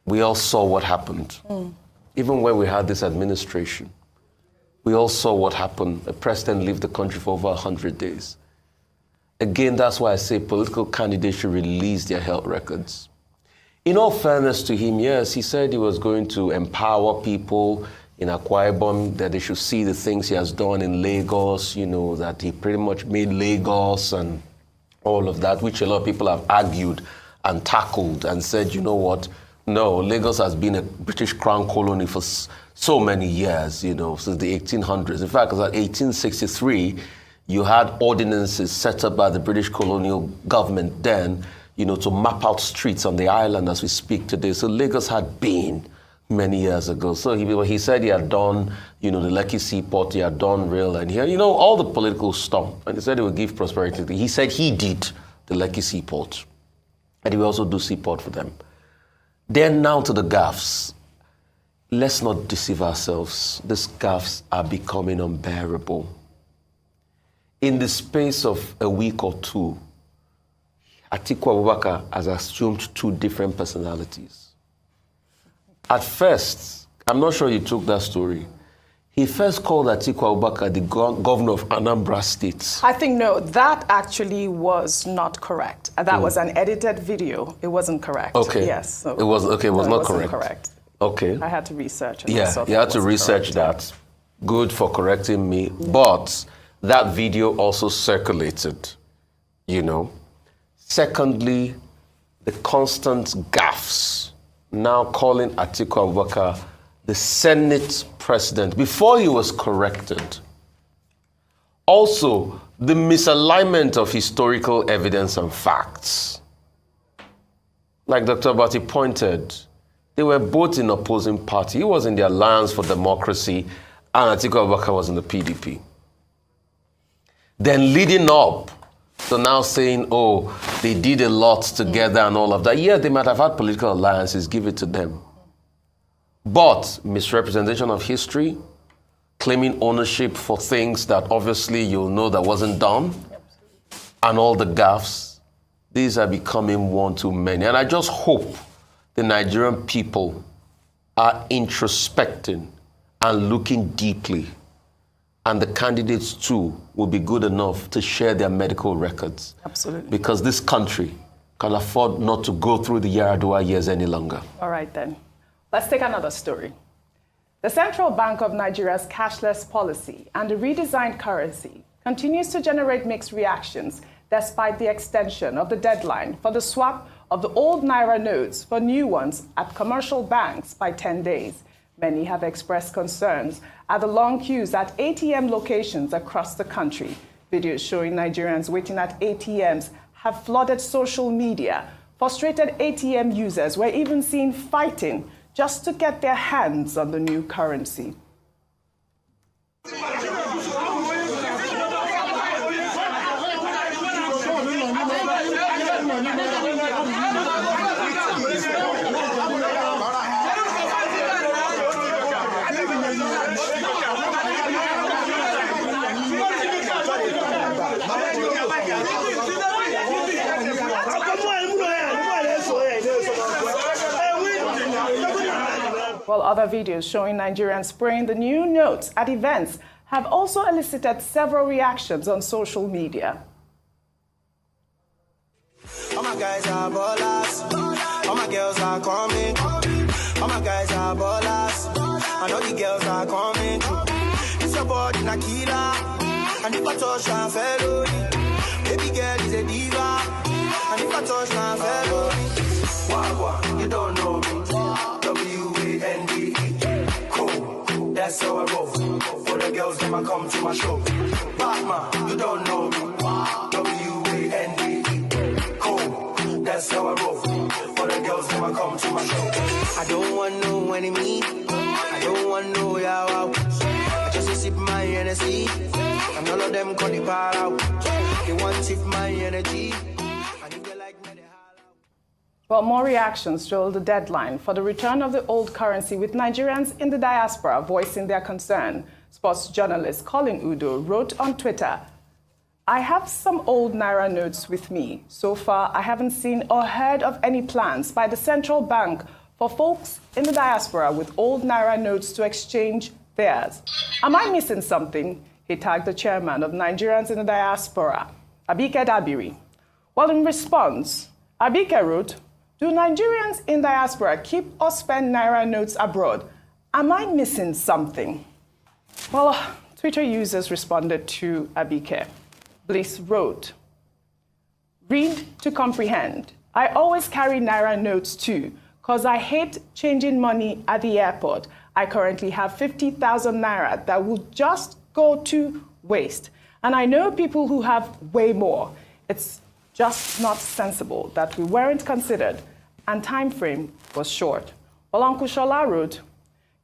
We all saw what happened. Even when we had this administration, we all saw what happened. A president lived the country for over 100 days. Again, that's why I say political candidates should release their health records. In all fairness to him, yes, he said he was going to empower people in Akwa Ibom, that they should see the things he has done in Lagos, you know, that he pretty much made Lagos and all of that, which a lot of people have argued and tackled and said, you know what, no, Lagos has been a British Crown colony for so many years, you know, since the 1800s. In fact, it was at 1863, you had ordinances set up by the British colonial government then, you know, to map out streets on the island as we speak today. So Lagos had been many years ago. So he said he had done, you know, the Lekki Seaport, he had done rail, and he had, you know, all the political stuff. And he said he would give prosperity. He said he did the Lekki Seaport. And he will also do seaport for them. Then now to the gaffes. Let's not deceive ourselves. These gaffes are becoming unbearable. In the space of a week or two, Atiku Abubakar has assumed two different personalities. At first, I'm not sure you took that story. He first called Atiku Abubakar the governor of Anambra State. I think, no, that actually was not correct. That was an edited video. It wasn't correct. Okay. Yes. So it was, okay, it was not correct. Correct. Okay. I had to research it. Yeah, you had to research that. Good for correcting me. But that video also circulated, you know. Secondly, the constant gaffes, now calling Atiku Abubakar the Senate president before he was corrected. Also, the misalignment of historical evidence and facts. Like Dr. Abati pointed, they were both in opposing party. He was in the Alliance for Democracy and Atiku Abubakar was in the PDP. Then leading up to now saying, oh, they did a lot together and all of that. Yeah, they might have had political alliances, give it to them. But misrepresentation of history, claiming ownership for things that obviously you'll know that wasn't done, and all the gaffes, these are becoming one too many. And I just hope the Nigerian people are introspecting and looking deeply, and the candidates too will be good enough to share their medical records. Absolutely. Because this country can afford not to go through the Yaradua years any longer. All right then. Let's take another story. The Central Bank of Nigeria's cashless policy and the redesigned currency continues to generate mixed reactions despite the extension of the deadline for the swap of the old Naira notes for new ones at commercial banks by 10 days. Many have expressed concerns at the long queues at ATM locations across the country. Videos showing Nigerians waiting at ATMs have flooded social media. Frustrated ATM users were even seen fighting just to get their hands on the new currency. While other videos showing Nigerians spraying the new notes at events have also elicited several reactions on social media. All my guys are ballers. All my girls are coming. All my guys are ballers. I know the girls are coming too. It's your body, Nakila. And if I touch my felony, baby girl is a diva. And if I touch my felony, wow, you don't know me. W-A-N-D-E. Cool, that's how I roll. For the girls, them I come to my show. Batman, you don't know me. W-A-N-D-E. Cool. that's how I roll. For the girls, never come to my show. I don't want no enemy. I don't want no yaw. I just sip my energy. And all of them call the bar out. They want tip my energy. Well, more reactions show the deadline for the return of the old currency, with Nigerians in the diaspora voicing their concern. Sports journalist Colin Udo wrote on Twitter, "I have some old Naira notes with me. So far, I haven't seen or heard of any plans by the central bank for folks in the diaspora with old Naira notes to exchange theirs. Am I missing something?" He tagged the chairman of Nigerians in the diaspora, Abike Dabiri. Well, in response, Abike wrote, "Do Nigerians in diaspora keep or spend Naira notes abroad? Am I missing something?" Well, Twitter users responded to Abike. Bliss wrote, "Read to comprehend. I always carry Naira notes too, because I hate changing money at the airport. I currently have 50,000 Naira that will just go to waste. And I know people who have way more. It's just not sensible that we weren't considered, and time frame was short." Well, Uncle Shola wrote,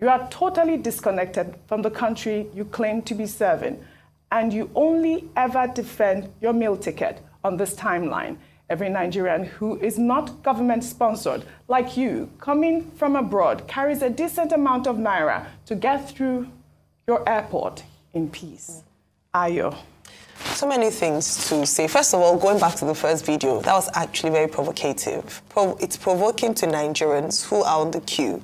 "You are totally disconnected from the country you claim to be serving, and you only ever defend your meal ticket on this timeline. Every Nigerian who is not government-sponsored, like you, coming from abroad, carries a decent amount of Naira to get through your airport in peace." Ayo. So many things to say. First of all, going back to the first video, that was actually very provocative. It's provoking to Nigerians who are on the queue,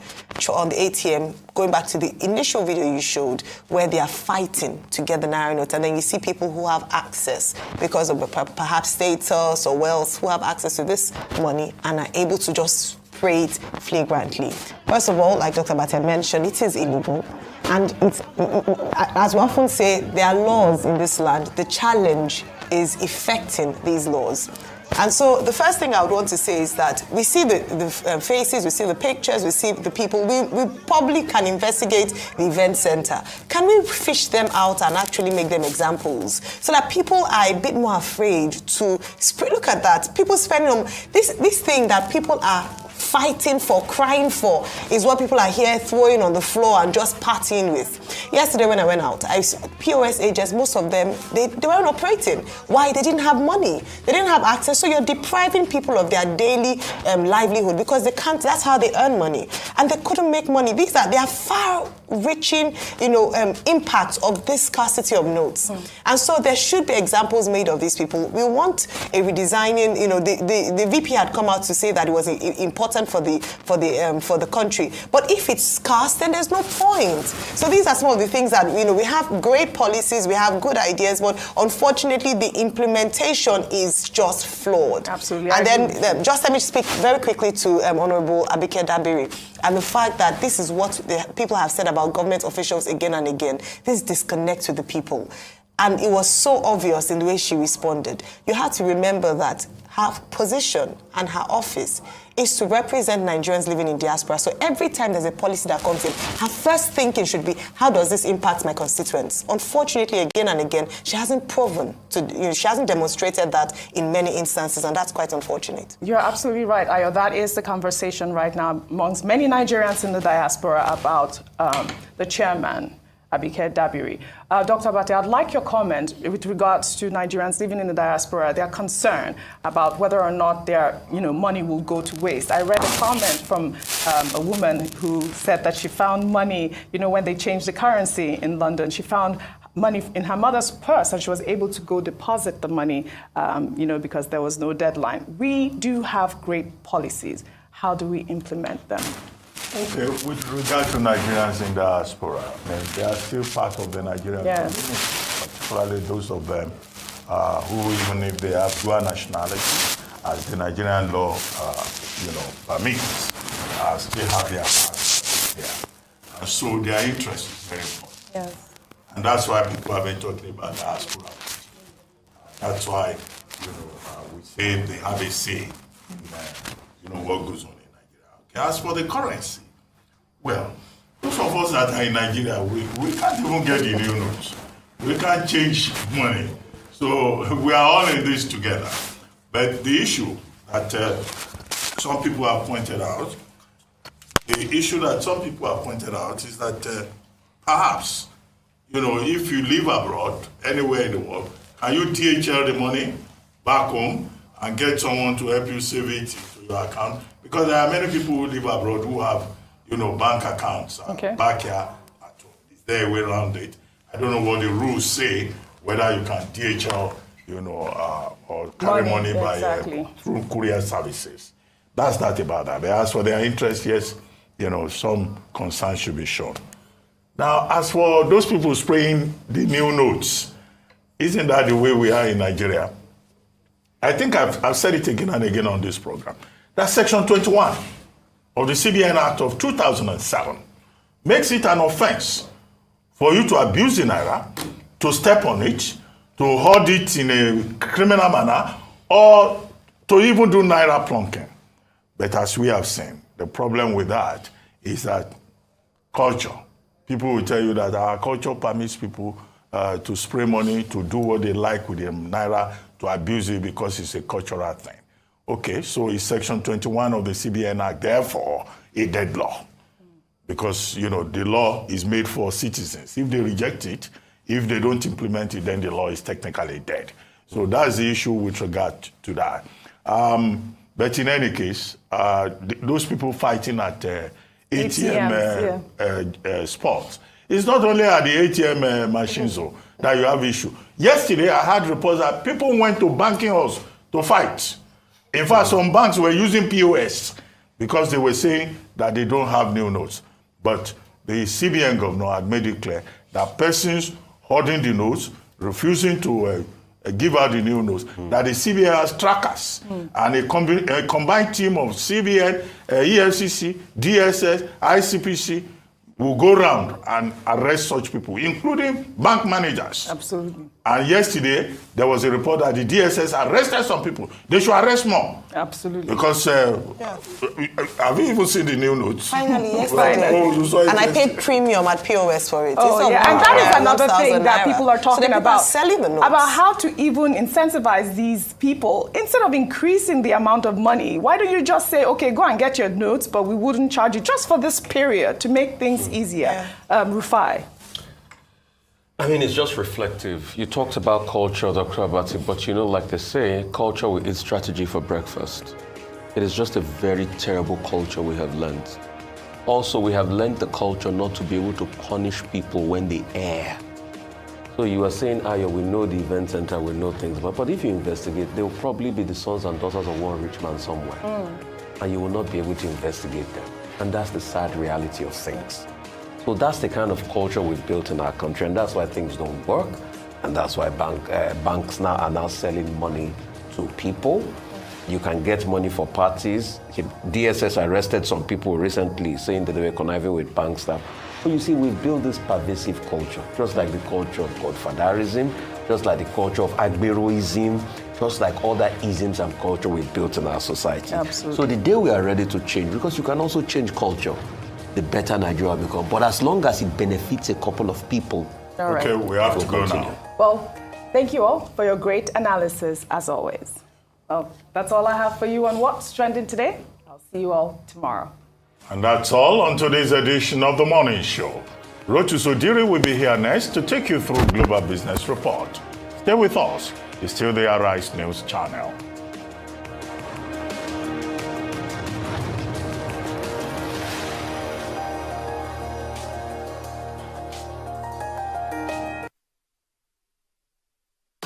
on the ATM, going back to the initial video you showed, where they are fighting to get the Naira note, and then you see people who have access because of perhaps status or wealth, who have access to this money and are able to just spray it flagrantly. First of all, like Dr. Bate mentioned, it is illegal. And it's, as we often say, there are laws in this land. The challenge is effecting these laws. And so the first thing I would want to say is that we see the faces, we see the pictures, we see the people. We probably can investigate the event center. Can we fish them out and actually make them examples so that people are a bit more afraid to look at that? People spending on this thing that people are fighting for, crying for, is what people are here throwing on the floor and just partying with. Yesterday when I went out, I saw POS agents, most of them, they weren't operating. Why? They didn't have money. They didn't have access. So you're depriving people of their daily livelihood because they can't, that's how they earn money. And they couldn't make money. They are far-reaching, impacts of this scarcity of notes. And so there should be examples made of these people. We want a redesigning, the VP had come out to say that it was important for the country. But if it's scarce, then there's no point. So these are some of the things that, we have great policies, we have good ideas, but unfortunately the implementation is just flawed. Absolutely. And then just let me speak very quickly to Honorable Abike Dabiri and the fact that this is what the people have said about government officials again and again. This disconnect with the people. And it was so obvious in the way she responded. You have to remember that her position and her office is to represent Nigerians living in diaspora. So every time there's a policy that comes in, her first thinking should be, how does this impact my constituents? Unfortunately, again and again, she hasn't proven she hasn't demonstrated that in many instances, and that's quite unfortunate. You're absolutely right, Ayo. That is the conversation right now amongst many Nigerians in the diaspora about the chairman, Abike Dabiri. Dr. Bate, I'd like your comment with regards to Nigerians living in the diaspora, their concern about whether or not their money will go to waste. I read a comment from a woman who said that she found money, when they changed the currency in London, she found money in her mother's purse and she was able to go deposit the money, because there was no deadline. We do have great policies. How do we implement them? Okay, with regard to Nigerians in diaspora, they are still part of the Nigerian community, particularly those of them who, even if they have dual nationality, as the Nigerian law, permits, still have their hearts there. And so their interest is very important. Yes. And that's why people have been talking about diaspora. That's why, we say they have a say in, what goes on. As for the currency, well, those of us that are in Nigeria, we can't even get the new notes. We can't change money. So we are all in this together. But the issue, that some people have pointed out. The issue that some people have pointed out is that perhaps, if you live abroad, anywhere in the world, can you DHL the money back home and get someone to help you save it to your account? Because there are many people who live abroad who have, bank accounts back here at home. Is there a way around it? I don't know what the rules say, whether you can DHL, or carry money by through courier services. That's not about that. But as for their interest, yes, some concern should be shown. Now, as for those people spraying the new notes, isn't that the way we are in Nigeria? I think I've said it again and again on this program. That Section 21 of the CBN Act of 2007 makes it an offense for you to abuse the naira, to step on it, to hold it in a criminal manner, or to even do naira plunking. But as we have seen, the problem with that is that culture. People will tell you that our culture permits people to spray money, to do what they like with the naira, to abuse it because it's a cultural thing. Okay, so is Section 21 of the CBN Act therefore a dead law? Because, the law is made for citizens. If they reject it, if they don't implement it, then the law is technically dead. So that's the issue with regard to that. But in any case, those people fighting at ATM spots, it's not only at the ATM machines that you have issue. Yesterday, I had reports that people went to banking halls to fight. In fact, some banks were using POS because they were saying that they don't have new notes. But the CBN governor had made it clear that persons holding the notes, refusing to give out the new notes, that the CBN has trackers and a combined team of CBN, EFCC, DSS, ICPC will go around and arrest such people, including bank managers. Absolutely. And yesterday, there was a report that the DSS arrested some people. They should arrest more. Absolutely. Because, have you even seen the new notes? Finally, yesterday. And I paid premium at POS for it. Oh, yeah. And that is another thing that people are talking about. Selling the notes. About how to even incentivize these people. Instead of increasing the amount of money, why don't you just say, okay, go and get your notes, but we wouldn't charge you just for this period to make things easier. Rufai. I mean, it's just reflective. You talked about culture, Dr. Abati, but like they say, culture will eat strategy for breakfast. It is just a very terrible culture we have learned. Also, we have learned the culture not to be able to punish people when they err. So you are saying, Ayo, we know the event center, we know things, but if you investigate, they will probably be the sons and daughters of one rich man somewhere. And you will not be able to investigate them. And that's the sad reality of things. So that's the kind of culture we've built in our country, and that's why things don't work, and that's why banks now are selling money to people. You can get money for parties. DSS arrested some people recently saying that they were conniving with bank staff. So you see, we've built this pervasive culture, just like the culture of godfatherism, just like the culture of agberoism, just like all that isms and culture we've built in our society. Absolutely. So the day we are ready to change, because you can also change culture, the better Nigeria will become. But as long as it benefits a couple of people. All right. Okay, we have to go now. Well, thank you all for your great analysis, as always. Well, that's all I have for you on What's Trending today. I'll see you all tomorrow. And that's all on today's edition of The Morning Show. Rotus Odiri will be here next to take you through Global Business Report. Stay with us. It's still the Arise News channel.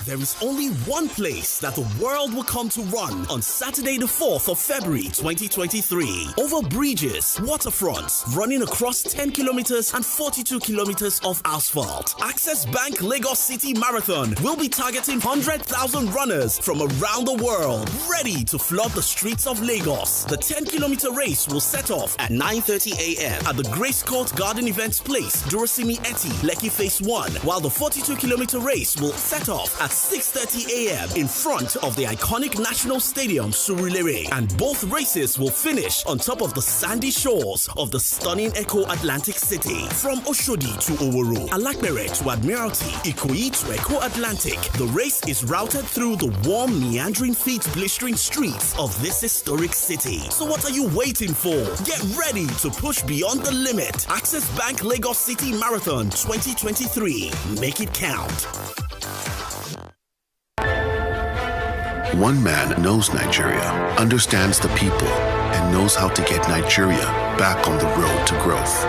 There is only one place that the world will come to run on Saturday the 4th of February 2023. Over bridges, waterfronts, running across 10 kilometers and 42 kilometers of asphalt. Access Bank Lagos City Marathon will be targeting 100,000 runners from around the world, ready to flood the streets of Lagos. The 10-kilometer race will set off at 9:30 a.m. at the Grace Court Garden Events Place, Durosimi Eti, Lekki Phase 1, while the 42-kilometer race will set off at 6:30 a.m. in front of the iconic National Stadium, Surulere. And both races will finish on top of the sandy shores of the stunning Eco Atlantic City. From Oshodi to Oworu, Alakbere to Admiralty, Ikoyi to Eco Atlantic, the race is routed through the warm, meandering feet blistering streets of this historic city. So what are you waiting for? Get ready to push beyond the limit. Access Bank Lagos City Marathon 2023. Make it count. One man knows Nigeria, understands the people, and knows how to get Nigeria back on the road to growth.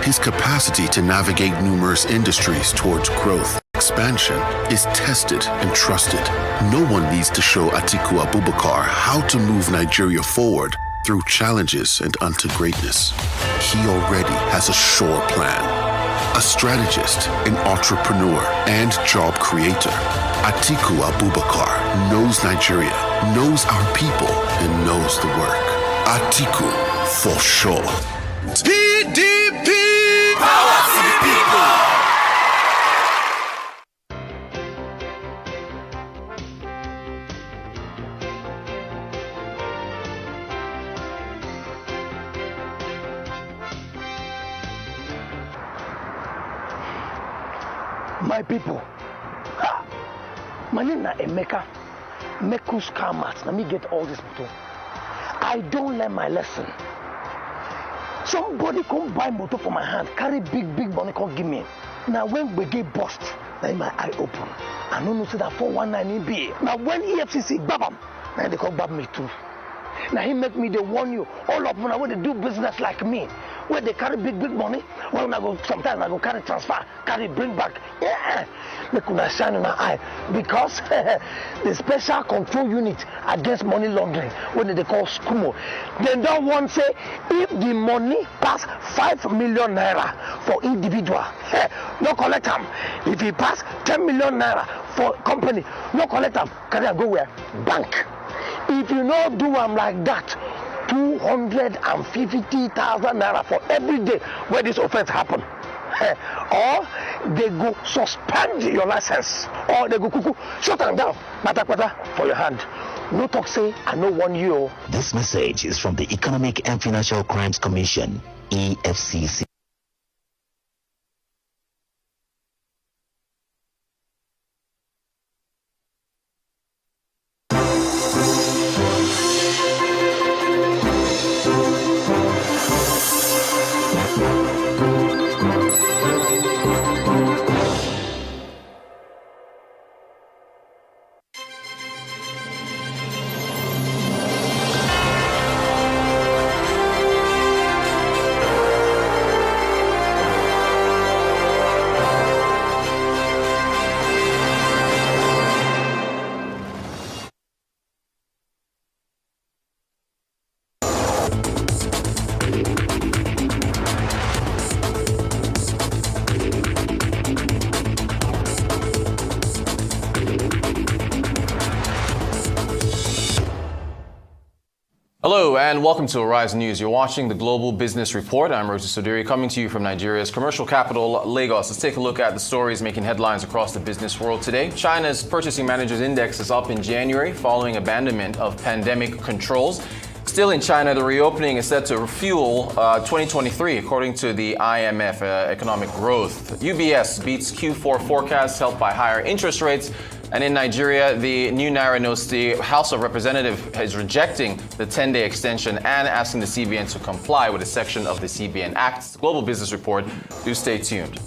His capacity to navigate numerous industries towards growth expansion is tested and trusted. No one needs to show Atiku Abubakar how to move Nigeria forward through challenges and unto greatness. He already has a sure plan. A strategist, an entrepreneur, and job creator. Atiku Abubakar knows Nigeria, knows our people, and knows the work. Atiku, for sure. PDP! Power to the people! My people, my name is Emeka, Mekus Karmat. Let me get all this motor. I don't learn my lesson. Somebody come buy motor for my hand, carry big money, come give me. Now when we get bust, now my eye open. I don't know say that 419 be. Now when EFCC babam, now they come bab me too. Now he make me they warn you, all of them when they do business like me, where they carry big money, well I go sometimes I go carry transfer, carry bring back. Yeah, they could shine in my eye because the special control unit against money laundering, what they call SCUMO, they don't want to say if the money pass 5 million naira for individual, no collect them. If it pass 10 million naira for company, no collect them. Can I go where? Bank. If you not do them like that, 250,000 naira for every day where this offense happen. Or they go suspend your license, or they go cuckoo, shut them down, pata for your hand. No talk say, I no want you. This message is from the Economic and Financial Crimes Commission, EFCC. Hello and welcome to Arise News. You're watching the Global Business Report. I'm Rosa Sodiri, coming to you from Nigeria's commercial capital, Lagos. Let's take a look at the stories making headlines across the business world today. China's Purchasing Managers Index is up in January following abandonment of pandemic controls. Still in China, the reopening is set to fuel 2023, according to the IMF economic growth. UBS beats Q4 forecasts helped by higher interest rates. And in Nigeria, the new Naira notes, the House of Representatives is rejecting the 10-day extension and asking the CBN to comply with a section of the CBN Act. It's the Global Business Report. Do stay tuned.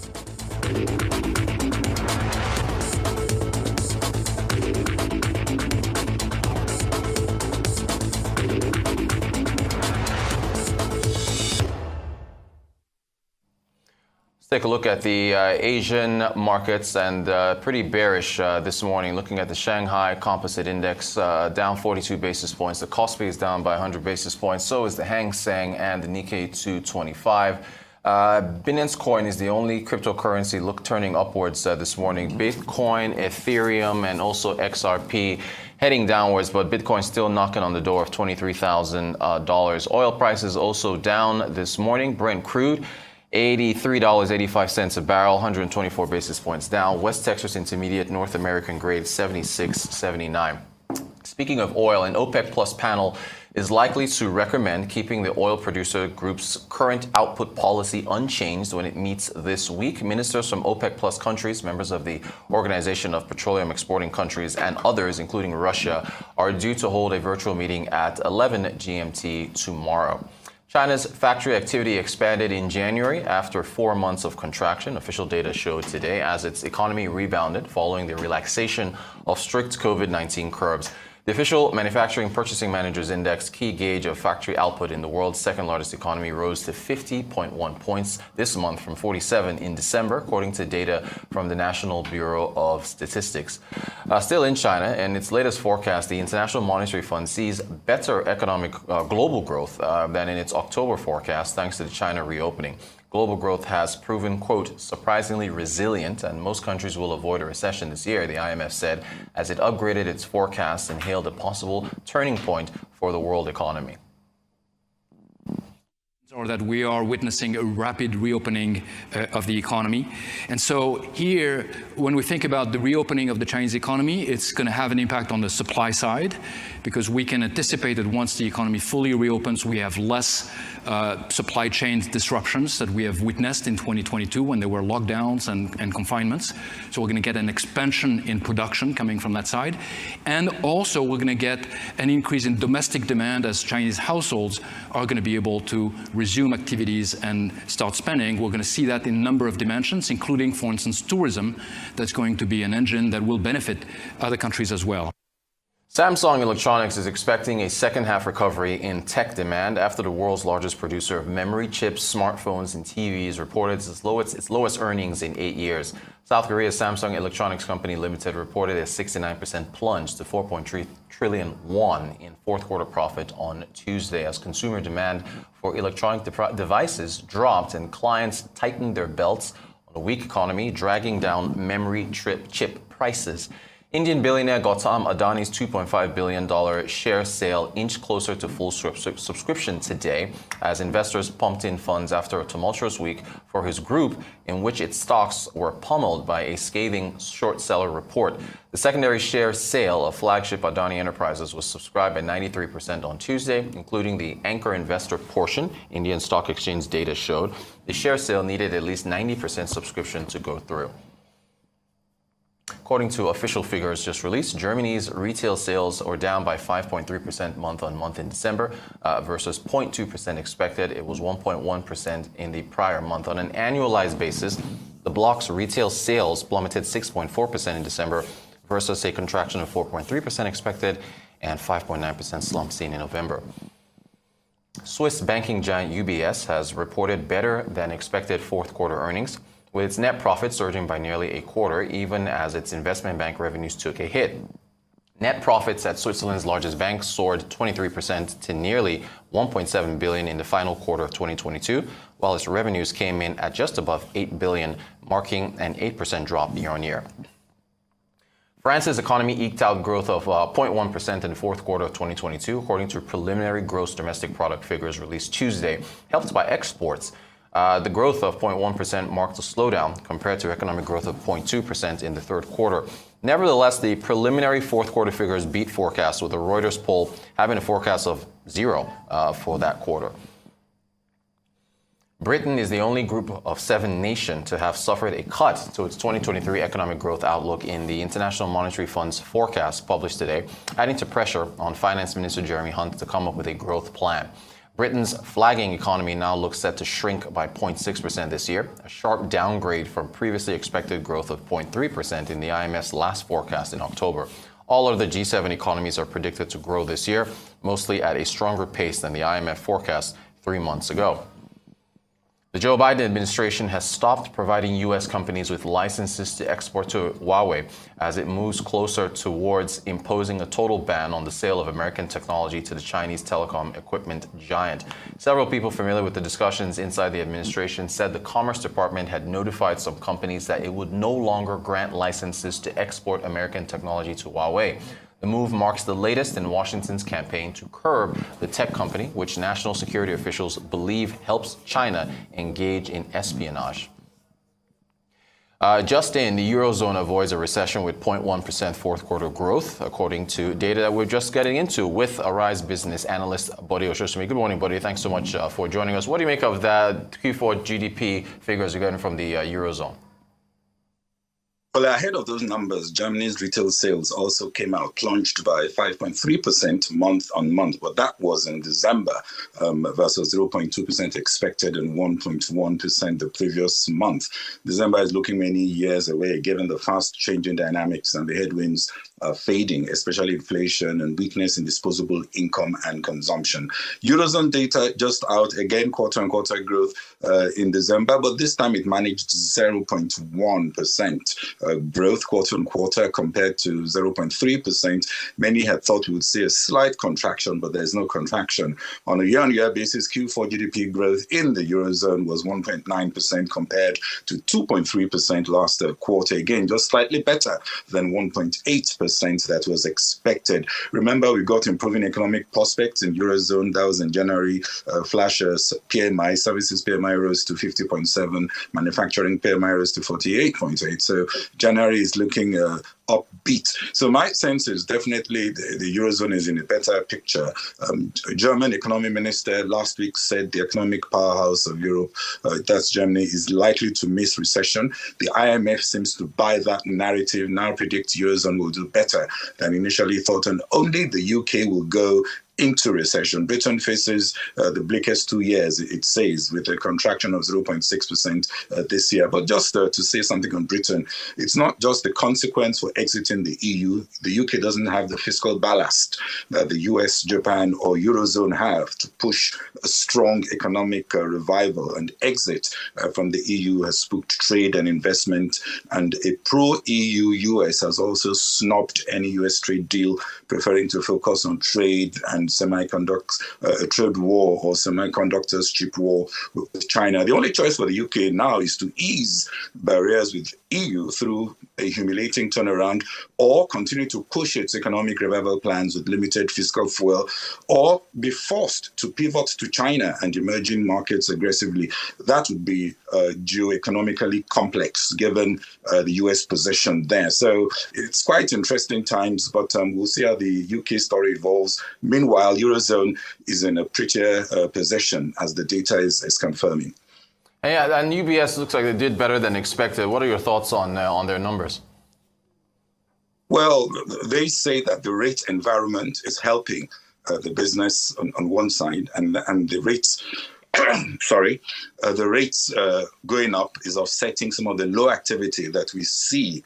Take a look at the Asian markets, and pretty bearish this morning. Looking at the Shanghai Composite Index, down 42 basis points. The Kospi is down by 100 basis points. So is the Hang Seng and the Nikkei 225. Binance Coin is the only cryptocurrency turning upwards this morning. Bitcoin, Ethereum, and also XRP heading downwards, but Bitcoin still knocking on the door of $23,000. Oil prices also down this morning. Brent crude $83.85 a barrel, 124 basis points down. West Texas Intermediate North American grade, 76.79. Speaking of oil, an OPEC Plus panel is likely to recommend keeping the oil producer group's current output policy unchanged when it meets this week. Ministers from OPEC Plus countries, members of the Organization of Petroleum Exporting Countries, and others, including Russia, are due to hold a virtual meeting at 11 GMT tomorrow. China's factory activity expanded in January after 4 months of contraction, official data showed today, as its economy rebounded following the relaxation of strict COVID-19 curbs. The official Manufacturing Purchasing Managers Index, key gauge of factory output in the world's second largest economy, rose to 50.1 points this month from 47 in December, according to data from the National Bureau of Statistics. Still in China, in its latest forecast, the International Monetary Fund sees better economic global growth than in its October forecast, thanks to the China reopening. Global growth has proven, quote, surprisingly resilient, and most countries will avoid a recession this year, the IMF said, as it upgraded its forecast and hailed a possible turning point for the world economy. Or that we are witnessing a rapid reopening of the economy. And so here, when we think about the reopening of the Chinese economy, it's going to have an impact on the supply side, because we can anticipate that once the economy fully reopens, we have less supply chain disruptions that we have witnessed in 2022 when there were lockdowns and confinements. So we're going to get an expansion in production coming from that side. And also we're going to get an increase in domestic demand as Chinese households are going to be able to resume activities and start spending. We're going to see that in a number of dimensions, including, for instance, tourism. That's going to be an engine that will benefit other countries as well. Samsung Electronics is expecting a second-half recovery in tech demand after the world's largest producer of memory chips, smartphones, and TVs reported its lowest earnings in 8 years. South Korea's Samsung Electronics Company Limited reported a 69% plunge to 4.3 trillion won in fourth-quarter profit on Tuesday as consumer demand for electronic devices dropped and clients tightened their belts on a weak economy, dragging down memory chip prices. Indian billionaire Gautam Adani's $2.5 billion share sale inched closer to full subscription today as investors pumped in funds after a tumultuous week for his group in which its stocks were pummeled by a scathing short seller report. The secondary share sale of flagship Adani Enterprises was subscribed by 93% on Tuesday, including the anchor investor portion, Indian Stock Exchange data showed. The share sale needed at least 90% subscription to go through. According to official figures just released, Germany's retail sales are down by 5.3% month-on-month in December versus 0.2% expected. It was 1.1% in the prior month. On an annualized basis, the bloc's retail sales plummeted 6.4% in December versus a contraction of 4.3% expected and 5.9% slump seen in November. Swiss banking giant UBS has reported better than expected fourth-quarter earnings, with its net profit surging by nearly a quarter, even as its investment bank revenues took a hit. Net profits at Switzerland's largest bank soared 23% to nearly 1.7 billion in the final quarter of 2022, while its revenues came in at just above 8 billion, marking an 8% drop year-on-year. France's economy eked out growth of 0.1% in the fourth quarter of 2022, according to preliminary gross domestic product figures released Tuesday, helped by exports. The growth of 0.1% marked a slowdown compared to economic growth of 0.2% in the third quarter. Nevertheless, the preliminary fourth quarter figures beat forecasts, with the Reuters poll having a forecast of 0 for that quarter. Britain is the only group of 7 nation to have suffered a cut to its 2023 economic growth outlook in the International Monetary Fund's forecast published today, adding to pressure on Finance Minister Jeremy Hunt to come up with a growth plan. Britain's flagging economy now looks set to shrink by 0.6% this year, a sharp downgrade from previously expected growth of 0.3% in the IMF's last forecast in October. All other G7 economies are predicted to grow this year, mostly at a stronger pace than the IMF forecast 3 months ago. The Joe Biden administration has stopped providing U.S. companies with licenses to export to Huawei as it moves closer towards imposing a total ban on the sale of American technology to the Chinese telecom equipment giant. Several people familiar with the discussions inside the administration said the Commerce Department had notified some companies that it would no longer grant licenses to export American technology to Huawei. The move marks the latest in Washington's campaign to curb the tech company, which national security officials believe helps China engage in espionage. Just in, the Eurozone avoids a recession with 0.1% fourth quarter growth, according to data that we're just getting into with Arise business analyst Bode Oshoshimi. Good morning, Bode. Thanks so much for joining us. What do you make of that Q4 GDP figures you're getting from the Eurozone? Well, ahead of those numbers, Germany's retail sales also came out, plunged by 5.3% month on month, but that was in December versus 0.2% expected and 1.1% the previous month. December is looking many years away, given the fast changing dynamics and the headwinds fading, especially inflation and weakness in disposable income and consumption. Eurozone data just out again, quarter-on-quarter growth in December, but this time it managed 0.1% growth quarter-on-quarter compared to 0.3%. Many had thought we would see a slight contraction, but there's no contraction. On a year-on-year basis, Q4 GDP growth in the Eurozone was 1.9% compared to 2.3% last quarter. Again, just slightly better than 1.8% that was expected. Remember, we got improving economic prospects in Eurozone. That was in January. Flashes PMI, services PMI rose to 50.7, manufacturing PMI rose to 48.8. So January is looking upbeat. So my sense is definitely the Eurozone is in a better picture. German economy minister last week said the economic powerhouse of Europe, that's Germany, is likely to miss recession. The IMF seems to buy that narrative, now predicts Eurozone will do better than initially thought, and only the UK will go into recession. Britain faces the bleakest 2 years, it says, with a contraction of 0.6% this year. But just to say something on Britain, it's not just the consequence for exiting the EU. The UK doesn't have the fiscal ballast that the US, Japan, or Eurozone have to push a strong economic revival, and exit from the EU has spooked trade and investment. And a pro-EU US has also snubbed any US trade deal, preferring to focus on trade and semiconductors, a trade war or semiconductors chip war with China. The only choice for the UK now is to ease barriers with EU through a humiliating turnaround, or continue to push its economic revival plans with limited fiscal fuel, or be forced to pivot to China and emerging markets aggressively. That would be geo-economically complex, given the US position there. So it's quite interesting times, but we'll see how the UK story evolves. Meanwhile, Eurozone is in a prettier position, as the data is confirming. Yeah, and UBS looks like they did better than expected. What are your thoughts on their numbers? Well, they say that the rate environment is helping the business on one side, and the rates the rates going up is offsetting some of the low activity that we see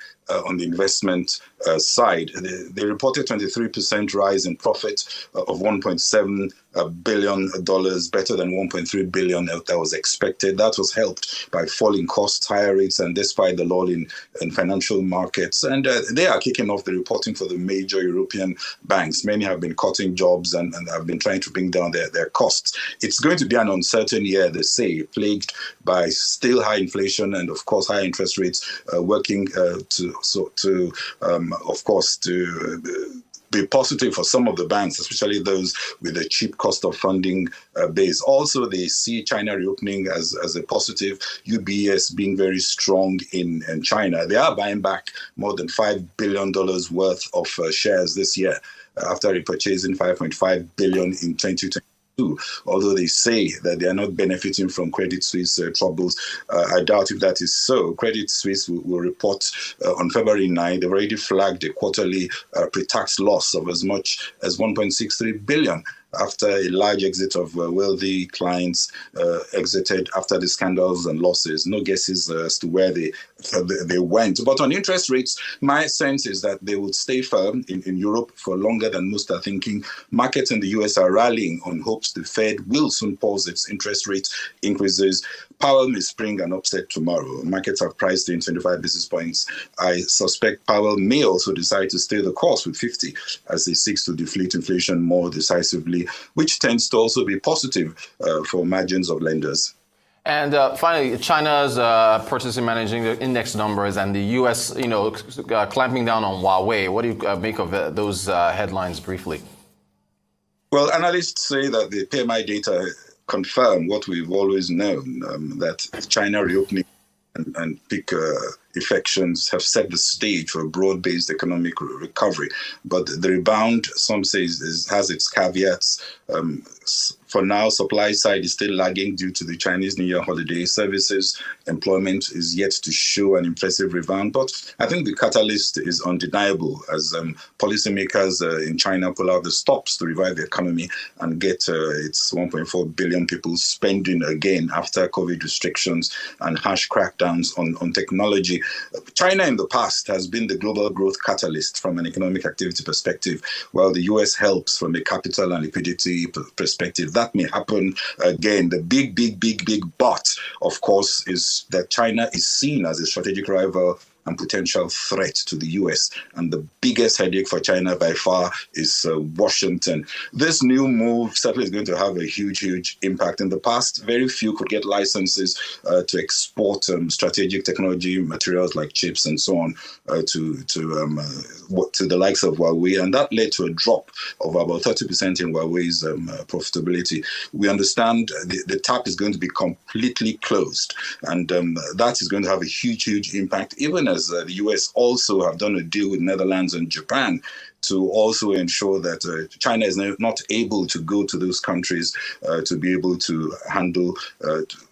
on the investment side. They reported 23% rise in profit of $1.7 billion, better than $1.3 billion that was expected. That was helped by falling costs, higher rates, and despite the lull in financial markets. And they are kicking off the reporting for the major European banks. Many have been cutting jobs and have been trying to bring down their costs. It's going to be an uncertain year, they say, plagued by still high inflation and, of course, high interest rates, working to be positive for some of the banks, especially those with a cheap cost of funding base. Also, they see China reopening as a positive, UBS being very strong in China. They are buying back more than $5 billion worth of shares this year, after repurchasing $5.5 billion in 2020. Although they say that they are not benefiting from Credit Suisse troubles. I doubt if that is so. Credit Suisse will report on February 9. They've already flagged a quarterly pre-tax loss of as much as $1.63 billion. After a large exit of wealthy clients exited after the scandals and losses. No guesses as to where they went. But on interest rates, my sense is that they will stay firm in Europe for longer than most are thinking. Markets in the US are rallying on hopes the Fed will soon pause its interest rate increases. Powell may spring an upset tomorrow. Markets have priced in 25 basis points. I suspect Powell may also decide to stay the course with 50 as he seeks to deflate inflation more decisively, which tends to also be positive for margins of lenders. And finally, China's purchasing managing index numbers and the U.S., clamping down on Huawei. What do you make of those headlines briefly? Well, analysts say that the PMI data confirm what we've always known, that China reopening and peak infections have set the stage for a broad-based economic recovery. But the rebound, some say, has its caveats. For now, supply side is still lagging due to the Chinese New Year holiday. Services employment is yet to show an impressive rebound. But I think the catalyst is undeniable as policymakers in China pull out the stops to revive the economy and get its 1.4 billion people spending again after COVID restrictions and harsh crackdowns on technology. China in the past has been the global growth catalyst from an economic activity perspective, while the US helps from a capital and liquidity perspective. That may happen again. The big but, of course, is that China is seen as a strategic rival and potential threat to the US. And the biggest headache for China by far is Washington. This new move certainly is going to have a huge impact. In the past, very few could get licenses to export strategic technology materials like chips and so on to the likes of Huawei. And that led to a drop of about 30% in Huawei's profitability. We understand the tap is going to be completely closed. And that is going to have a huge impact, even as the US also have done a deal with Netherlands and Japan to also ensure that China is not able to go to those countries to be able to handle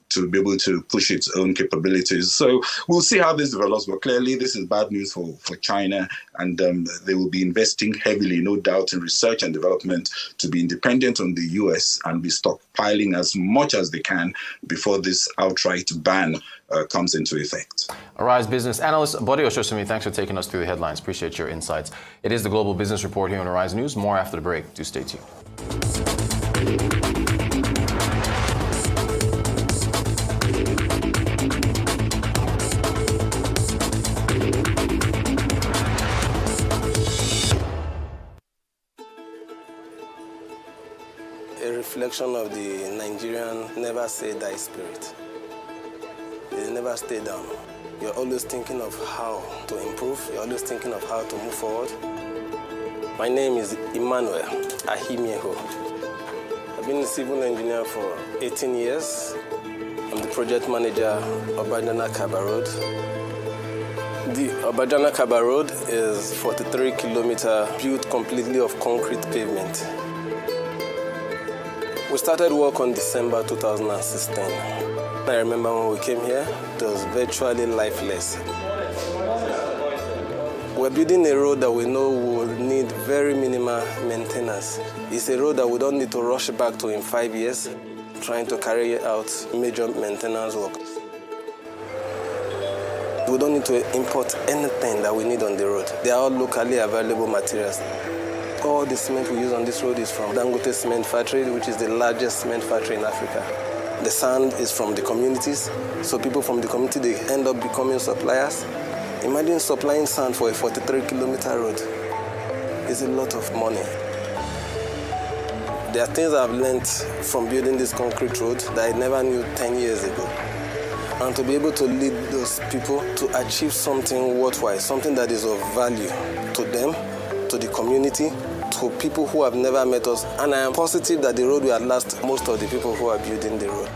to be able to push its own capabilities. So we'll see how this develops, but clearly this is bad news for China, and they will be investing heavily, no doubt, in research and development to be independent on the US and be stockpiling as much as they can before this outright ban comes into effect. Arise business analyst Bode Ososumi, thanks for taking us through the headlines. Appreciate your insights. It is the Global Business Report here on Arise News. More after the break. Do stay tuned. A reflection of the Nigerian never say die spirit. They never stay down. You're always thinking of how to improve. You're always thinking of how to move forward. My name is Emmanuel Ahimieho. I've been a civil engineer for 18 years. I'm the project manager of Obajana Kaba Road. The Obajana Kaba Road is 43 kilometers built completely of concrete pavement. We started work on December 2016. I remember when we came here, it was virtually lifeless. We're building a road that we know will need very minimal maintenance. It's a road that we don't need to rush back to in 5 years, trying to carry out major maintenance work. We don't need to import anything that we need on the road. They are all locally available materials. All the cement we use on this road is from Dangote Cement Factory, which is the largest cement factory in Africa. The sand is from the communities, so people from the community, they end up becoming suppliers. Imagine supplying sand for a 43-kilometer road. It's a lot of money. There are things I've learned from building this concrete road that I never knew 10 years ago. And to be able to lead those people to achieve something worthwhile, something that is of value to them, to the community, to people who have never met us. And I am positive that the road will outlast most of the people who are building the road.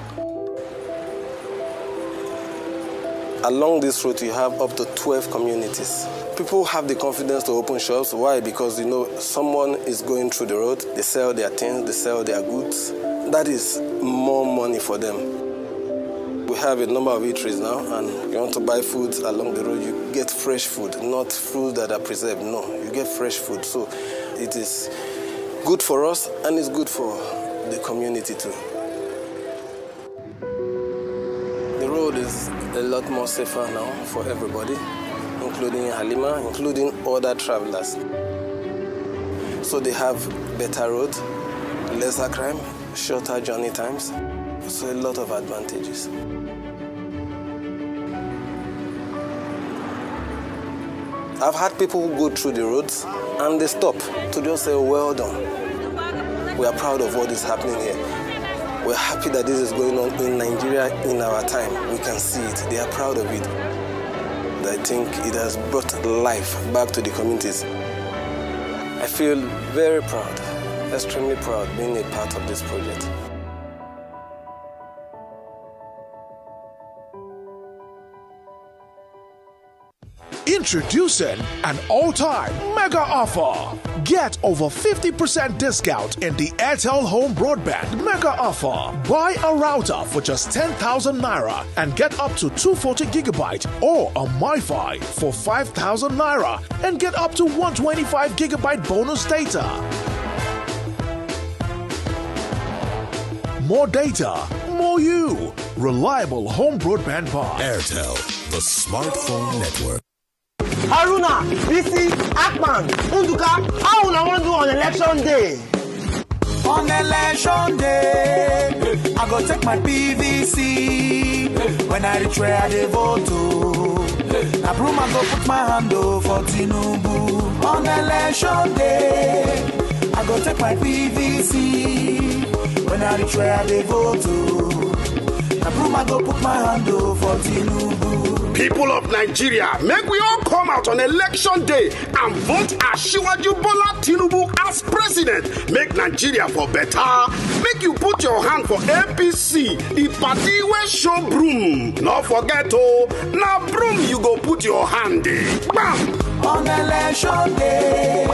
Along this road, you have up to 12 communities. People have the confidence to open shops. Why? Because, someone is going through the road, they sell their things, they sell their goods. That is more money for them. We have a number of eateries now, and you want to buy foods along the road, you get fresh food, not food that are preserved. No, you get fresh food. So it is good for us, and it's good for the community too. The road is a lot more safer now for everybody, including Halima, including other travelers. So they have better road, lesser crime, shorter journey times. So a lot of advantages. I've had people who go through the roads and they stop to just say, well done. We are proud of what is happening here. We're happy that this is going on in Nigeria in our time. We can see it. They are proud of it. I think it has brought life back to the communities. I feel very proud, extremely proud being a part of this project. Introducing an all-time mega offer. Get over 50% discount in the Airtel Home Broadband mega offer. Buy a router for just 10,000 naira and get up to 240 gigabyte or a MiFi for 5,000 naira and get up to 125 gigabyte bonus data. More data, more you. Reliable home broadband buy. Airtel, the smartphone network. Haruna, Bisi, Akman, Unduka, how will I want to do on election day? On election day, I go take my PVC. When I reach where I vote, I broom I go put my hand for Tinubu. On election day, I go take my PVC. When I reach where I vote, I broom I go put my hand for Tinubu. People of Nigeria, make we all come out on election day and vote Asiwaju Bola Tinubu as president. Make Nigeria for better. Make you put your hand for APC, the party where show broom. Not forget now broom you go put your hand in. Bam! On election day,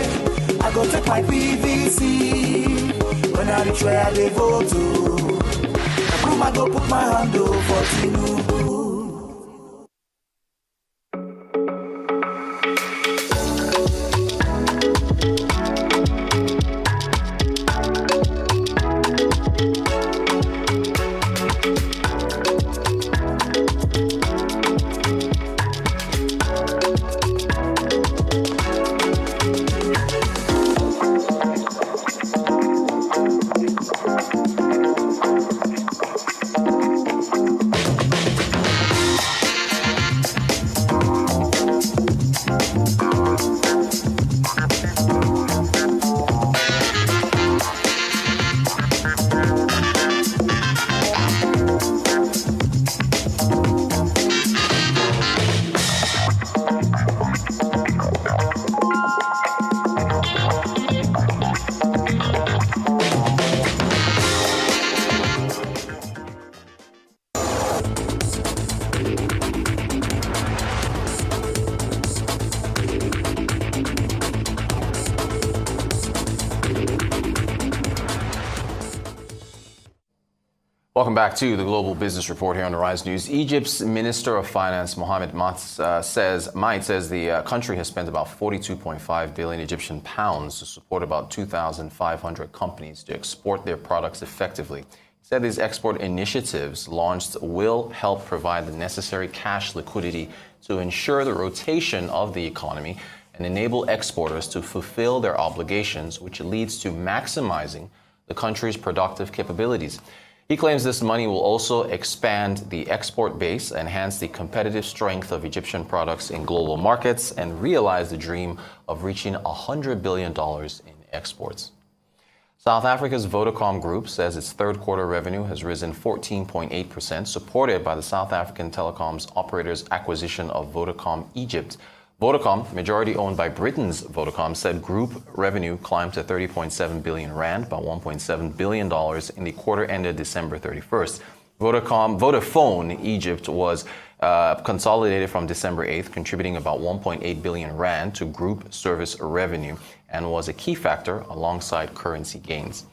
I go take my PVC. When I reach where I vote, I broom I go put my hand for Tinubu. Welcome back to the Global Business Report here on Arise News. Egypt's Minister of Finance, Mohamed Maït, says the country has spent about 42.5 billion Egyptian pounds to support about 2,500 companies to export their products effectively. He said these export initiatives launched will help provide the necessary cash liquidity to ensure the rotation of the economy and enable exporters to fulfill their obligations, which leads to maximizing the country's productive capabilities. He claims this money will also expand the export base, enhance the competitive strength of Egyptian products in global markets, and realize the dream of reaching $100 billion in exports. South Africa's Vodacom Group says its third quarter revenue has risen 14.8%, supported by the South African telecoms operator's acquisition of Vodacom Egypt. Vodacom, majority owned by Britain's Vodacom, said group revenue climbed to 30.7 billion rand, about $1.7 billion in the quarter ended December 31st. Vodafone Egypt was consolidated from December 8th, contributing about 1.8 billion rand to group service revenue and was a key factor alongside currency gains.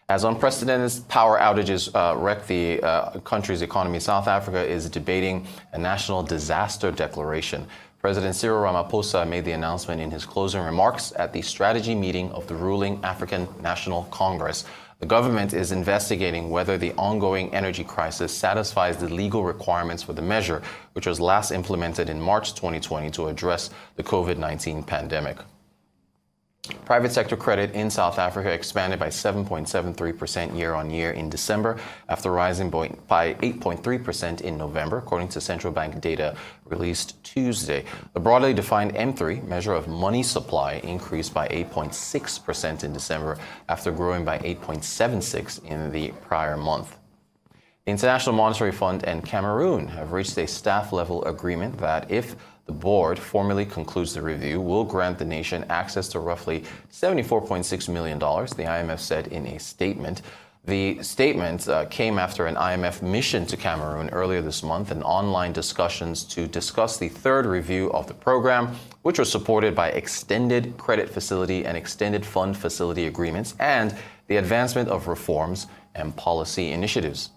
As unprecedented power outages wreck the country's economy, South Africa is debating a national disaster declaration. President Cyril Ramaphosa made the announcement in his closing remarks at the strategy meeting of the ruling African National Congress. The government is investigating whether the ongoing energy crisis satisfies the legal requirements for the measure, which was last implemented in March 2020 to address the COVID-19 pandemic. Private sector credit in South Africa expanded by 7.73% year-on-year in December, after rising by 8.3% in November, according to central bank data released Tuesday. The broadly defined M3 measure of money supply increased by 8.6% in December, after growing by 8.76% in the prior month. The International Monetary Fund and Cameroon have reached a staff-level agreement that, if the board formally concludes the review, will grant the nation access to roughly $74.6 million, the IMF said in a statement. The statement came after an IMF mission to Cameroon earlier this month and online discussions to discuss the third review of the program, which was supported by extended credit facility and extended fund facility agreements and the advancement of reforms and policy initiatives.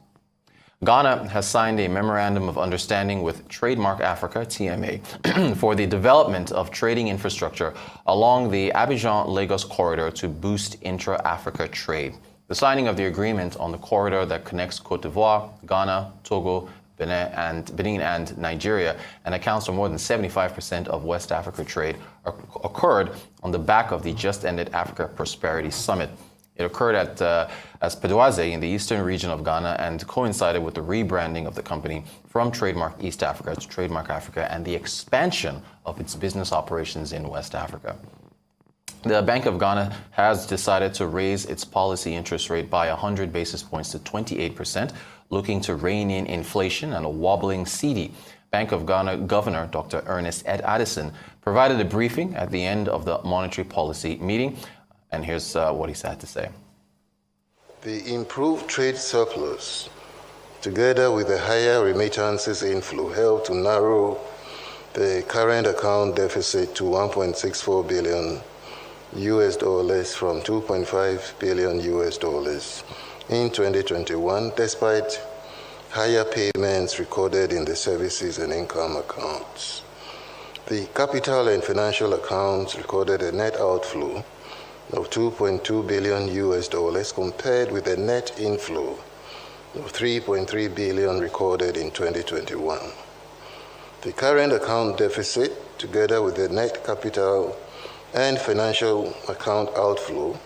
Ghana has signed a Memorandum of Understanding with Trademark Africa, TMA, for the development of trading infrastructure along the Abidjan-Lagos corridor to boost intra-Africa trade. The signing of the agreement on the corridor that connects Côte d'Ivoire, Ghana, Togo, Benin and Nigeria, and accounts for more than 75% of West Africa trade, occurred on the back of the just-ended Africa Prosperity Summit. It occurred at Aspedoise in the eastern region of Ghana and coincided with the rebranding of the company from Trademark East Africa to Trademark Africa and the expansion of its business operations in West Africa. The Bank of Ghana has decided to raise its policy interest rate by 100 basis points to 28%, looking to rein in inflation and a wobbling cedi. Bank of Ghana Governor Dr. Ernest Ed Addison provided a briefing at the end of the monetary policy meeting. And here's what he had to say. The improved trade surplus, together with the higher remittances inflow, helped to narrow the current account deficit to $1.64 billion from $2.5 billion in 2021, despite higher payments recorded in the services and income accounts. The capital and financial accounts recorded a net outflow of $2.2 billion compared with a net inflow of $3.3 billion recorded in 2021. The current account deficit, together with the net capital and financial account outflow,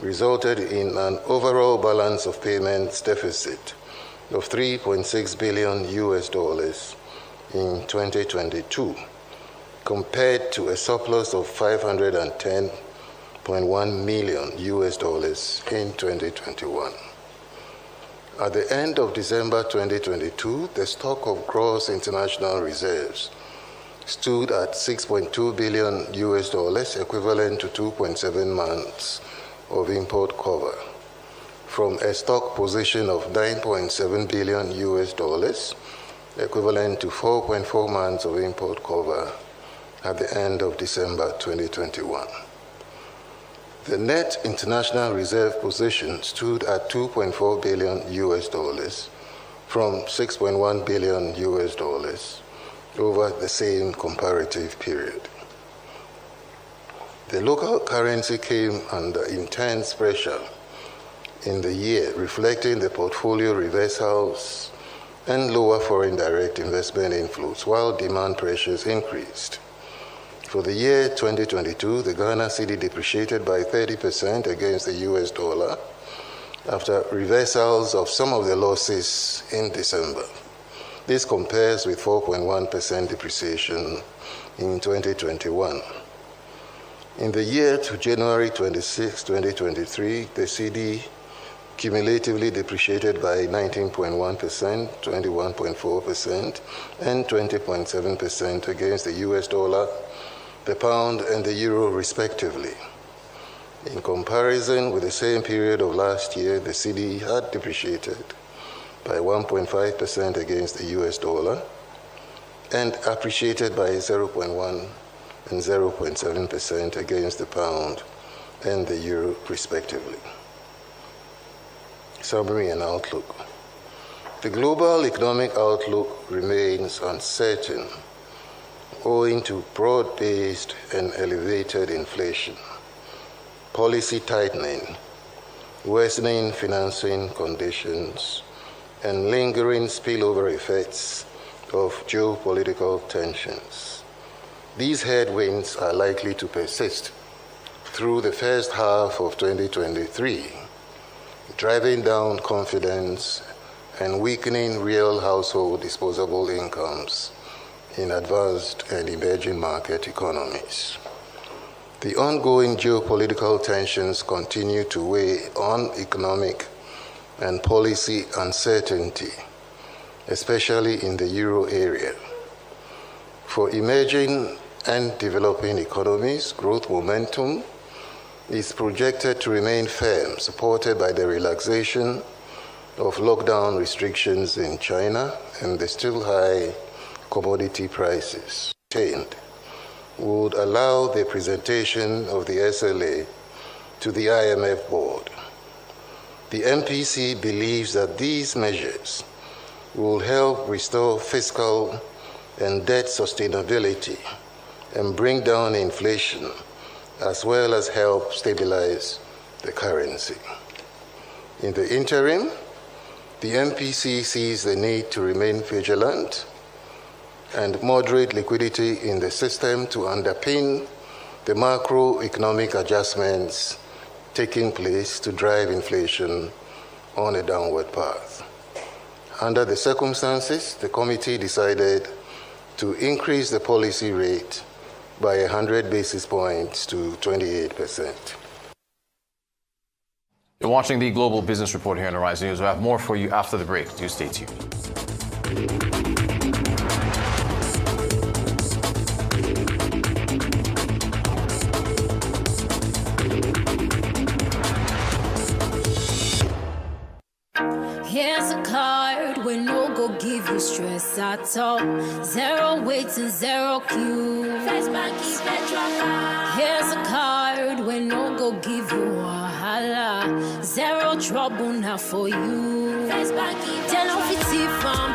resulted in an overall balance of payments deficit of $3.6 billion in 2022, compared to a surplus of $510.1 million in 2021. At the end of December 2022, the stock of gross international reserves stood at $6.2 billion, equivalent to 2.7 months of import cover, from a stock position of $9.7 billion, equivalent to 4.4 months of import cover at the end of December 2021. The net international reserve position stood at $2.4 billion from $6.1 billion over the same comparative period. The local currency came under intense pressure in the year, reflecting the portfolio reversals and lower foreign direct investment inflows, while demand pressures increased. For the year 2022, the Ghana cedi depreciated by 30% against the US dollar after reversals of some of the losses in December. This compares with 4.1% depreciation in 2021. In the year to January 26, 2023, the cedi cumulatively depreciated by 19.1%, 21.4%, and 20.7% against the US dollar, the pound, and the euro, respectively. In comparison with the same period of last year, the cedi had depreciated by 1.5% against the US dollar and appreciated by 0.1% and 0.7% against the pound and the euro, respectively. Summary and outlook. The global economic outlook remains uncertain owing to broad-based and elevated inflation, policy tightening, worsening financing conditions, and lingering spillover effects of geopolitical tensions. These headwinds are likely to persist through the first half of 2023, driving down confidence and weakening real household disposable incomes in advanced and emerging market economies. The ongoing geopolitical tensions continue to weigh on economic and policy uncertainty, especially in the euro area. For emerging and developing economies, growth momentum is projected to remain firm, supported by the relaxation of lockdown restrictions in China and the still high commodity prices obtained would allow the presentation of the SLA to the IMF board. The MPC believes that these measures will help restore fiscal and debt sustainability and bring down inflation, as well as help stabilize the currency. In the interim, the MPC sees the need to remain vigilant and moderate liquidity in the system to underpin the macroeconomic adjustments taking place to drive inflation on a downward path. Under the circumstances, the committee decided to increase the policy rate by 100 basis points to 28%. You're watching the Global Business Report here on Arise News. We'll have more for you after the break. Do stay tuned. Here's a card we no go give you stress at all. Zero wait and zero queue. First Bank is Petrocard. Here's a card we no go give you wahala. Zero trouble now for you. First Bank is Tell off it farm.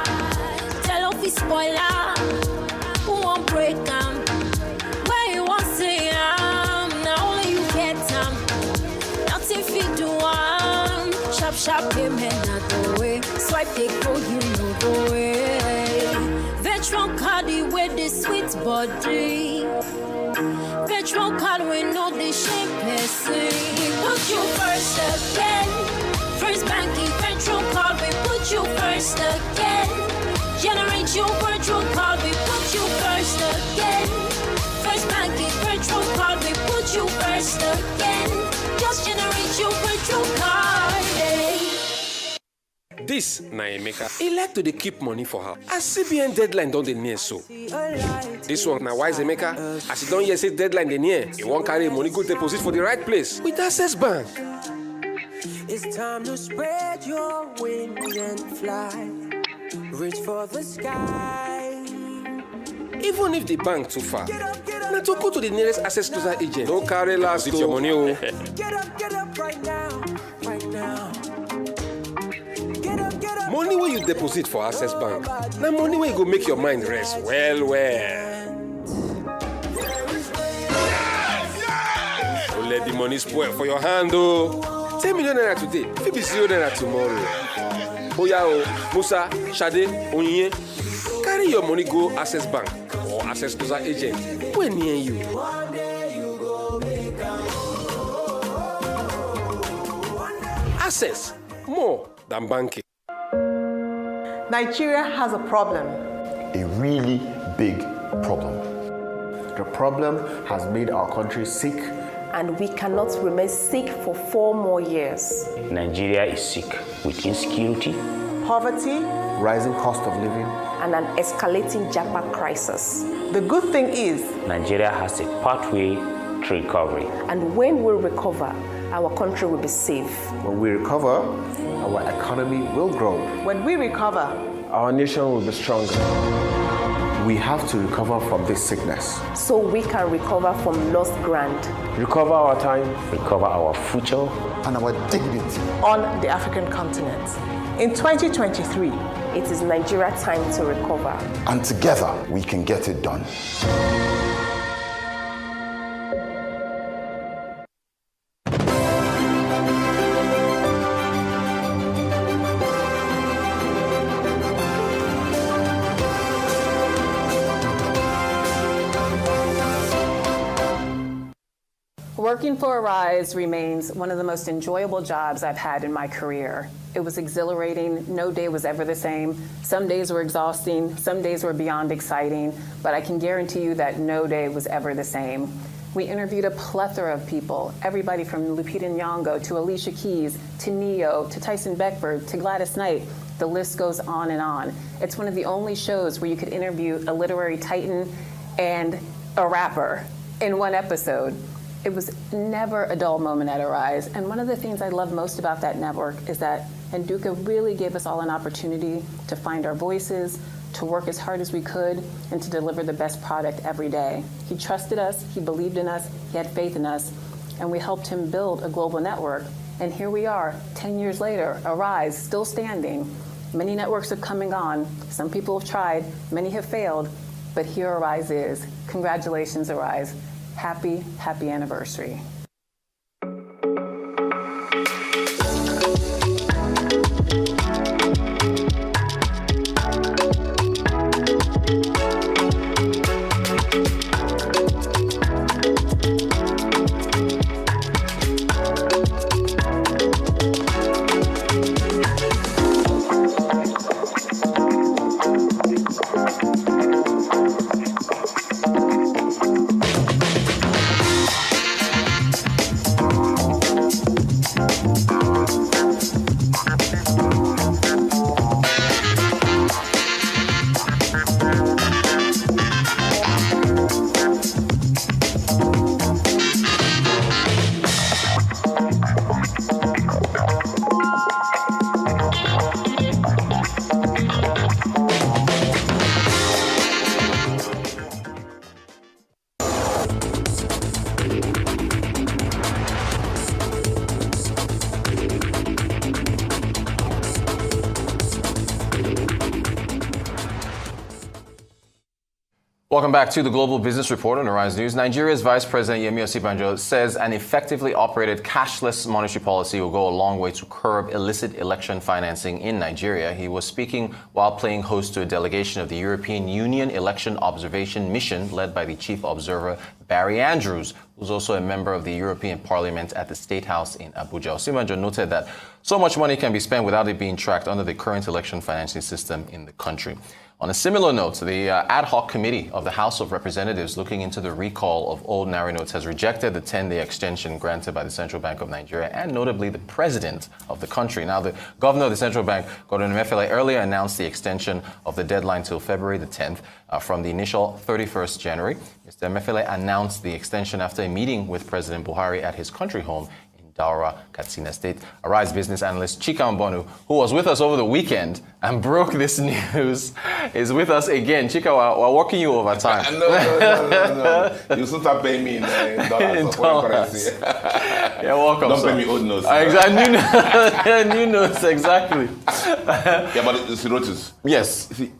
Tell off it spoiler. Who won't break them? Where you want say now only you get them. Nothing fit do sharp payment not the way. Swipe they go, you know the way. Veteran card with the sweet body. Veteran card we know the shame person. We put you first again. First banking Veteran card we put you first again. Generate your virtual card we put you first again. First banking Veteran card we put you first again. Just generate your virtual card. This na Emeka. He like to dey keep money for her. As CBN deadline don dey near so. This one na wise Emeka. As he don hear say deadline dey near, he wan carry money go deposit for the right place with Access Bank. It's time to spread your wings and fly. Reach for the sky. Even if the bank too far, na to go to the nearest Access Closer agent. No carry last with your money. Get up right now, right now. Money where you deposit for Access Bank. Now money where you go make your mind rest well. Don't let the money spoil for your hand, oh. 10 million naira today, 50 naira tomorrow. Oya, Musa, Shade, Onye. Carry your money go Access Bank or Access Closer agent when near you. Access, more than banking. Nigeria has a problem. A really big problem. The problem has made our country sick. And we cannot remain sick for 4 more years. Nigeria is sick with insecurity, poverty, rising cost of living, and an escalating Japa crisis. The good thing is, Nigeria has a pathway to recovery. And when we recover, our country will be safe. When we recover, our economy will grow. When we recover, our nation will be stronger. We have to recover from this sickness. So we can recover from lost ground. Recover our time. Recover our future. And our dignity. On the African continent. In 2023, it is Nigeria time to recover. And together, we can get it done. Working for Arise remains one of the most enjoyable jobs I've had in my career. It was exhilarating. No day was ever the same. Some days were exhausting. Some days were beyond exciting. But I can guarantee you that no day was ever the same. We interviewed a plethora of people, everybody from Lupita Nyong'o to Alicia Keys to Neo to Tyson Beckford to Gladys Knight. The list goes on and on. It's one of the only shows where you could interview a literary titan and a rapper in one episode. It was never a dull moment at Arise. And one of the things I love most about that network is that Nduka really gave us all an opportunity to find our voices, to work as hard as we could, and to deliver the best product every day. He trusted us, he believed in us, he had faith in us, and we helped him build a global network. And here we are, 10 years later, Arise, still standing. Many networks have come and gone. Some people have tried, many have failed, but here Arise is. Congratulations, Arise. Happy, happy anniversary. Welcome back to the Global Business Report on Arise News. Nigeria's Vice President Yemi Osibanjo says an effectively operated cashless monetary policy will go a long way to curb illicit election financing in Nigeria. He was speaking while playing host to a delegation of the European Union Election Observation Mission led by the chief observer Barry Andrews, who's also a member of the European Parliament at the State House in Abuja. Osibanjo noted that so much money can be spent without it being tracked under the current election financing system in the country. On a similar note, the ad hoc committee of the House of Representatives looking into the recall of old Naira notes has rejected the 10-day extension granted by the Central Bank of Nigeria and notably the president of the country. Now, the governor of the Central Bank, Gordon Emefiele, earlier announced the extension of the deadline till February the 10th from the initial 31st January. Mr. Emefiele announced the extension after a meeting with President Buhari at his country home Daura, Katsina State. Arise business analyst Chika Mbonu, who was with us over the weekend and broke this news, is with us again. Chika, we're working you over time. No. You should start paying me in dollars. In dollars. You're welcome. Don't pay me old notes. Exactly. New notes, exactly. Yeah, but it's Rotus. Yes. See,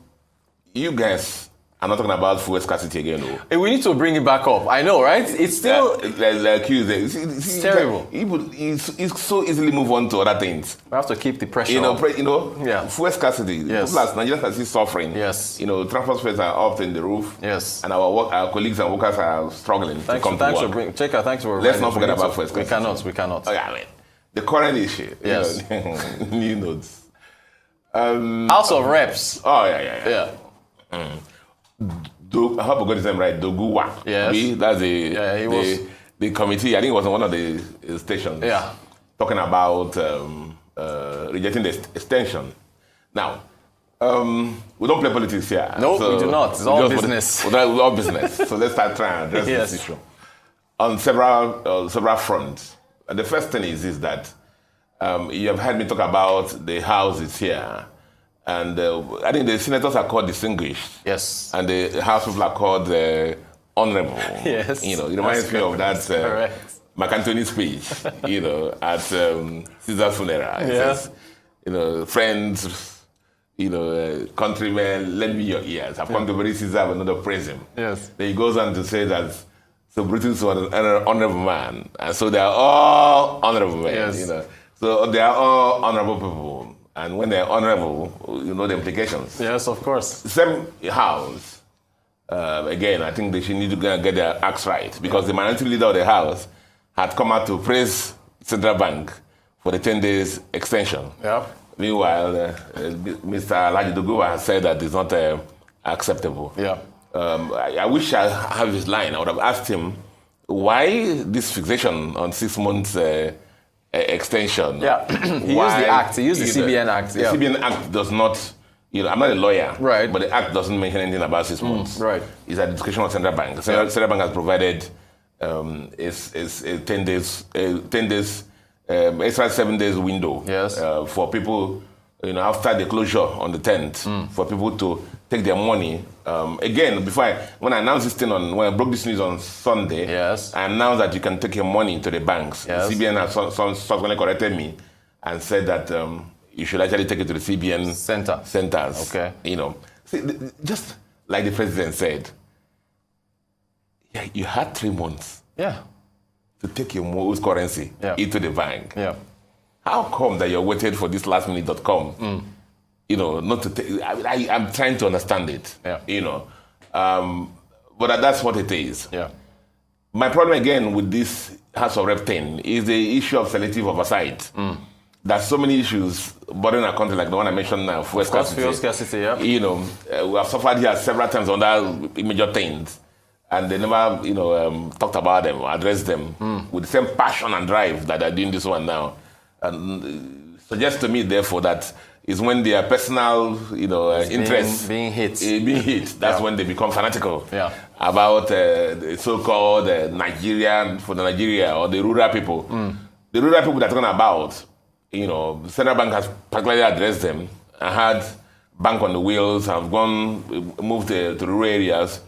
you guys, I'm not talking about fuel scarcity again. No. Hey, we need to bring it back up. I know, right? It's still like you say. It's terrible. It's so easily move on to other things. We have to keep the pressure. Yeah. Fuel scarcity. Yes. Plus, Nigerians are still suffering. Yes. Transport fares are up in the roof. Yes. And our colleagues and workers are struggling to come to work. Thanks for Let's not forget about fuel We scarcity. cannot. Oh, yeah, the current issue. Yes. New notes. House of Reps. Oh, yeah. I hope I got his name right. Doguwa. Yes. That's the committee. I think it was on one of the stations. Yeah. Talking about rejecting the extension. Now, we don't play politics here. No, we do not. It's all business. It's all business. So let's start trying to address this issue on several fronts. And the first thing is that you have heard me talk about the houses here. And I think the senators are called distinguished. Yes. And the House people are called honorable. Yes. It reminds me of that Mark Antony speech, at Caesar's funeral. It says, friends, countrymen, lend me your ears. I've come to bury Caesar but not to praise him. Yes. Then he goes on to say that so Britain's an honorable man. And so they are all honorable men. Yes. So they are all honorable people. And when they're honorable, you know the implications. Yes, of course. Same house. Again, I think they should need to get their acts right because the minority leader of the house had come out to praise Central Bank for the 10 days extension. Yeah. Meanwhile, Mr. Alhaji Doguwa has said that it's not acceptable. Yeah. I wish I have his line. I would have asked him, why this fixation on 6 months extension? Yeah, he used the Act. He used the CBN Act. The CBN Act does not, I'm not a lawyer, right? But the Act doesn't mention anything about 6 months. Right. It's at the discretion of Central Bank. Central Bank has provided is 10 days, extra 7 days window for people, after the closure on the 10th, for people to take their money. Again, when I announced this thing when I broke this news on Sunday, I announced that you can take your money to the banks. Yes. The CBN has subsequently corrected me and said that you should actually take it to the CBN centers. Okay. See, just like the president said, you had 3 months. Yeah. To take your most currency into the bank. Yeah. How come that you're waited for this lastminute.com? Not to take. I'm trying to understand it. Yeah. But that's what it is. Yeah. My problem again with this House of Rep thing is the issue of selective oversight. There's so many issues bothering our country, like the one I mentioned now, fuel scarcity. Yeah. We have suffered here several times on that major things. And they never, talked about them, addressed them with the same passion and drive that they're doing this one now. And suggests to me, therefore, that is when their personal, interests being hit. That's when they become fanatical about the so-called Nigerian for the Nigeria or the rural people. The rural people they're talking about, Central Bank has particularly addressed them. I had Bank on the Wheels have moved to rural areas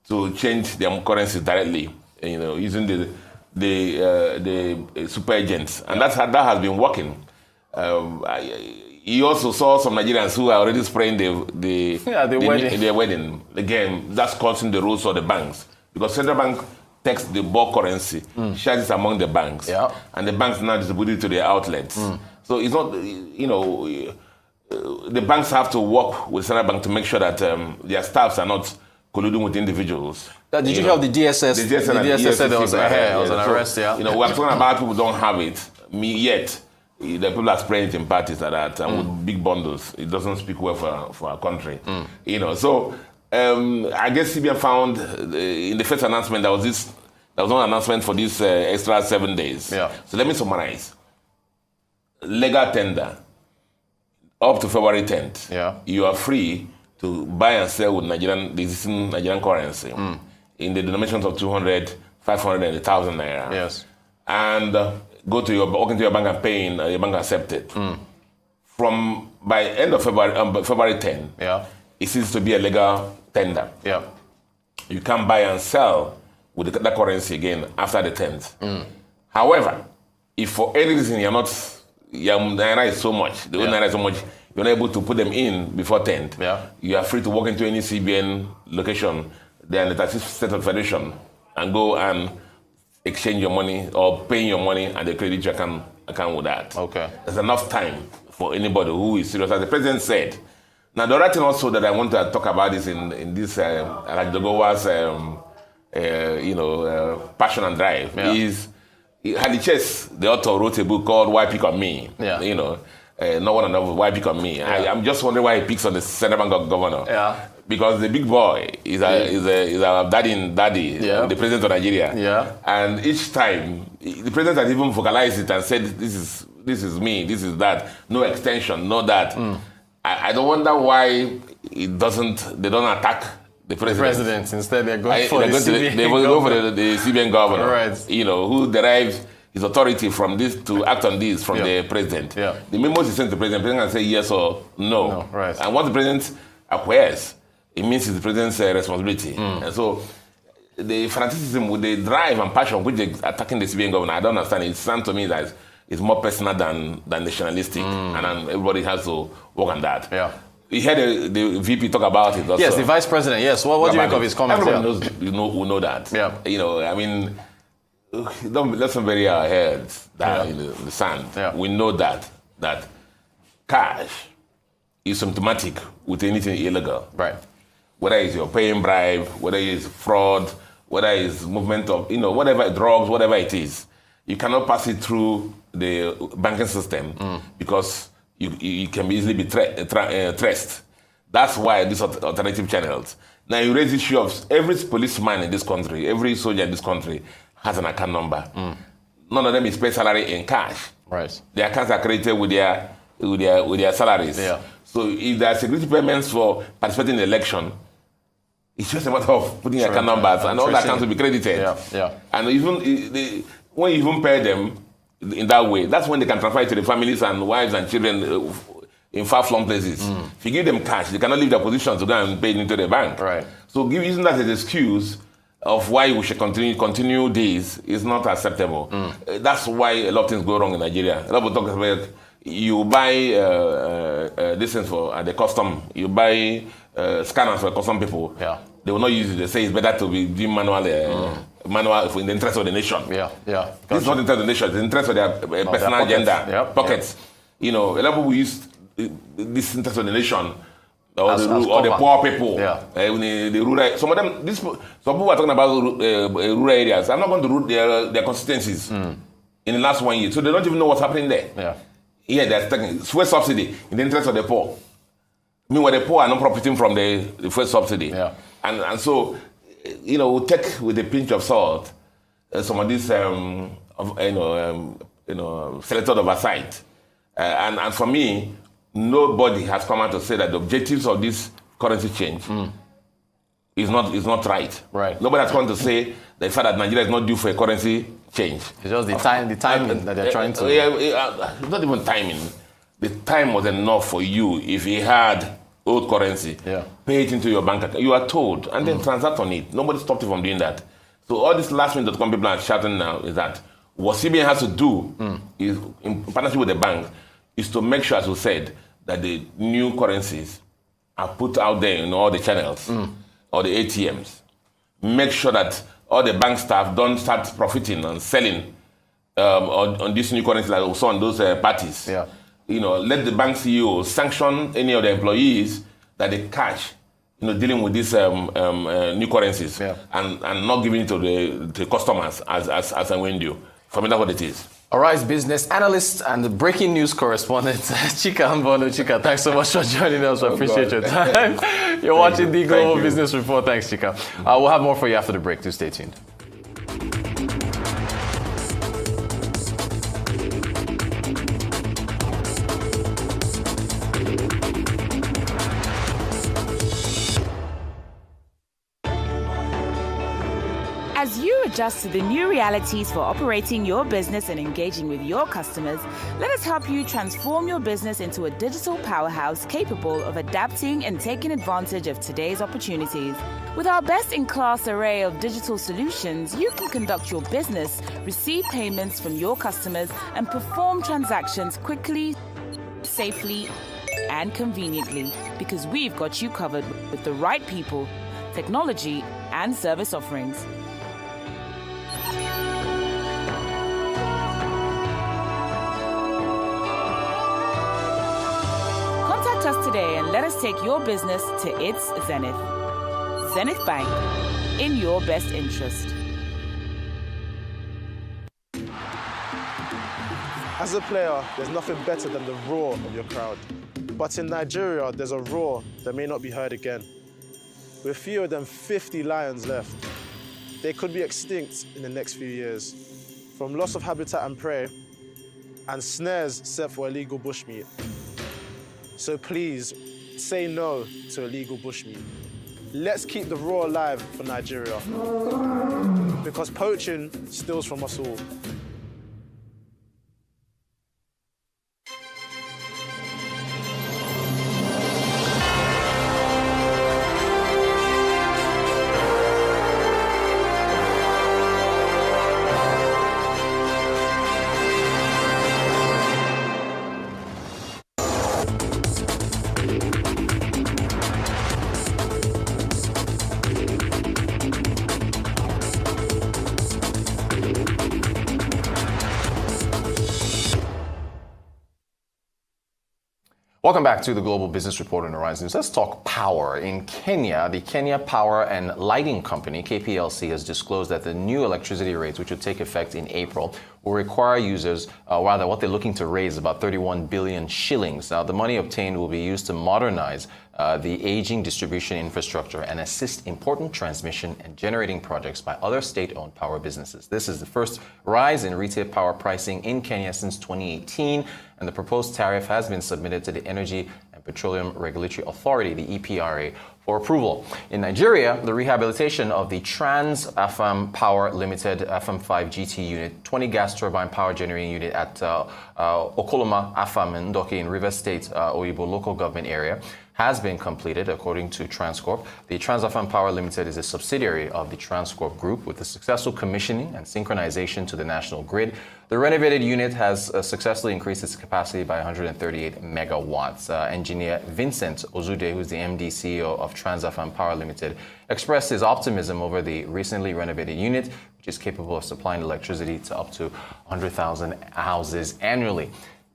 to change their currencies directly, using the super agents, and that has been working. You also saw some Nigerians who are already spraying their wedding. Again, that's causing the rules of the banks because Central Bank takes the bulk currency, shares it among the banks, and the banks now distribute it to their outlets. So it's not, the banks have to work with Central Bank to make sure that their staffs are not colluding with individuals. Did you hear of the DSS? The DSS said there was an arrest, we're talking about people who don't have it yet. The people are spraying it in parties like that and with big bundles. It doesn't speak well for our country. So I guess CBN found in the first announcement there was no announcement for this extra 7 days. So let me summarize. Legal tender up to February 10th. You are free to buy and sell with the existing Nigerian currency in the denominations of 200, 500, and 1,000 naira. Yes. And walk into your bank and pay in, your bank accepted. From by end of February 10, it ceases to be a legal tender. You can buy and sell with that currency again after the 10th. However, if for any reason your naira is so much, naira is so much, you're not able to put them in before 10th. You are free to walk into any CBN location, then the 36th state of federation, and go and exchange your money or pay your money and they credit your account with that. Okay. There's enough time for anybody who is serious. As the president said. Now, the other thing also that I want to talk about is in this, like Dogowa's, passion and drive is, Hadi Chase, the author, wrote a book called Why Pick on Me? No one knows why pick on me. I'm just wondering why he picks on the Central Bank governor. Because the big boy is our daddy, the president of Nigeria. And each time, the president has even vocalized it and said, this is me, this is that, no extension, no that. I don't wonder why they don't attack the president. Instead, they're going for the CBN They will go for the CBN governor, right. Who derives his authority from this to act on this from the president. The memos he sent to the president can say yes or no. Right. And once the president acquires, it means it's the president's responsibility. And so the fanaticism with the drive and passion which they're attacking the CBN governor, I don't understand. It sounds to me that it's more personal than nationalistic, and everybody has to work on that. You heard the VP talk about it also. Yes, the vice president, yes. What do you think of his comments? Everyone we know that. I mean, let's not bury our heads down in the sand. We know that cash is symptomatic with anything illegal. Right. Whether it's your paying bribe, whether it's fraud, whether it's movement of, whatever, drugs, whatever it is. you cannot pass it through the banking system because you can easily be traced. That's why these alternative channels. Now you raise the issue of every policeman in this country, every soldier in this country has an account number. None of them is paid salary in cash. Right. Their accounts are created with their salaries. Yeah. So if there are security payments for participating in the election, it's just a matter of putting account numbers and all the accounts will be credited. Yeah. And even when you even pay them in that way, that's when they can transfer it to the families and wives and children in far-flung places. If you give them cash, they cannot leave their position to go and pay it into the bank. Right. So using that as an excuse of why we should continue this is not acceptable. That's why a lot of things go wrong in Nigeria. A lot of people talk about you buy this thing for the custom, you buy scanners for custom people. Yeah. They will not use it. They say it's better to be doing manual in the interest of the nation. Yeah. This is not the interest of the nation, it's the interest of their personal agenda, pockets. You know, a lot of people use this interest of the nation or the poor people. The rural. Some of them, some people are talking about rural areas. I'm not going to root their constituencies in the last 1 year, so they don't even know what's happening there. Yeah, they're taking fuel subsidy in the interest of the poor. Meanwhile, the poor are not profiting from the fuel subsidy. And so, you know, we'll take with a pinch of salt some of these, selected oversight. And for me, nobody has come out to say that the objectives of this currency change is not right. Nobody has come to say the fact that Nigeria is not due for a currency change. It's just the timing that they're trying to. It's not even timing. The time was enough for you if you had old currency. Pay it into your bank account. You are told, and then transact on it. Nobody stopped you from doing that. So all this lastminute.com people are shouting now is that what CBN has to do is, in partnership with the bank, is to make sure, as we said, that the new currencies are put out there in all the channels or the ATMs. Make sure that all the bank staff don't start profiting and selling on this new currency like we saw on those parties. You know, let the bank CEO sanction any of the employees that they catch, you know, dealing with these new currencies and not giving it to the customers as a window. For me, that's what it is. All right, business analyst and the breaking news correspondent, Chika Mbono. Chika, thanks so much for joining us. I appreciate your time. You're watching the Global Business Report. Thanks, Chika. We'll have more for you after the break. Do stay tuned. As you adjust to the new realities for operating your business and engaging with your customers, let us help you transform your business into a digital powerhouse capable of adapting and taking advantage of today's opportunities. With our best-in-class array of digital solutions, you can conduct your business, receive payments from your customers, and perform transactions quickly, safely, and conveniently, because we've got you covered with the right people, technology, and service offerings. Contact us today and let us take your business to its zenith. Zenith Bank, in your best interest. As a player, there's nothing better than the roar of your crowd. But in Nigeria, there's a roar that may not be heard again. With fewer than 50 lions left, they could be extinct in the next few years, from loss of habitat and prey, and snares set for illegal bushmeat. So please, say no to illegal bushmeat. Let's keep the roar alive for Nigeria, because poaching steals from us all. Welcome back to the Global Business Report on Horizon News. Let's talk power. In Kenya, the Kenya Power and Lighting Company, KPLC, has disclosed that the new electricity rates, which will take effect in April, will require users, rather what they're looking to raise, about 31 billion shillings. Now, the money obtained will be used to modernize the aging distribution infrastructure and assist important transmission and generating projects by other state-owned power businesses. This is the first rise in retail power pricing in Kenya since 2018, and the proposed tariff has been submitted to the Energy and Petroleum Regulatory Authority, the EPRA, for approval. In Nigeria, the rehabilitation of the Trans Afam Power Limited FM5 GT unit, 20 gas turbine power generating unit at Okoloma Afam in Ndoke in Rivers State, Oyibo local government area, has been completed, according to Transcorp. The Transafam Power Limited is a subsidiary of the Transcorp Group with the successful commissioning and synchronization to the national grid. The renovated unit has successfully increased its capacity by 138 megawatts. Engineer Vincent Ozude, who's the MD CEO of Transafam Power Limited, expressed his optimism over the recently renovated unit, which is capable of supplying electricity to up to 100,000 houses annually.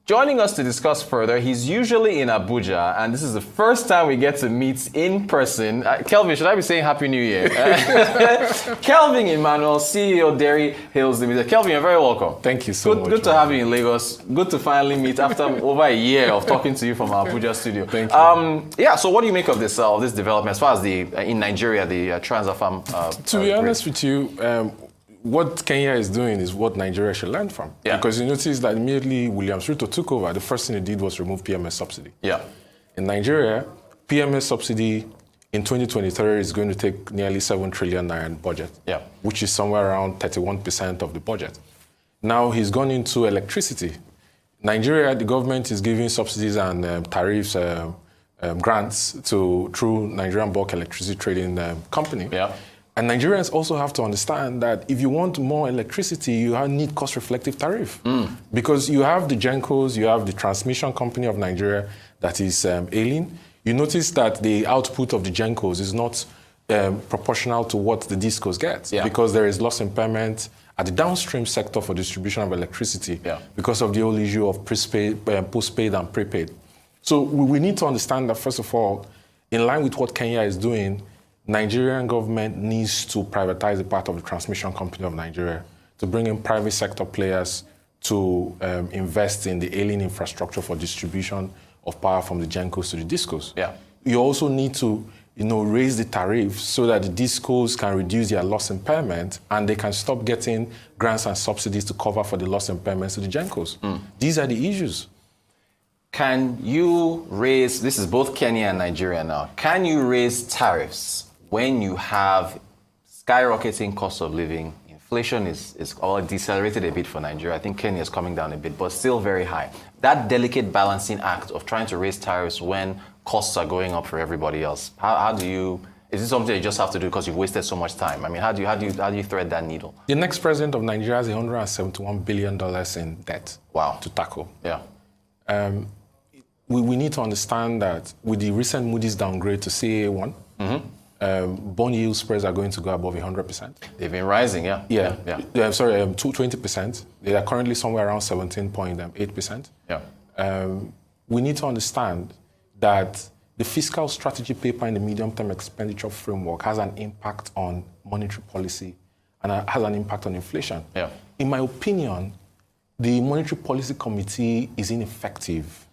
Joining us to discuss further, he's usually in Abuja, and this is the first time we get to meet in person. Kelvin, should I be saying Happy New Year? Kelvin Emmanuel, CEO Dairy Hills Limited. Kelvin, you're very welcome. Thank you so much. Good to have you in Lagos. Good to finally meet after over a year of talking to you from our Abuja studio. Thank you. Yeah, so what do you make of this development as far as in Nigeria, the Transafam? To be honest with you, what Kenya is doing is what Nigeria should learn from. Yeah. Because you notice that immediately Williams Ruto took over, the first thing he did was remove PMS subsidy. Yeah. In Nigeria, PMS subsidy in 2023 is going to take nearly 7 trillion naira in budget, which is somewhere around 31% of the budget. Now he's gone into electricity. Nigeria, the government is giving subsidies and tariffs, grants through Nigerian Bulk Electricity Trading Company. Yeah. And Nigerians also have to understand that if you want more electricity, you need cost-reflective tariff. Because you have the GENCOs, you have the Transmission Company of Nigeria that is ailing. You notice that the output of the GENCOs is not proportional to what the DISCOs get, because there is loss impairment at the downstream sector for distribution of electricity because of the whole issue of postpaid and prepaid. So we need to understand that, first of all, in line with what Kenya is doing, Nigerian government needs to privatize the part of the Transmission Company of Nigeria to bring in private sector players to invest in the ailing infrastructure for distribution of power from the GENCOs to the DISCOs. Yeah. You also need to raise the tariffs so that the DISCOs can reduce their loss impairment and they can stop getting grants and subsidies to cover for the loss impairments to the GENCOs. These are the issues. Can you raise, this is both Kenya and Nigeria now, can you raise tariffs when you have skyrocketing cost of living? Inflation is all decelerated a bit for Nigeria. I think Kenya is coming down a bit, but still very high. That delicate balancing act of trying to raise tariffs when costs are going up for everybody else, how do you, is it something you just have to do because you've wasted so much time? I mean, how do you thread that needle? The next president of Nigeria has $171 billion in debt to tackle. Yeah. We need to understand that with the recent Moody's downgrade to CAA1, bond yield spreads are going to go above 100%. They've been rising, 20%. They are currently somewhere around 17.8%. We need to understand that the fiscal strategy paper in the medium-term expenditure framework has an impact on monetary policy and has an impact on inflation. In my opinion, the Monetary Policy Committee is ineffective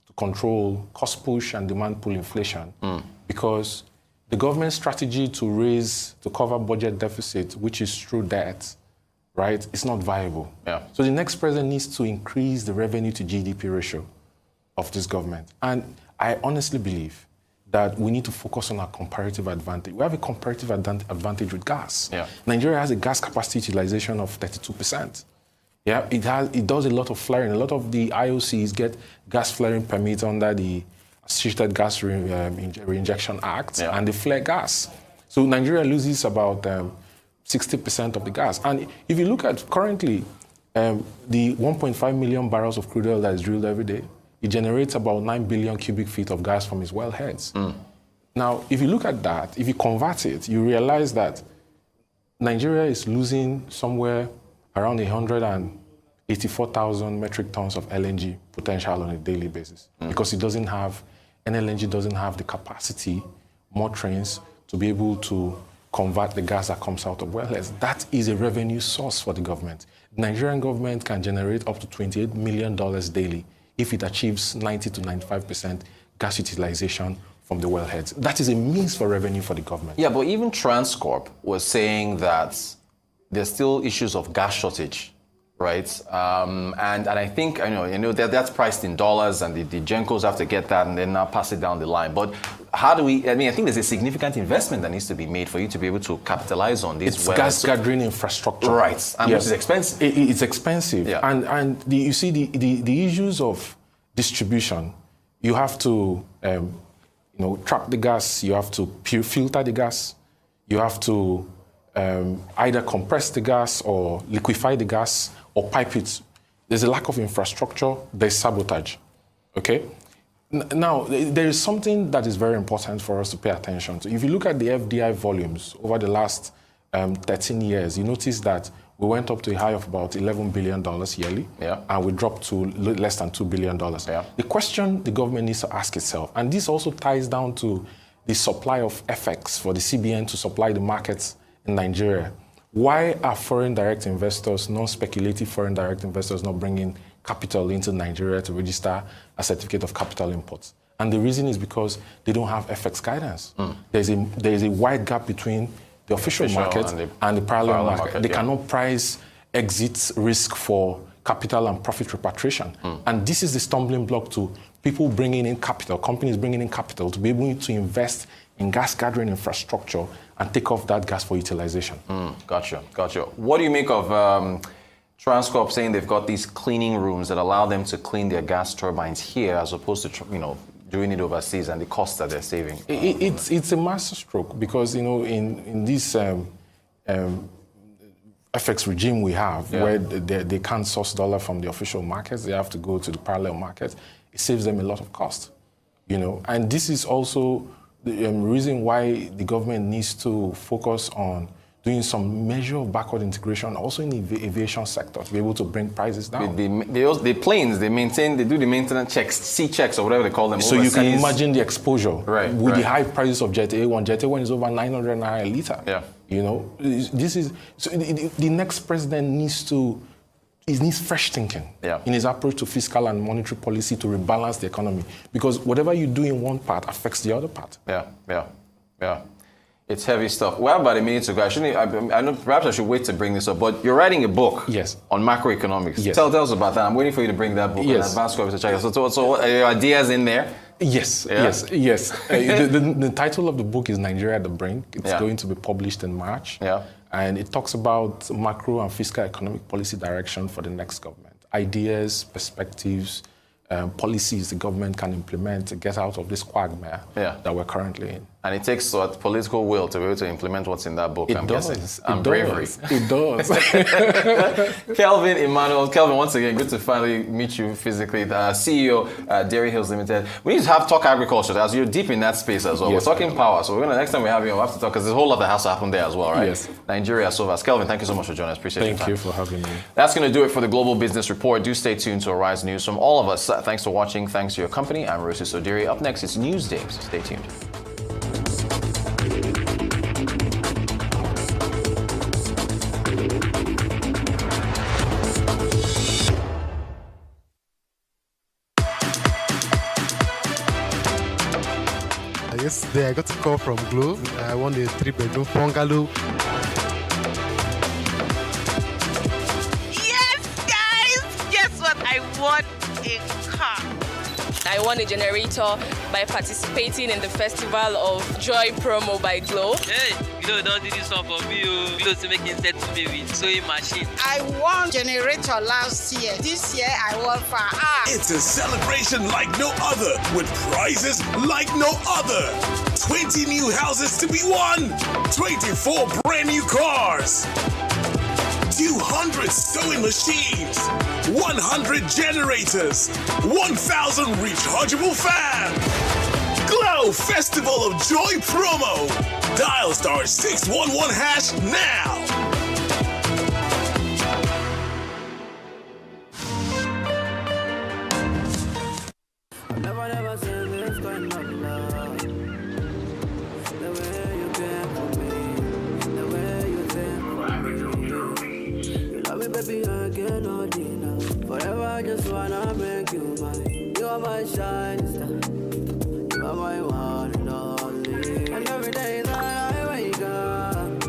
to control cost push and demand pull inflation because the government strategy to cover budget deficit, which is through debt, right, is not viable. So the next president needs to increase the revenue to GDP ratio of this government. And I honestly believe that we need to focus on our comparative advantage. We have a comparative advantage with gas. Nigeria has a gas capacity utilization of 32%. It does a lot of flaring. A lot of the IOCs get gas flaring permits under the Associated Gas Reinjection Act, and they flare gas. So Nigeria loses about 60% of the gas. And if you look at currently, the 1.5 million barrels of crude oil that is drilled every day, it generates about 9 billion cubic feet of gas from its wellheads. Now, if you look at that, if you convert it, you realize that Nigeria is losing somewhere around 84,000 metric tons of LNG potential on a daily basis because LNG doesn't have the capacity, more trains, to be able to convert the gas that comes out of wellheads. That is a revenue source for the government. The Nigerian government can generate up to $28 million daily if it achieves 90 to 95% gas utilization from the wellheads. That is a means for revenue for the government. Yeah, but even Transcorp was saying that there's still issues of gas shortage, right? And I think, that's priced in dollars, and the Gencos have to get that and then now pass it down the line. But how do we, I think there's a significant investment that needs to be made for you to be able to capitalize on this. It's gas gathering infrastructure. Right, and which is expensive. It's expensive. Yeah. And you see the issues of distribution, you have to trap the gas, you have to filter the gas, you have to either compress the gas or liquefy the gas or pipe it. There's a lack of infrastructure, there's sabotage, okay? Now, there is something that is very important for us to pay attention to. If you look at the FDI volumes over the last 13 years, you notice that we went up to a high of about $11 billion yearly, and we dropped to less than $2 billion. The question the government needs to ask itself, and this also ties down to the supply of FX for the CBN to supply the markets in Nigeria. Why are foreign direct investors, non-speculative foreign direct investors, not bringing capital into Nigeria to register a certificate of capital imports? And the reason is because they don't have FX guidance. There is a wide gap between the official market and the parallel market. They cannot price exit risk for capital and profit repatriation. And this is the stumbling block to people bringing in capital, companies bringing in capital to be able to invest in gas gathering infrastructure and take off that gas for utilization. Gotcha. What do you make of Transcorp saying they've got these cleaning rooms that allow them to clean their gas turbines here as opposed to, doing it overseas, and the costs that they're saving? It's a master stroke because, in this FX regime we have, where they can't source dollar from the official markets, they have to go to the parallel markets. It saves them a lot of cost, And this is also the reason why the government needs to focus on doing some measure of backward integration, also in the aviation sector, to be able to bring prices down. The planes, they do the maintenance checks, C checks, or whatever they call them. So overseas. You can imagine the exposure. With the high prices of Jet A1. Jet A1 is over 900 naira a liter. The next president needs fresh thinking in his approach to fiscal and monetary policy to rebalance the economy. Because whatever you do in one part affects the other part. Yeah. It's heavy stuff. We have about a minute to go. I know perhaps I should wait to bring this up, but you're writing a book on macroeconomics. Tell us about that. I'm waiting for you to bring that book on Advanced Corporate Check. So are your ideas in there? Yes. The title of the book is Nigeria at the Brink. It's going to be published in March. And it talks about macro and fiscal economic policy direction for the next government. Ideas, perspectives, policies the government can implement to get out of this quagmire that we're currently in. And it takes political will to be able to implement what's in that book, I'm guessing. And bravery. It does. Kelvin Emmanuel. Kelvin, once again, good to finally meet you physically. The CEO, Dairy Hills Limited. We need to talk agriculture, as you're deep in that space as well. We're talking power, so next time we have you, we'll have to talk, because there's a whole lot that has to happen there as well, right? Yes. Nigeria, so vast. Kelvin, thank you so much for joining us. Appreciate your time. Thank you for having me. That's going to do it for the Global Business Report. Do stay tuned to Arise News. From all of us, thanks for watching. Thanks for your company. I'm Rosu Sodiri. Up next, it's Newsday, so stay tuned. Yesterday, I got a call from Globe. I won a 3-bedroom bungalow. Yes, guys! Guess what? I won a car. I won a generator by participating in the Festival of Joy promo by Glow. Hey, don't do this one for me. Glow to make it to me with sewing machine. I won generator last year. This year I won for It's a celebration like no other, with prizes like no other. 20 new houses to be won. 24 brand new cars. 200 sewing machines, 100 generators, 1,000 rechargeable fans. Glow Festival of Joy promo. Dial *611# now. just wanna make you mine. You are my shining star. You are my one and only. And every day that I wake up,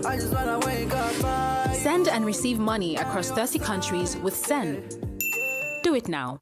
I just wanna wake up. Send and receive money across 30 countries with Send. Do it now.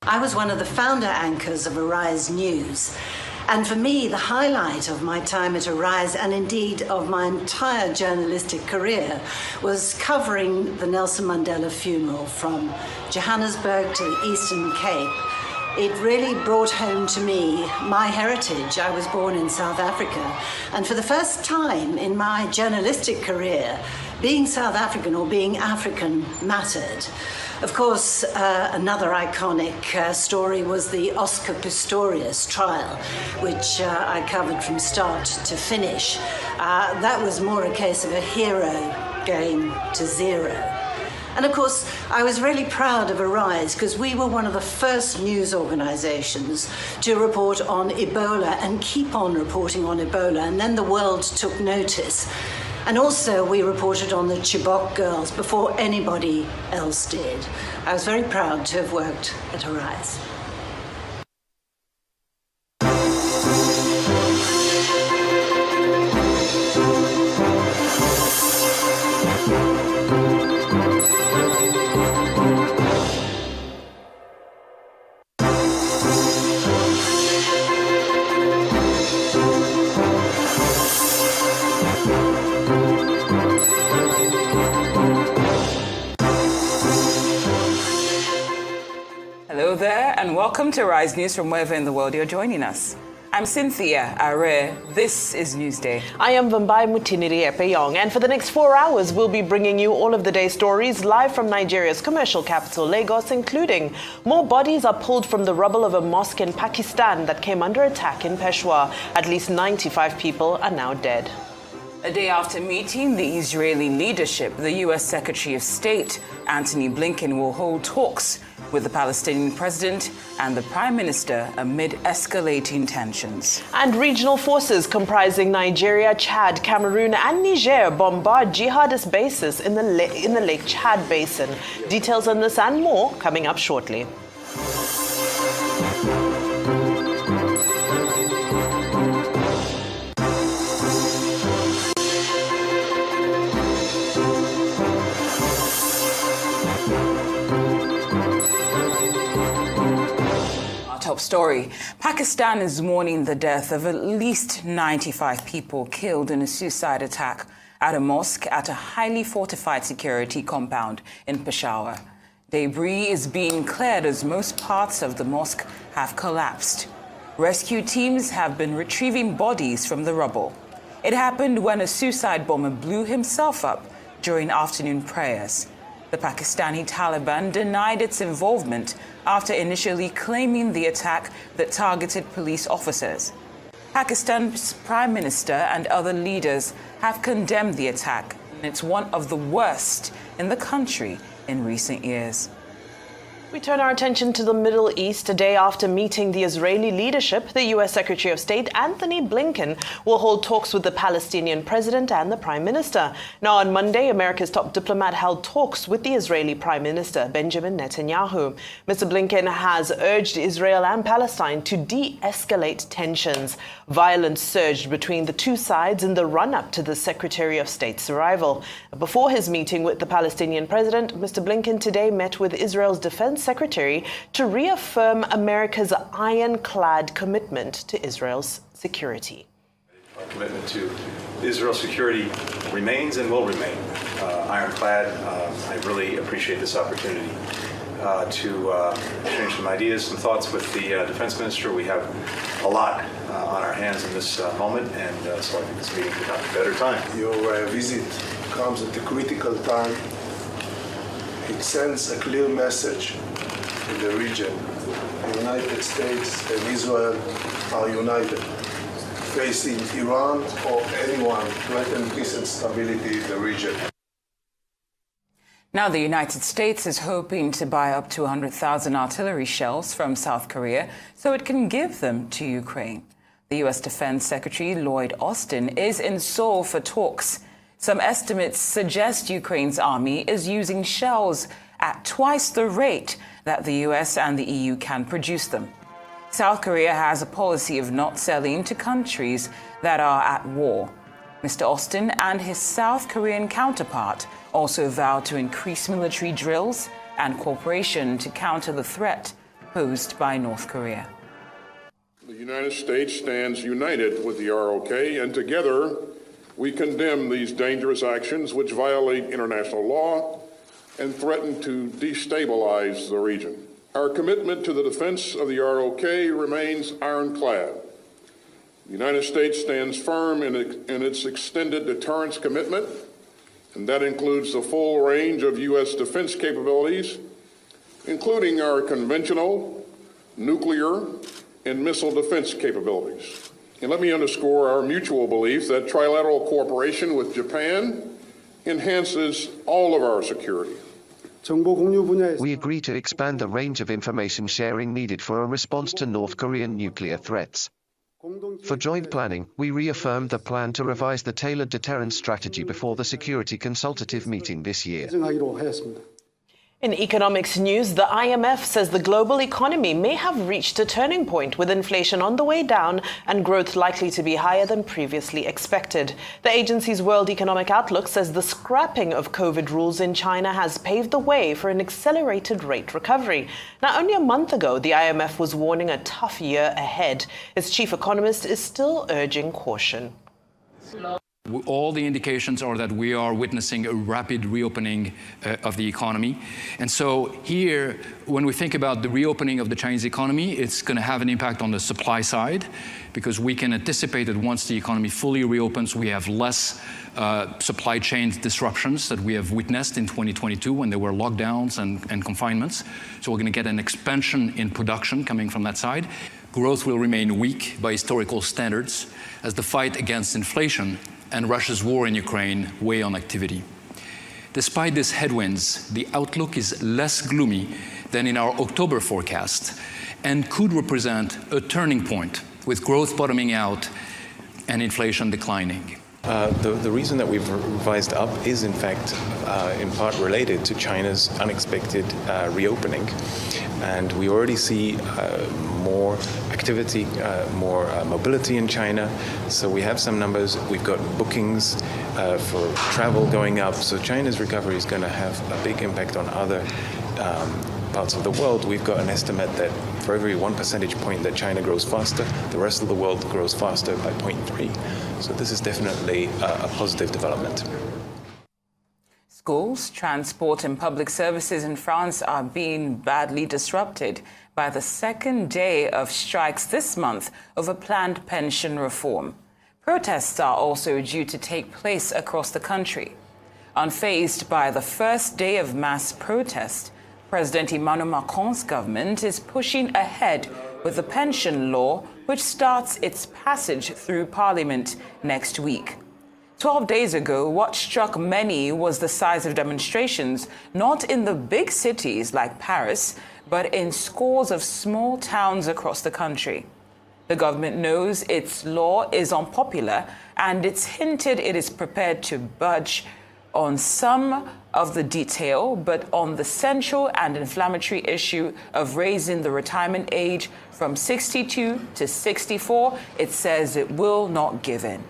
I was one of the founder anchors of Arise News. And for me, the highlight of my time at Arise, and indeed of my entire journalistic career, was covering the Nelson Mandela funeral from Johannesburg to the Eastern Cape. It really brought home to me my heritage. I was born in South Africa. And for the first time in my journalistic career, being South African or being African mattered. Of course, another iconic story was the Oscar Pistorius trial, which I covered from start to finish. That was more a case of a hero going to zero. And of course, I was really proud of Arise because we were one of the first news organizations to report on Ebola and keep on reporting on Ebola. And then the world took notice. And also we reported on the Chibok girls before anybody else did. I was very proud to have worked at Arise. Hello there, and welcome to Rise News from wherever in the world you're joining us. I'm Cynthia Are. This is Newsday. I am Vambai Mutiniri Epeyong, and for the next 4 hours, we'll be bringing you all of the day's stories live from Nigeria's commercial capital, Lagos, including more bodies are pulled from the rubble of a mosque in Pakistan that came under attack in Peshawar. At least 95 people are now dead. A day after meeting the Israeli leadership, the U.S. Secretary of State, Antony Blinken, will hold talks with the Palestinian president and the prime minister amid escalating tensions. And regional forces comprising Nigeria, Chad, Cameroon and Niger bombard jihadist bases in the Lake Chad Basin. Details on this and more coming up shortly. Top story. Pakistan is mourning the death of at least 95 people killed in a suicide attack at a mosque at a highly fortified security compound in Peshawar. Debris is being cleared as most parts of the mosque have collapsed. Rescue teams have been retrieving bodies from the rubble. It happened when a suicide bomber blew himself up during afternoon prayers. The Pakistani Taliban denied its involvement after initially claiming the attack that targeted police officers. Pakistan's prime minister and other leaders have condemned the attack, and it's one of the worst in the country in recent years. We turn our attention to the Middle East. A day after meeting the Israeli leadership, the U.S. Secretary of State Antony Blinken will hold talks with the Palestinian president and the Prime Minister. Now, on Monday, America's top diplomat held talks with the Israeli Prime Minister Benjamin Netanyahu. Mr. Blinken has urged Israel and Palestine to de-escalate tensions. Violence surged between the two sides in the run-up to the Secretary of State's arrival. Before his meeting with the Palestinian president, Mr. Blinken today met with Israel's defense secretary to reaffirm America's ironclad commitment to Israel's security. Our commitment to Israel's security remains and will remain ironclad. I really appreciate this opportunity to exchange some ideas, some thoughts with the defense minister. We have a lot on our hands in this moment, and so I think this meeting could not be a better time. Your visit comes at a critical time. It sends a clear message in the region. The United States and Israel are united, facing Iran or anyone threatening peace and stability in the region. Now, the United States is hoping to buy up to 100,000 artillery shells from South Korea so it can give them to Ukraine. The U.S. Defense Secretary Lloyd Austin is in Seoul for talks. Some estimates suggest Ukraine's army is using shells at twice the rate that the U.S. and the EU can produce them. South Korea has a policy of not selling to countries that are at war. Mr. Austin and his South Korean counterpart also vowed to increase military drills and cooperation to counter the threat posed by North Korea. The United States stands united with the ROK, and together we condemn these dangerous actions which violate international law and threaten to destabilize the region. Our commitment to the defense of the ROK remains ironclad. The United States stands firm in its extended deterrence commitment, and that includes the full range of U.S. defense capabilities, including our conventional, nuclear, and missile defense capabilities. And let me underscore our mutual belief that trilateral cooperation with Japan enhances all of our security. We agree to expand the range of information sharing needed for a response to North Korean nuclear threats. For joint planning, we reaffirmed the plan to revise the tailored deterrence strategy before the Security Consultative meeting this year. In economics news, the IMF says the global economy may have reached a turning point, with inflation on the way down and growth likely to be higher than previously expected. The agency's World Economic Outlook says the scrapping of COVID rules in China has paved the way for an accelerated rate recovery. Now, only a month ago, the IMF was warning a tough year ahead. Its chief economist is still urging caution. All the indications are that we are witnessing a rapid reopening of the economy. And so here, when we think about the reopening of the Chinese economy, it's going to have an impact on the supply side, because we can anticipate that once the economy fully reopens, we have less supply chain disruptions that we have witnessed in 2022 when there were lockdowns and confinements. So we're going to get an expansion in production coming from that side. Growth will remain weak by historical standards as the fight against inflation and Russia's war in Ukraine weigh on activity. Despite these headwinds, the outlook is less gloomy than in our October forecast and could represent a turning point, with growth bottoming out and inflation declining. The reason that we've revised up is, in fact, in part related to China's unexpected reopening. And we already see more activity, more mobility in China. So we have some numbers. We've got bookings for travel going up. So China's recovery is going to have a big impact on other parts of the world. We've got an estimate that for every 1 percentage point that China grows faster, the rest of the world grows faster by 0.3. So this is definitely a positive development. Schools, transport and public services in France are being badly disrupted by the second day of strikes this month over planned pension reform. Protests are also due to take place across the country. Unfazed by the first day of mass protest, President Emmanuel Macron's government is pushing ahead with the pension law, which starts its passage through Parliament next week. 12 days ago, what struck many was the size of demonstrations, not in the big cities like Paris, but in scores of small towns across the country. The government knows its law is unpopular, and it's hinted it is prepared to budge on some of the detail, but on the central and inflammatory issue of raising the retirement age from 62 to 64, it says it will not give in.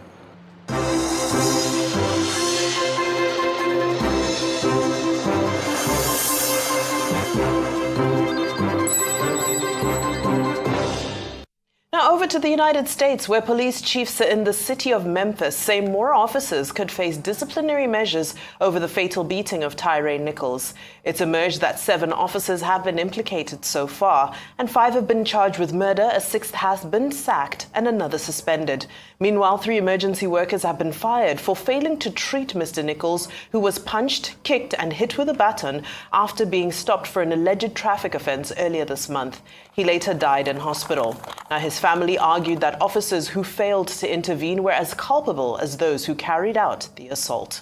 Now over to the United States, where police chiefs in the city of Memphis say more officers could face disciplinary measures over the fatal beating of Tyre Nichols. It's emerged that 7 officers have been implicated so far, and 5 have been charged with murder, a 6th has been sacked, and another suspended. Meanwhile, 3 emergency workers have been fired for failing to treat Mr. Nichols, who was punched, kicked, and hit with a baton after being stopped for an alleged traffic offense earlier this month. He later died in hospital. Now, his family argued that officers who failed to intervene were as culpable as those who carried out the assault.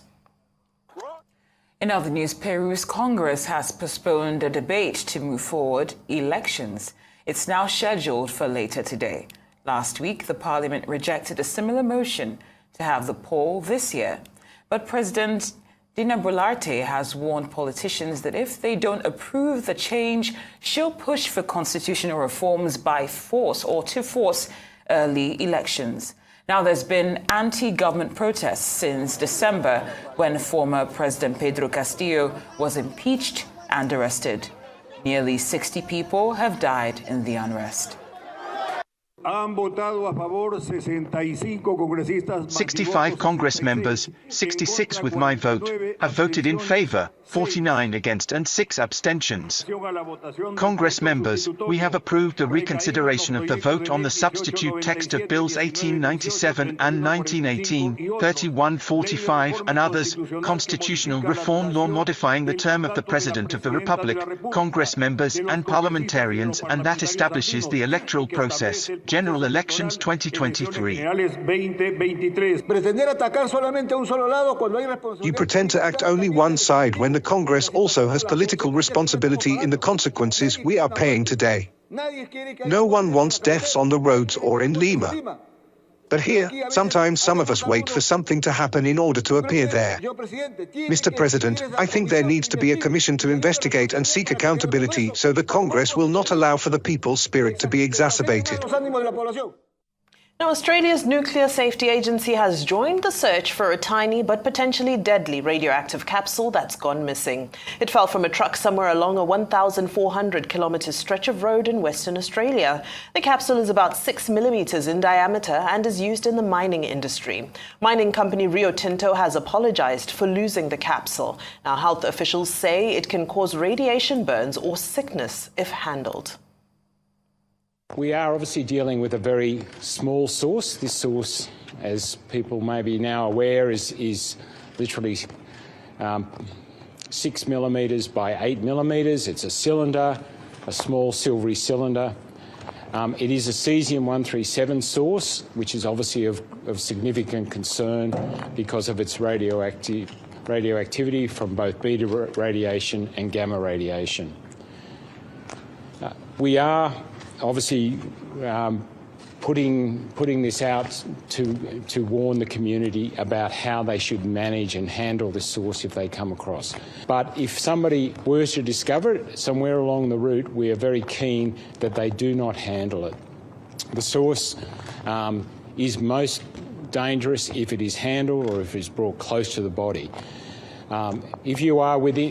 In other news, Peru's Congress has postponed a debate to move forward elections. It's now scheduled for later today. Last week, the parliament rejected a similar motion to have the poll this year. But President Dina Boluarte has warned politicians that if they don't approve the change, she'll push for constitutional reforms by force or to force early elections. Now, there's been anti-government protests since December when former President Pedro Castillo was impeached and arrested. Nearly 60 people have died in the unrest. 65 Congress members, 66 with my vote, have voted in favor, 49 against and 6 abstentions. Congress members, we have approved a reconsideration of the vote on the substitute text of Bills 1897 and 1918, 3145 and others, constitutional reform law modifying the term of the President of the Republic, Congress members and parliamentarians, and that establishes the electoral process. General Elections 2023. You pretend to act only one side when the Congress also has political responsibility in the consequences we are paying today. No one wants deaths on the roads or in Lima. But here, sometimes some of us wait for something to happen in order to appear there. Mr. President, I think there needs to be a commission to investigate and seek accountability so the Congress will not allow for the people's spirit to be exacerbated. Now, Australia's Nuclear Safety Agency has joined the search for a tiny but potentially deadly radioactive capsule that's gone missing. It fell from a truck somewhere along a 1,400-kilometre stretch of road in Western Australia. The capsule is about 6 millimetres in diameter and is used in the mining industry. Mining company Rio Tinto has apologised for losing the capsule. Now, health officials say it can cause radiation burns or sickness if handled. We are obviously dealing with a very small source. This source, as people may be now aware, is literally 6 millimetres by 8 millimetres. It's a cylinder, a small silvery cylinder. It is a cesium-137 source, which is obviously of significant concern because of its radioactivity from both beta radiation and gamma radiation. We are obviously putting this out to warn the community about how they should manage and handle this source if they come across. But if somebody were to discover it somewhere along the route, we are very keen that they do not handle it. The source is most dangerous if it is handled or if it is brought close to the body. If you are within